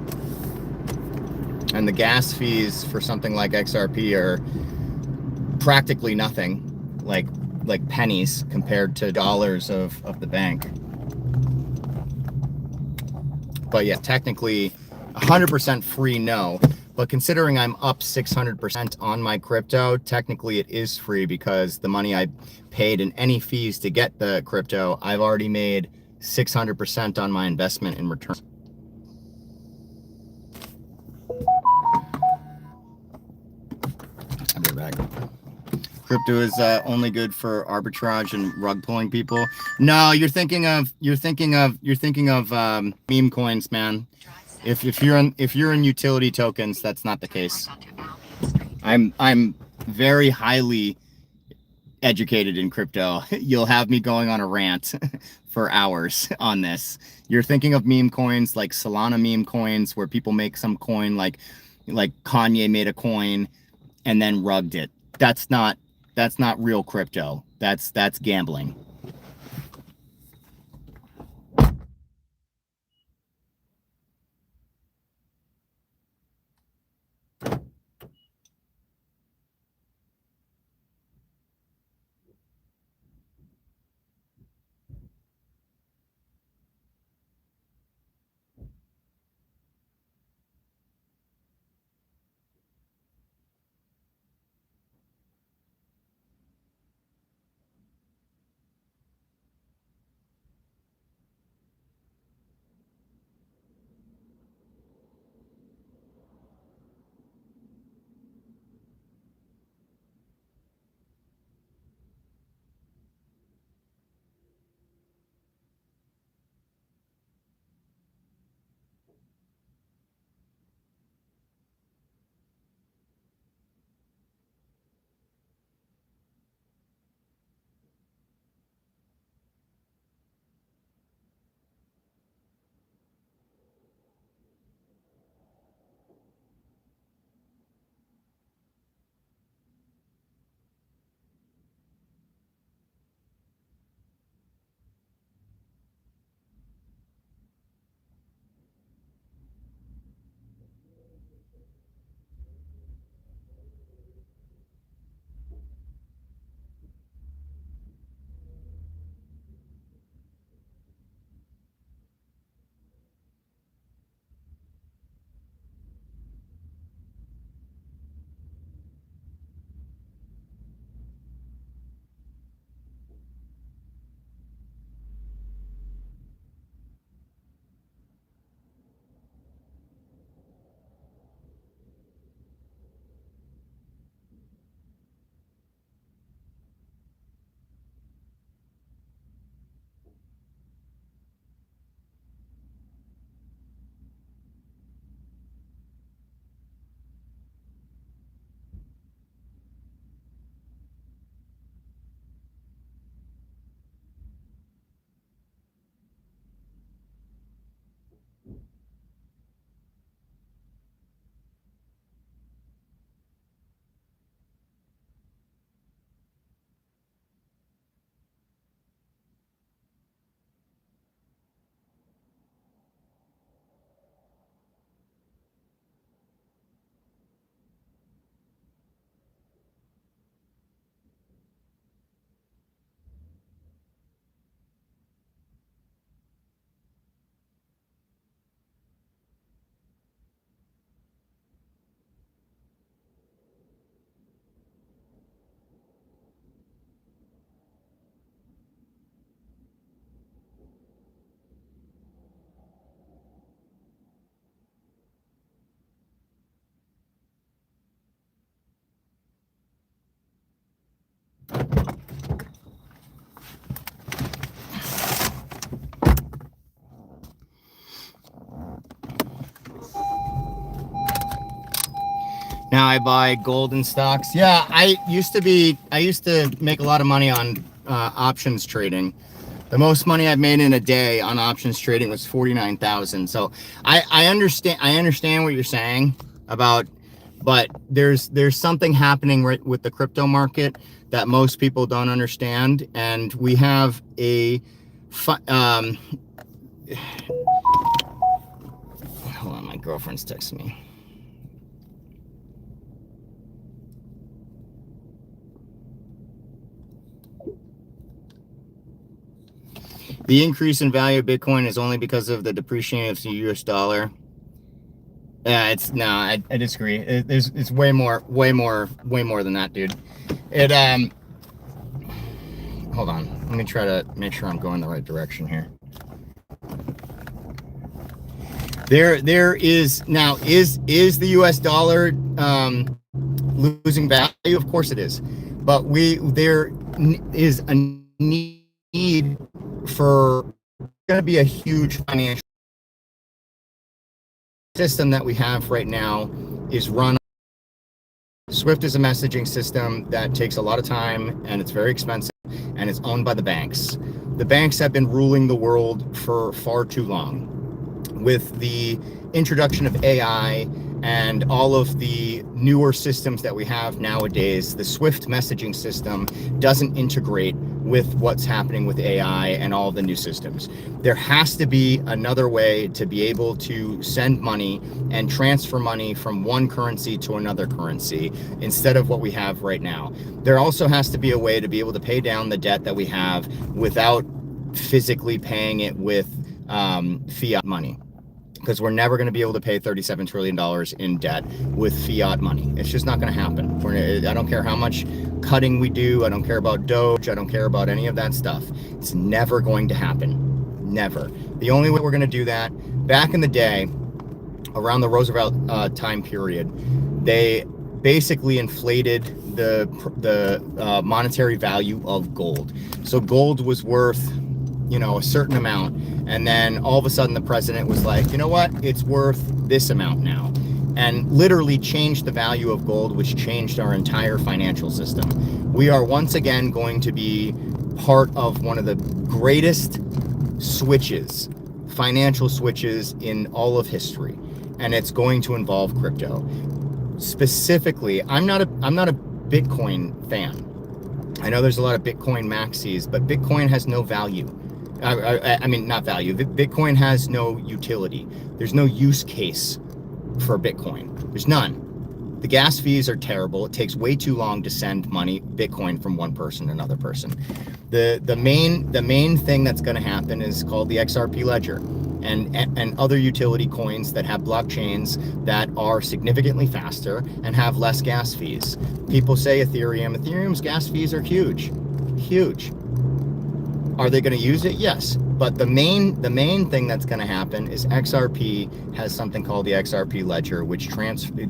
and the gas fees for something like XRP are practically nothing, like pennies compared to dollars of the bank. But yeah, technically 100% free, no. But considering I'm up 600% on my crypto, technically it is free because the money I paid in any fees to get the crypto, I've already made 600% on my investment in return. I'll be right back. Crypto is only good for arbitrage and rug pulling people. No, you're thinking of meme coins, man. If you're in utility tokens, that's not the case. I'm very highly educated in crypto. You'll have me going on a rant for hours on this. You're thinking of meme coins like Solana meme coins, where people make some coin like Kanye made a coin and then rugged it. That's not real crypto. That's gambling. Now I buy gold in stocks. Yeah, I used to make a lot of money on options trading. The most money I've made in a day on options trading was 49,000. So I understand what you're saying about, but there's something happening right with the crypto market that most people don't understand, and we have hold on, my girlfriend's texting me. The increase in value of Bitcoin is only because of the depreciation of the US dollar. Yeah, I disagree. It's way more than that, dude. Hold on. Let me try to make sure I'm going the right direction here. There is now, is the US dollar losing value? Of course it is. But there is a need for going to be a huge financial system that we have right now is run. Swift is a messaging system that takes a lot of time, and it's very expensive, and it's owned by the banks. The banks have been ruling the world for far too long. With the introduction of AI and all of the newer systems that we have nowadays, the Swift messaging system doesn't integrate with what's happening with AI and all the new systems. There has to be another way to be able to send money and transfer money from one currency to another currency instead of what we have right now. There also has to be a way to be able to pay down the debt that we have without physically paying it with fiat money, because we're never going to be able to pay $37 trillion in debt with fiat money. It's just not going to happen. I don't care how much cutting we do. I don't care about Doge. I don't care about any of that stuff. It's never going to happen. Never. The only way we're going to do that, back in the day, around the Roosevelt time period, they basically inflated the monetary value of gold. So gold was worth, a certain amount, and then all of a sudden the president was like, you know what, it's worth this amount now, and literally changed the value of gold, which changed our entire financial system. We are once again going to be part of one of the greatest financial switches in all of history, and it's going to involve crypto. Specifically, I'm not a Bitcoin fan. I know there's a lot of Bitcoin maxis, but Bitcoin has no value. I mean, not value. Bitcoin has no utility. There's no use case for Bitcoin. There's none. The gas fees are terrible. It takes way too long to send Bitcoin from one person to another person. The main thing that's going to happen is called the XRP ledger, and other utility coins that have blockchains that are significantly faster and have less gas fees. People say Ethereum's gas fees are huge. Are they going to use it? Yes. But the main thing that's going to happen is XRP has something called the XRP ledger, which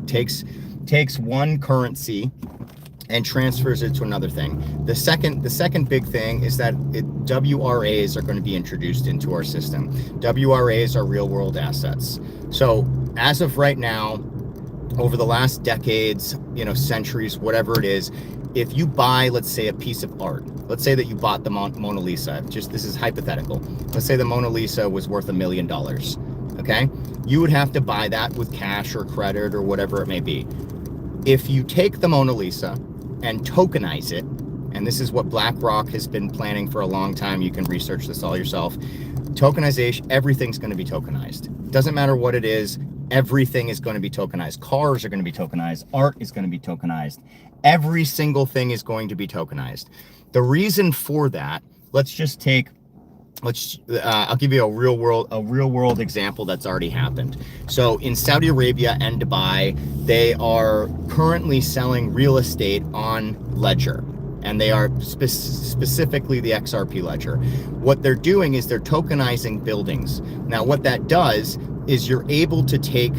takes one currency and transfers it to another thing. The second big thing is that WRAs are going to be introduced into our system. WRAs are real world assets. So as of right now, over the last decades, centuries, whatever it is, if you buy, let's say, a piece of art, let's say that you bought the Mona Lisa, this is hypothetical. Let's say the Mona Lisa was worth $1 million, okay? You would have to buy that with cash or credit or whatever it may be. If you take the Mona Lisa and tokenize it, and this is what BlackRock has been planning for a long time, you can research this all yourself. Tokenization, everything's going to be tokenized. Doesn't matter what it is, everything is going to be tokenized. Cars are going to be tokenized. Art is going to be tokenized. Every single thing is going to be tokenized. The reason for that, I'll give you a real world example that's already happened. So in Saudi Arabia and Dubai, they are currently selling real estate on Ledger, and they are specifically the XRP Ledger. What they're doing is they're tokenizing buildings. Now, what that does is you're able to take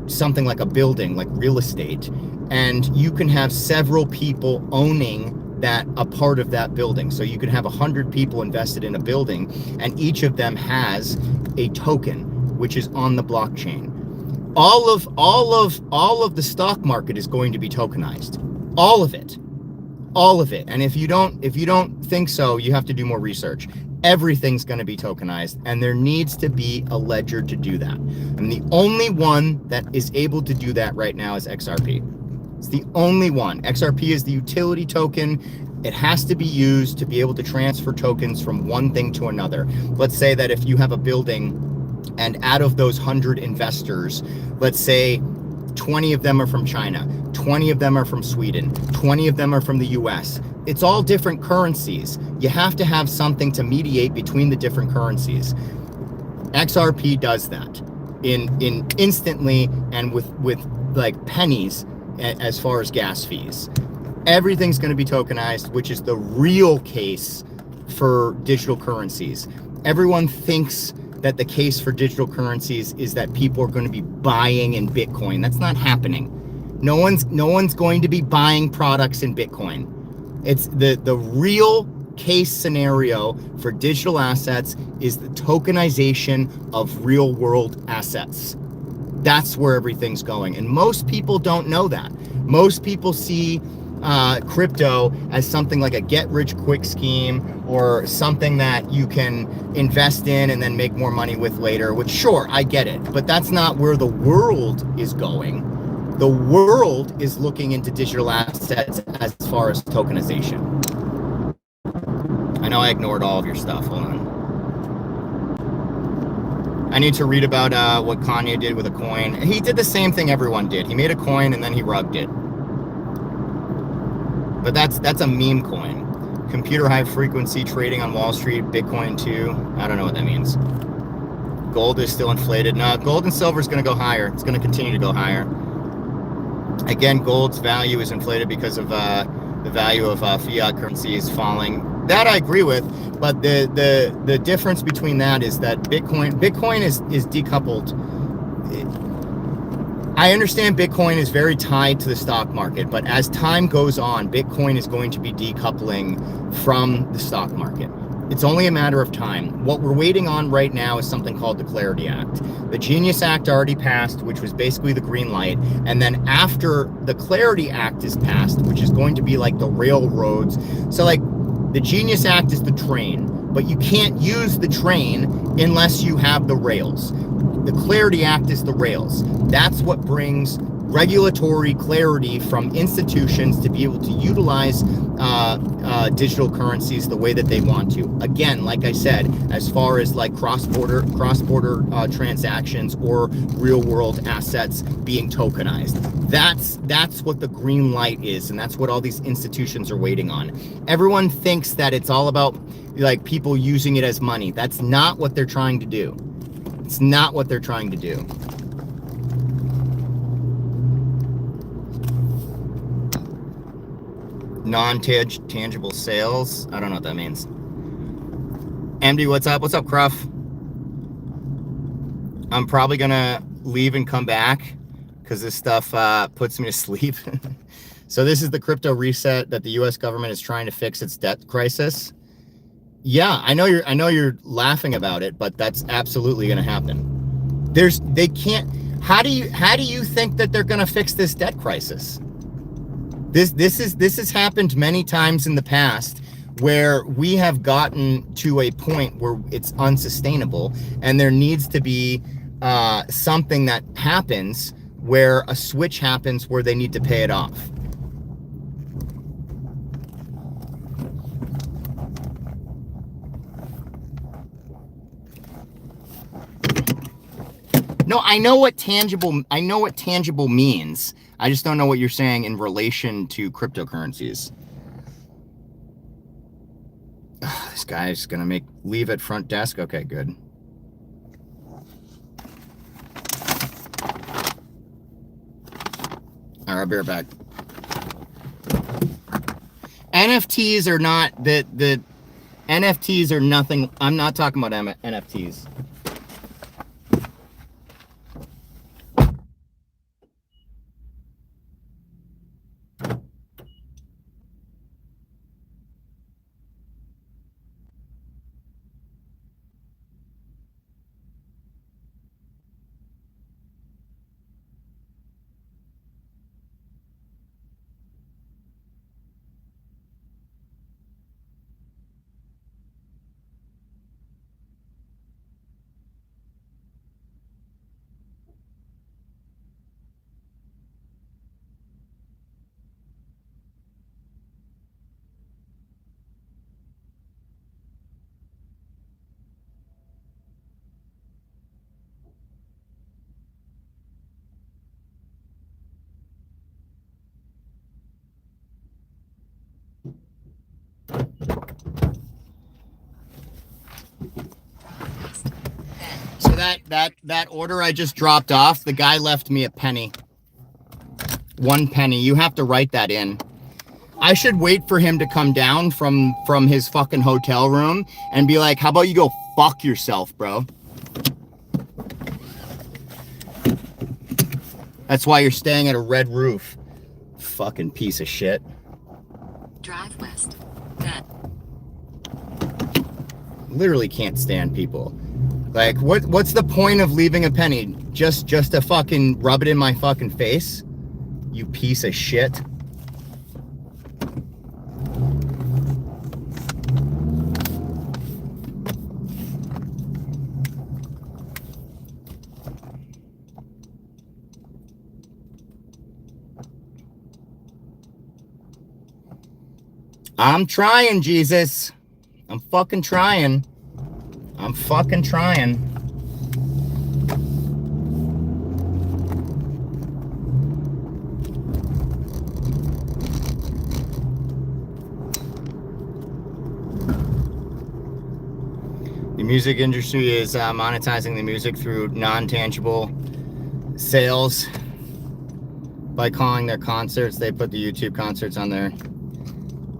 something like a building, like real estate, and you can have several people owning a part of that building. So you can have 100 people invested in a building, and each of them has a token which is on the blockchain. All of the stock market is going to be tokenized. All of it. All of it. And if you don't think so, you have to do more research. Everything's going to be tokenized, and there needs to be a ledger to do that. And the only one that is able to do that right now is XRP. It's the only one. XRP is the utility token. It has to be used to be able to transfer tokens from one thing to another. Let's say that if you have a building, and out of those 100 investors, let's say 20 of them are from China, 20 of them are from Sweden, 20 of them are from the US. It's all different currencies. You have to have something to mediate between the different currencies. XRP does that in instantly, and with like pennies as far as gas fees. Everything's going to be tokenized, which is the real case for digital currencies. Everyone thinks that the case for digital currencies is that people are going to be buying in Bitcoin. That's not happening. No one's going to be buying products in Bitcoin. It's the real case scenario for digital assets is the tokenization of real world assets. That's where everything's going. And most people don't know that. Most people see crypto as something like a get rich quick scheme, or something that you can invest in and then make more money with later, which sure, I get it, but that's not where the world is going. The world is looking into digital assets as far as tokenization. I know I ignored all of your stuff. Hold on. I need to read about what Kanye did with a coin. He did the same thing everyone did. He made a coin and then he rugged it. But that's a meme coin. Computer high frequency trading on Wall Street, Bitcoin too. I don't know what that means. Gold is still inflated. No, gold and silver is going to go higher. It's going to continue to go higher. Again, gold's value is inflated because of the value of fiat currencies falling. That I agree with, but the difference between that is that Bitcoin is decoupled. I understand Bitcoin is very tied to the stock market, but as time goes on, Bitcoin is going to be decoupling from the stock market. It's only a matter of time. What we're waiting on right now is something called the Clarity Act. The Genius Act already passed, which was basically the green light. And then after the Clarity Act is passed, which is going to be like the railroads. So like the Genius Act is the train, but you can't use the train unless you have the rails. The Clarity Act is the rails. That's what brings regulatory clarity from institutions to be able to utilize digital currencies the way that they want to. Again, like I said, as far as like cross-border transactions or real-world assets being tokenized. That's what the green light is, and that's what all these institutions are waiting on. Everyone thinks that it's all about like people using it as money. That's not what they're trying to do. It's not what they're trying to do. Non-tangible sales. I don't know what that means. MD, what's up? What's up, Cruff? I'm probably gonna leave and come back because this stuff puts me to sleep. So this is the crypto reset that the U.S. government is trying to fix its debt crisis. Yeah, I know you're laughing about it, but that's absolutely gonna happen. They can't. How do you think that they're gonna fix this debt crisis? This has happened many times in the past where we have gotten to a point where it's unsustainable, and there needs to be something that happens where a switch happens where they need to pay it off. No, I know what tangible means. I just don't know what you're saying in relation to cryptocurrencies. This guy's gonna leave at front desk. Okay, good. All right, I'll be right back. NFTs are not the NFTs are nothing. I'm not talking about NFTs. that order I just dropped off, the guy left me a penny. 1 penny. You have to write that in. I should wait for him to come down from his fucking hotel room and be like, how about you go fuck yourself, bro? That's why you're staying at a red roof. Fucking piece of shit. Drive west. Then. Literally can't stand people. Like, what's the point of leaving a penny? Just to fucking rub it in my fucking face? You piece of shit. I'm trying, Jesus. I'm fucking trying. I'm fucking trying. The music industry is monetizing the music through non-tangible sales by calling their concerts. They put the YouTube concerts on there.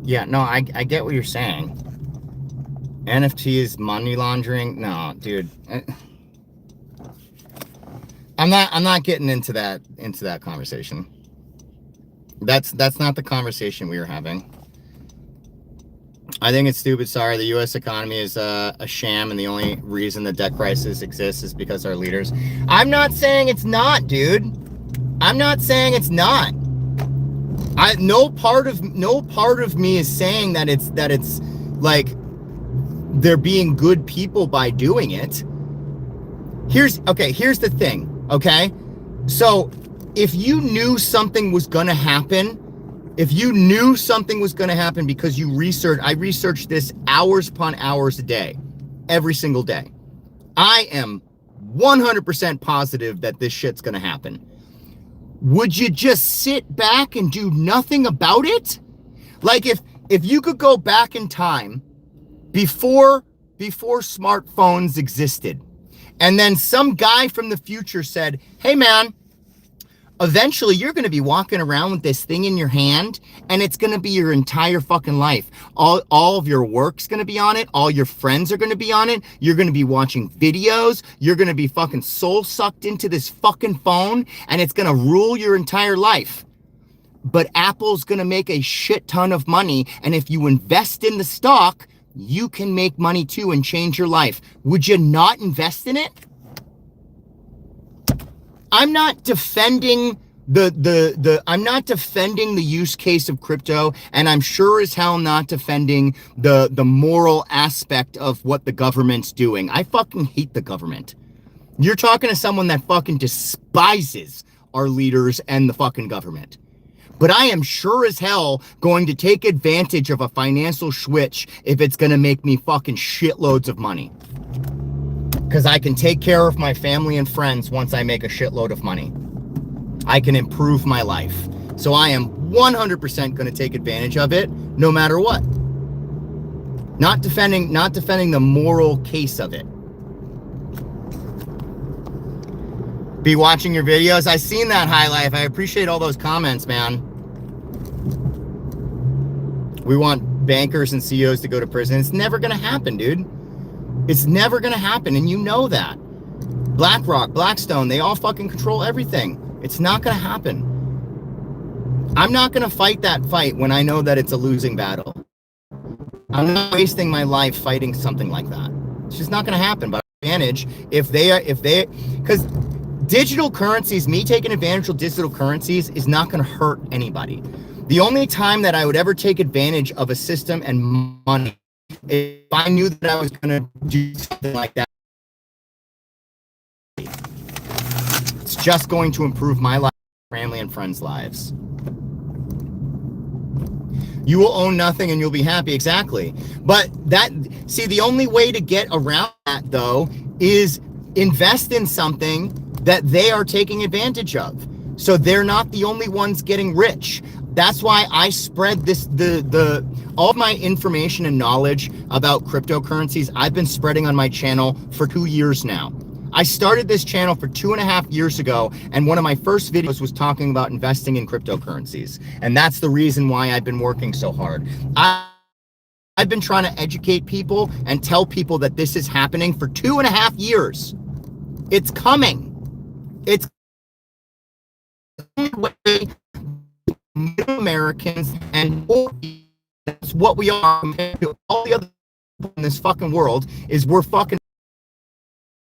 Yeah, no, I get what you're saying. NFT is money laundering. No, dude. I'm not getting into that conversation. That's not the conversation we were having. I think it's stupid. Sorry, the U.S. economy is a sham, and the only reason the debt crisis exists is because our leaders. I'm not saying it's not, dude. I'm not saying it's not. No part of me is saying that it's like they're being good people by doing it. Here's the thing, okay? So if you knew something was gonna happen, because I researched this hours upon hours a day, every single day. I am 100% positive that this shit's gonna happen. Would you just sit back and do nothing about it? Like if you could go back in time before smartphones existed, and then some guy from the future said, hey man, eventually you're going to be walking around with this thing in your hand, and it's going to be your entire fucking life. All of your work's going to be on it. All your friends are going to be on it. You're going to be watching videos. You're going to be fucking soul sucked into this fucking phone, and it's going to rule your entire life. But Apple's going to make a shit ton of money, and if you invest in the stock, you can make money too and change your life. Would you not invest in it? I'm not defending I'm not defending the use case of crypto, and I'm sure as hell not defending the moral aspect of what the government's doing. I fucking hate the government. You're talking to someone that fucking despises our leaders and the fucking government. But I am sure as hell going to take advantage of a financial switch if it's going to make me fucking shitloads of money. Because I can take care of my family and friends once I make a shitload of money. I can improve my life. So I am 100% going to take advantage of it no matter what. Not defending the moral case of it. Be watching your videos. I seen that, High Life. I appreciate all those comments, man. We want bankers and CEOs to go to prison. It's never going to happen, dude. It's never going to happen, and you know that. BlackRock, Blackstone, they all fucking control everything. It's not going to happen. I'm not going to fight that fight when I know that it's a losing battle. I'm not wasting my life fighting something like that. It's just not going to happen. But advantage because digital currencies, me taking advantage of digital currencies is not going to hurt anybody. The only time that I would ever take advantage of a system and money, if I knew that I was going to do something like that, it's just going to improve my life, family, and friends' lives. You will own nothing and you'll be happy. Exactly. But the only way to get around that, though, is invest in something that they are taking advantage of. So they're not the only ones getting rich. That's why I spread this, all of my information and knowledge about cryptocurrencies, I've been spreading on my channel for 2 years now. I started this channel for 2.5 years ago, and one of my first videos was talking about investing in cryptocurrencies. And that's the reason why I've been working so hard. I've been trying to educate people and tell people that this is happening for 2.5 years. It's coming. It's Americans, and that's what we are compared to all the other people in this fucking world. Is we're fucking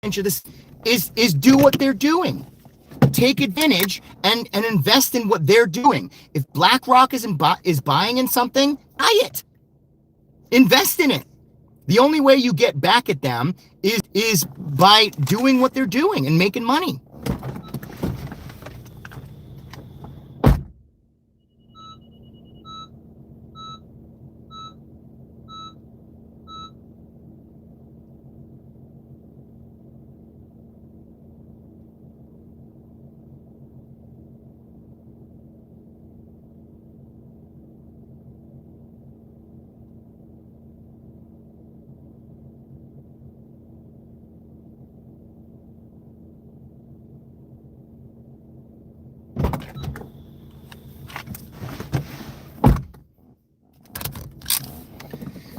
into this. Is do what they're doing. Take advantage and invest in what they're doing. If BlackRock is buying in something, buy it. Invest in it. The only way you get back at them is by doing what they're doing and making money.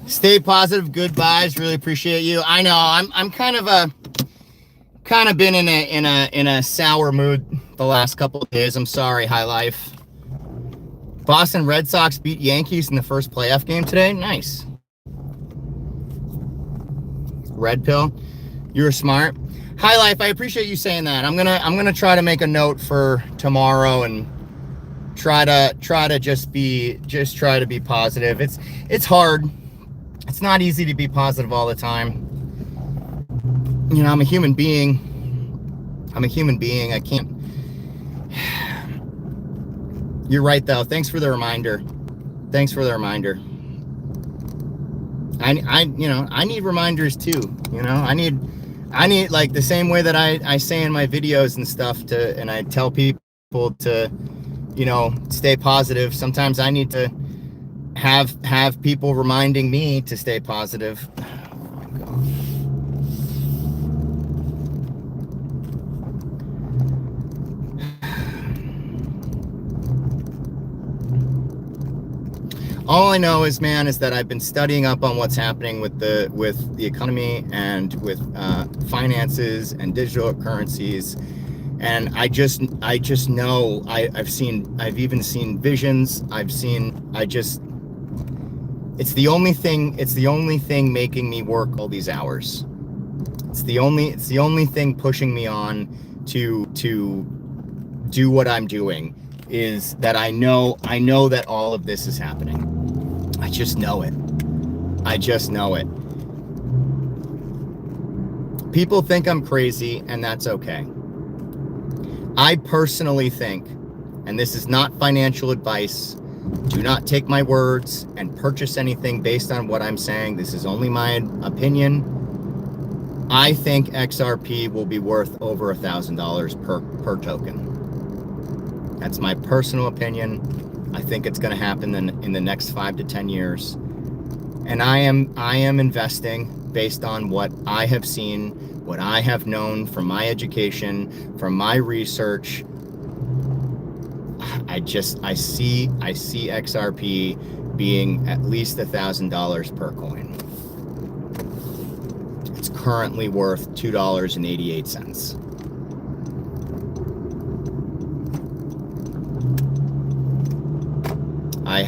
Stay positive. Good vibes. Really appreciate you. I know I'm kind of been in a sour mood the last couple of days. I'm sorry, High Life. Boston Red Sox beat Yankees in the first playoff game today. Nice. Red Pill, you're smart. High Life, I appreciate you saying that. I'm gonna try to make a note for tomorrow and try to try to be positive. It's hard. It's not easy to be positive all the time. You know, I'm a human being. I can't. You're right, though. Thanks for the reminder. I need reminders too. You know, I need like the same way that I say in my videos and stuff and I tell people to, you know, stay positive. Sometimes I need to have people reminding me to stay positive. Oh my God. All I know is, man, is that I've been studying up on what's happening with the economy and with finances and digital currencies. And I just know I've even seen visions. It's the only thing making me work all these hours. It's the only thing pushing me on to do what I'm doing, is that I know that all of this is happening. I just know it. People think I'm crazy, and that's okay. I personally think, and this is not financial advice, do not take my words and purchase anything based on what I'm saying. This is only my opinion. I think XRP will be worth over $1,000 per token. That's my personal opinion. I think it's going to happen in the next 5 to 10 years. And I am investing based on what I have seen, what I have known from my education, from my research. I see XRP being at least $1,000 per coin. It's currently worth $2.88. I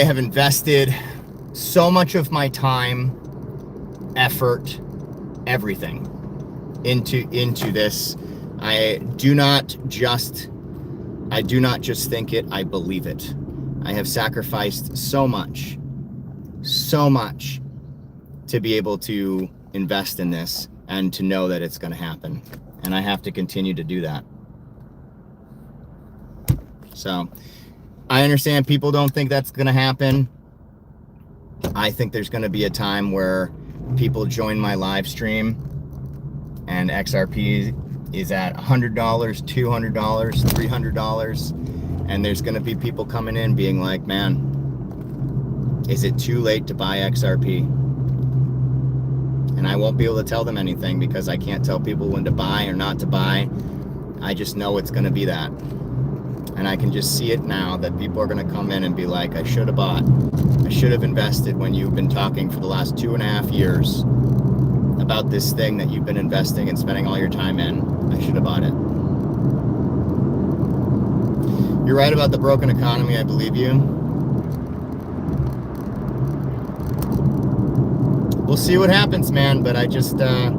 have invested so much of my time, effort, everything into this. I do not just think it, I believe it. I have sacrificed so much to be able to invest in this and to know that it's going to happen. And I have to continue to do that. So I understand people don't think that's going to happen. I think there's going to be a time where people join my live stream and XRP is at $100, $200, $300, and there's going to be people coming in being like, man, is it too late to buy XRP? And I won't be able to tell them anything because I can't tell people when to buy or not to buy. I just know it's going to be that. And I can just see it now that people are going to come in and be like, I should have bought. I should have invested when you've been talking for the last 2.5 years about this thing that you've been investing and spending all your time in. I should have bought it. You're right about the broken economy. I believe you. We'll see what happens, man. But I just, I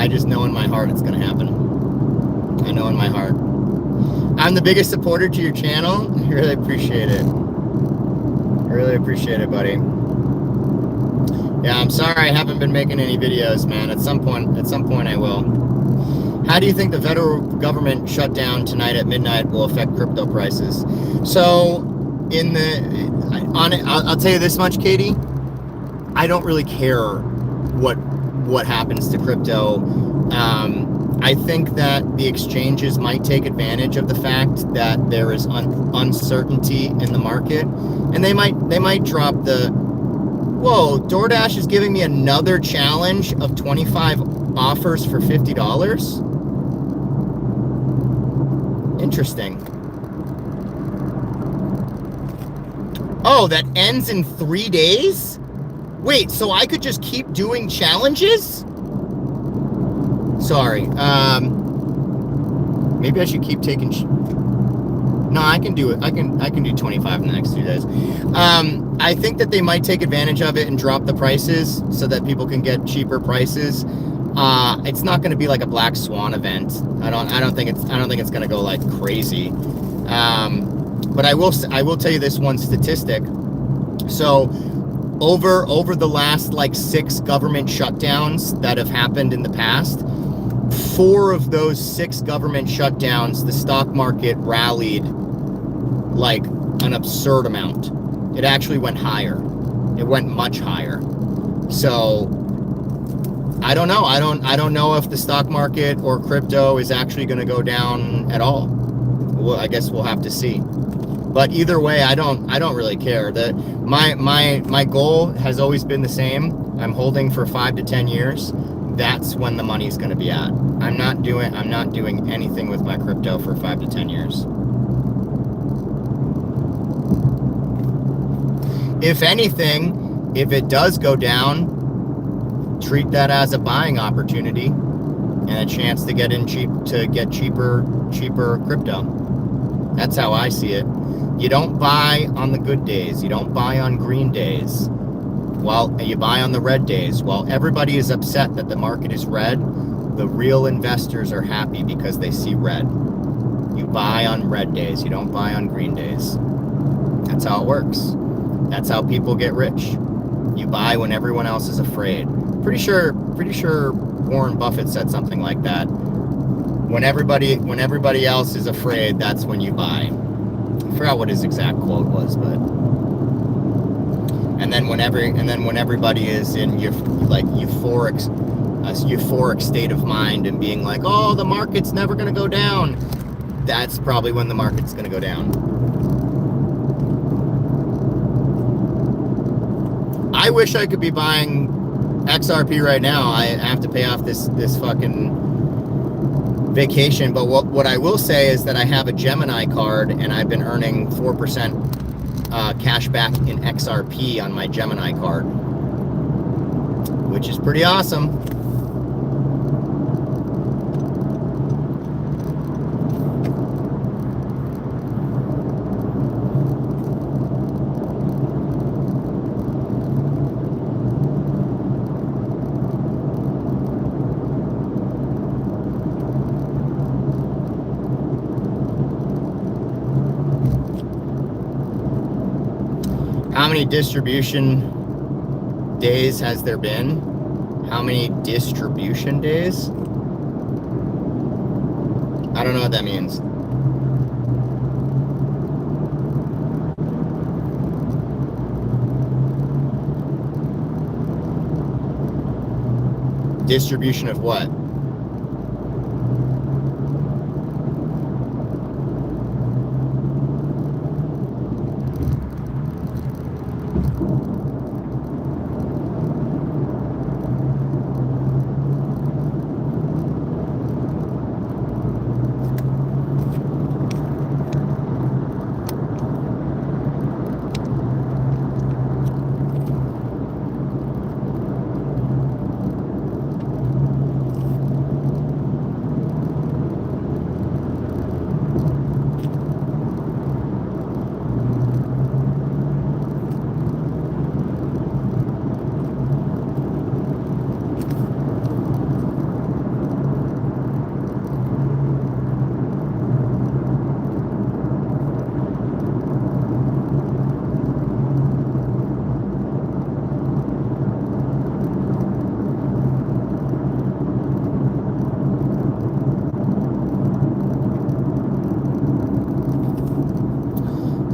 just know in my heart it's gonna happen. I know in my heart. I'm the biggest supporter to your channel. I really appreciate it. I really appreciate it, buddy. Yeah, I'm sorry I haven't been making any videos, man. At some point I will. How do you think the federal government shutdown tonight at midnight will affect crypto prices? So, I'll tell you this much, Katie. I don't really care what happens to crypto. I think that the exchanges might take advantage of the fact that there is uncertainty in the market, and they might drop the. Whoa, DoorDash is giving me another challenge of 25 offers for $50. Interesting. Oh, that ends in 3 days? Wait, so I could just keep doing challenges? Sorry. Maybe I should keep taking. No, I can do it. I can do 25 in the next 2 days. I think that they might take advantage of it and drop the prices so that people can get cheaper prices. It's not going to be like a black swan event. I don't think it's going to go like crazy. But I will tell you this one statistic. So over the last like 6 government shutdowns that have happened in the past, 4 of those 6 government shutdowns, the stock market rallied like an absurd amount. It actually went higher. It went much higher. So I don't know. I don't know if the stock market or crypto is actually going to go down at all. Well, I guess we'll have to see. But either way, I don't really care. My goal has always been the same. I'm holding for 5 to 10 years. That's when the money's going to be at. I'm not doing anything with my crypto for 5 to 10 years. If anything, if it does go down, treat that as a buying opportunity and a chance to get in cheaper crypto. That's how I see it. You don't buy on the good days. You don't buy on green days. Well, you buy on the red days. While everybody is upset that the market is red, the real investors are happy because they see red. You buy on red days. You don't buy on green days. That's how it works. That's how people get rich. You buy when everyone else is afraid. Pretty sure Warren Buffett said something like that. When everybody else is afraid, that's when you buy. I forgot what his exact quote was, but. And then when everybody is in a euphoric state of mind and being like, oh, the market's never going to go down, that's probably when the market's going to go down. I wish I could be buying XRP right now. I have to pay off this fucking vacation, but what I will say is that I have a Gemini card and I've been earning 4% cash back in XRP on my Gemini card, which is pretty awesome. How many distribution days has there been? How many distribution days? I don't know what that means. Distribution of what?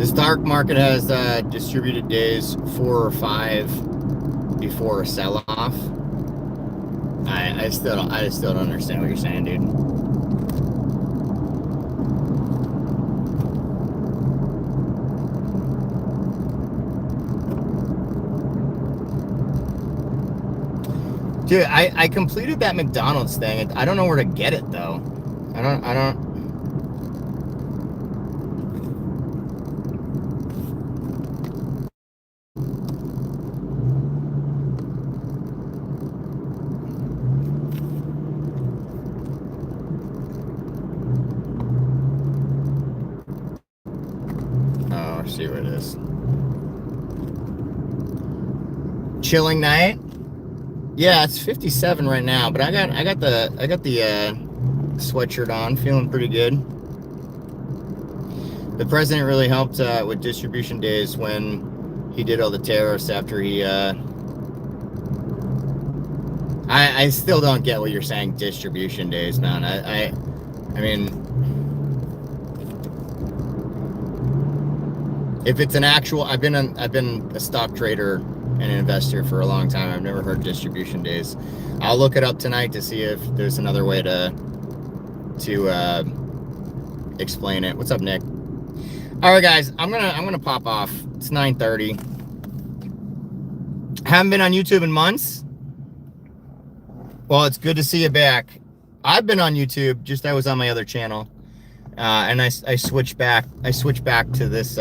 stock market has distributed days 4 or 5 before a sell-off. I still don't understand what you're saying, dude. Dude, I completed that McDonald's thing. I don't know where to get it though. I don't. Oh, see where it is. Chilling night. Yeah, it's 57 right now, but I got the sweatshirt on, feeling pretty good. The president really helped with distribution days when he did all the tariffs after he I still don't get what you're saying, distribution days, man. I mean, if it's an actual, I've been a stock trader and an investor for a long time. I've never heard distribution days. I'll look it up tonight to see if there's another way to explain it. What's up, Nick? All right, guys, I'm gonna pop off. It's 9:30. Haven't been on YouTube in months. Well, it's good to see you back. I've been on YouTube. Just I was on my other channel, and I switched back. I switched back to this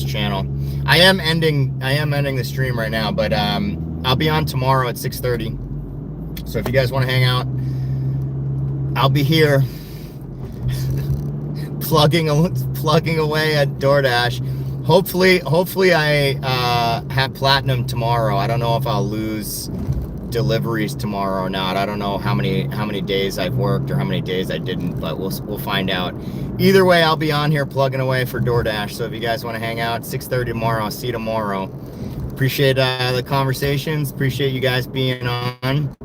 channel. I am ending the stream right now, but I'll be on tomorrow at 6:30. So if you guys want to hang out, I'll be here plugging away at DoorDash. Hopefully I have platinum tomorrow. I don't know if I'll lose deliveries tomorrow or not. I don't know how many days I've worked or how many days I didn't, but we'll find out. Either way, I'll be on here plugging away for DoorDash. So if you guys want to hang out, 6:30 tomorrow. I'll see you tomorrow. Appreciate the conversations. Appreciate you guys being on.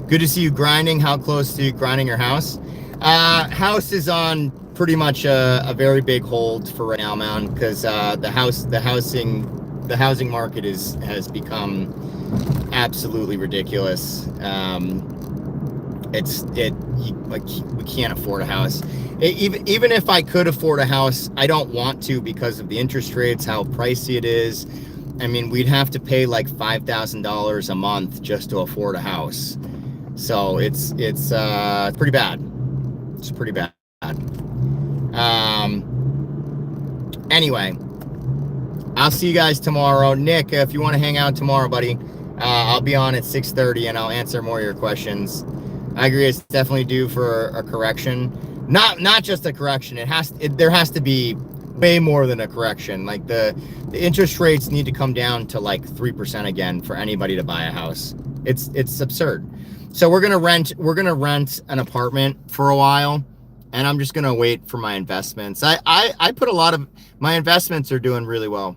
Good to see you grinding. How close to grinding your house? House is on pretty much a very big hold for right now, man, because the housing market has become absolutely ridiculous. We can't afford a house. Even if I could afford a house, I don't want to because of the interest rates, how pricey it is. I mean, we'd have to pay like $5,000 a month just to afford a house. So it's pretty bad. It's pretty bad. Anyway, I'll see you guys tomorrow. Nick, if you want to hang out tomorrow, buddy, I'll be on at 6:30 and I'll answer more of your questions. I agree, it's definitely due for a correction. Not just a correction. There has to be way more than a correction. Like the interest rates need to come down to like 3% again for anybody to buy a house. It's absurd. So we're gonna rent an apartment for a while, and I'm just gonna wait for my investments. I put a lot of my investments are doing really well,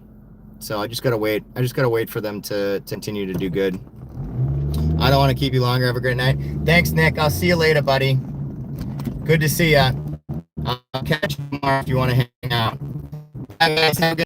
so I just gotta wait. I just gotta wait for them to continue to do good. I don't want to keep you longer. Have a great night. Thanks, Nick. I'll see you later, buddy. Good to see ya. I'll catch you tomorrow if you want to hang out. Bye, guys. Have a good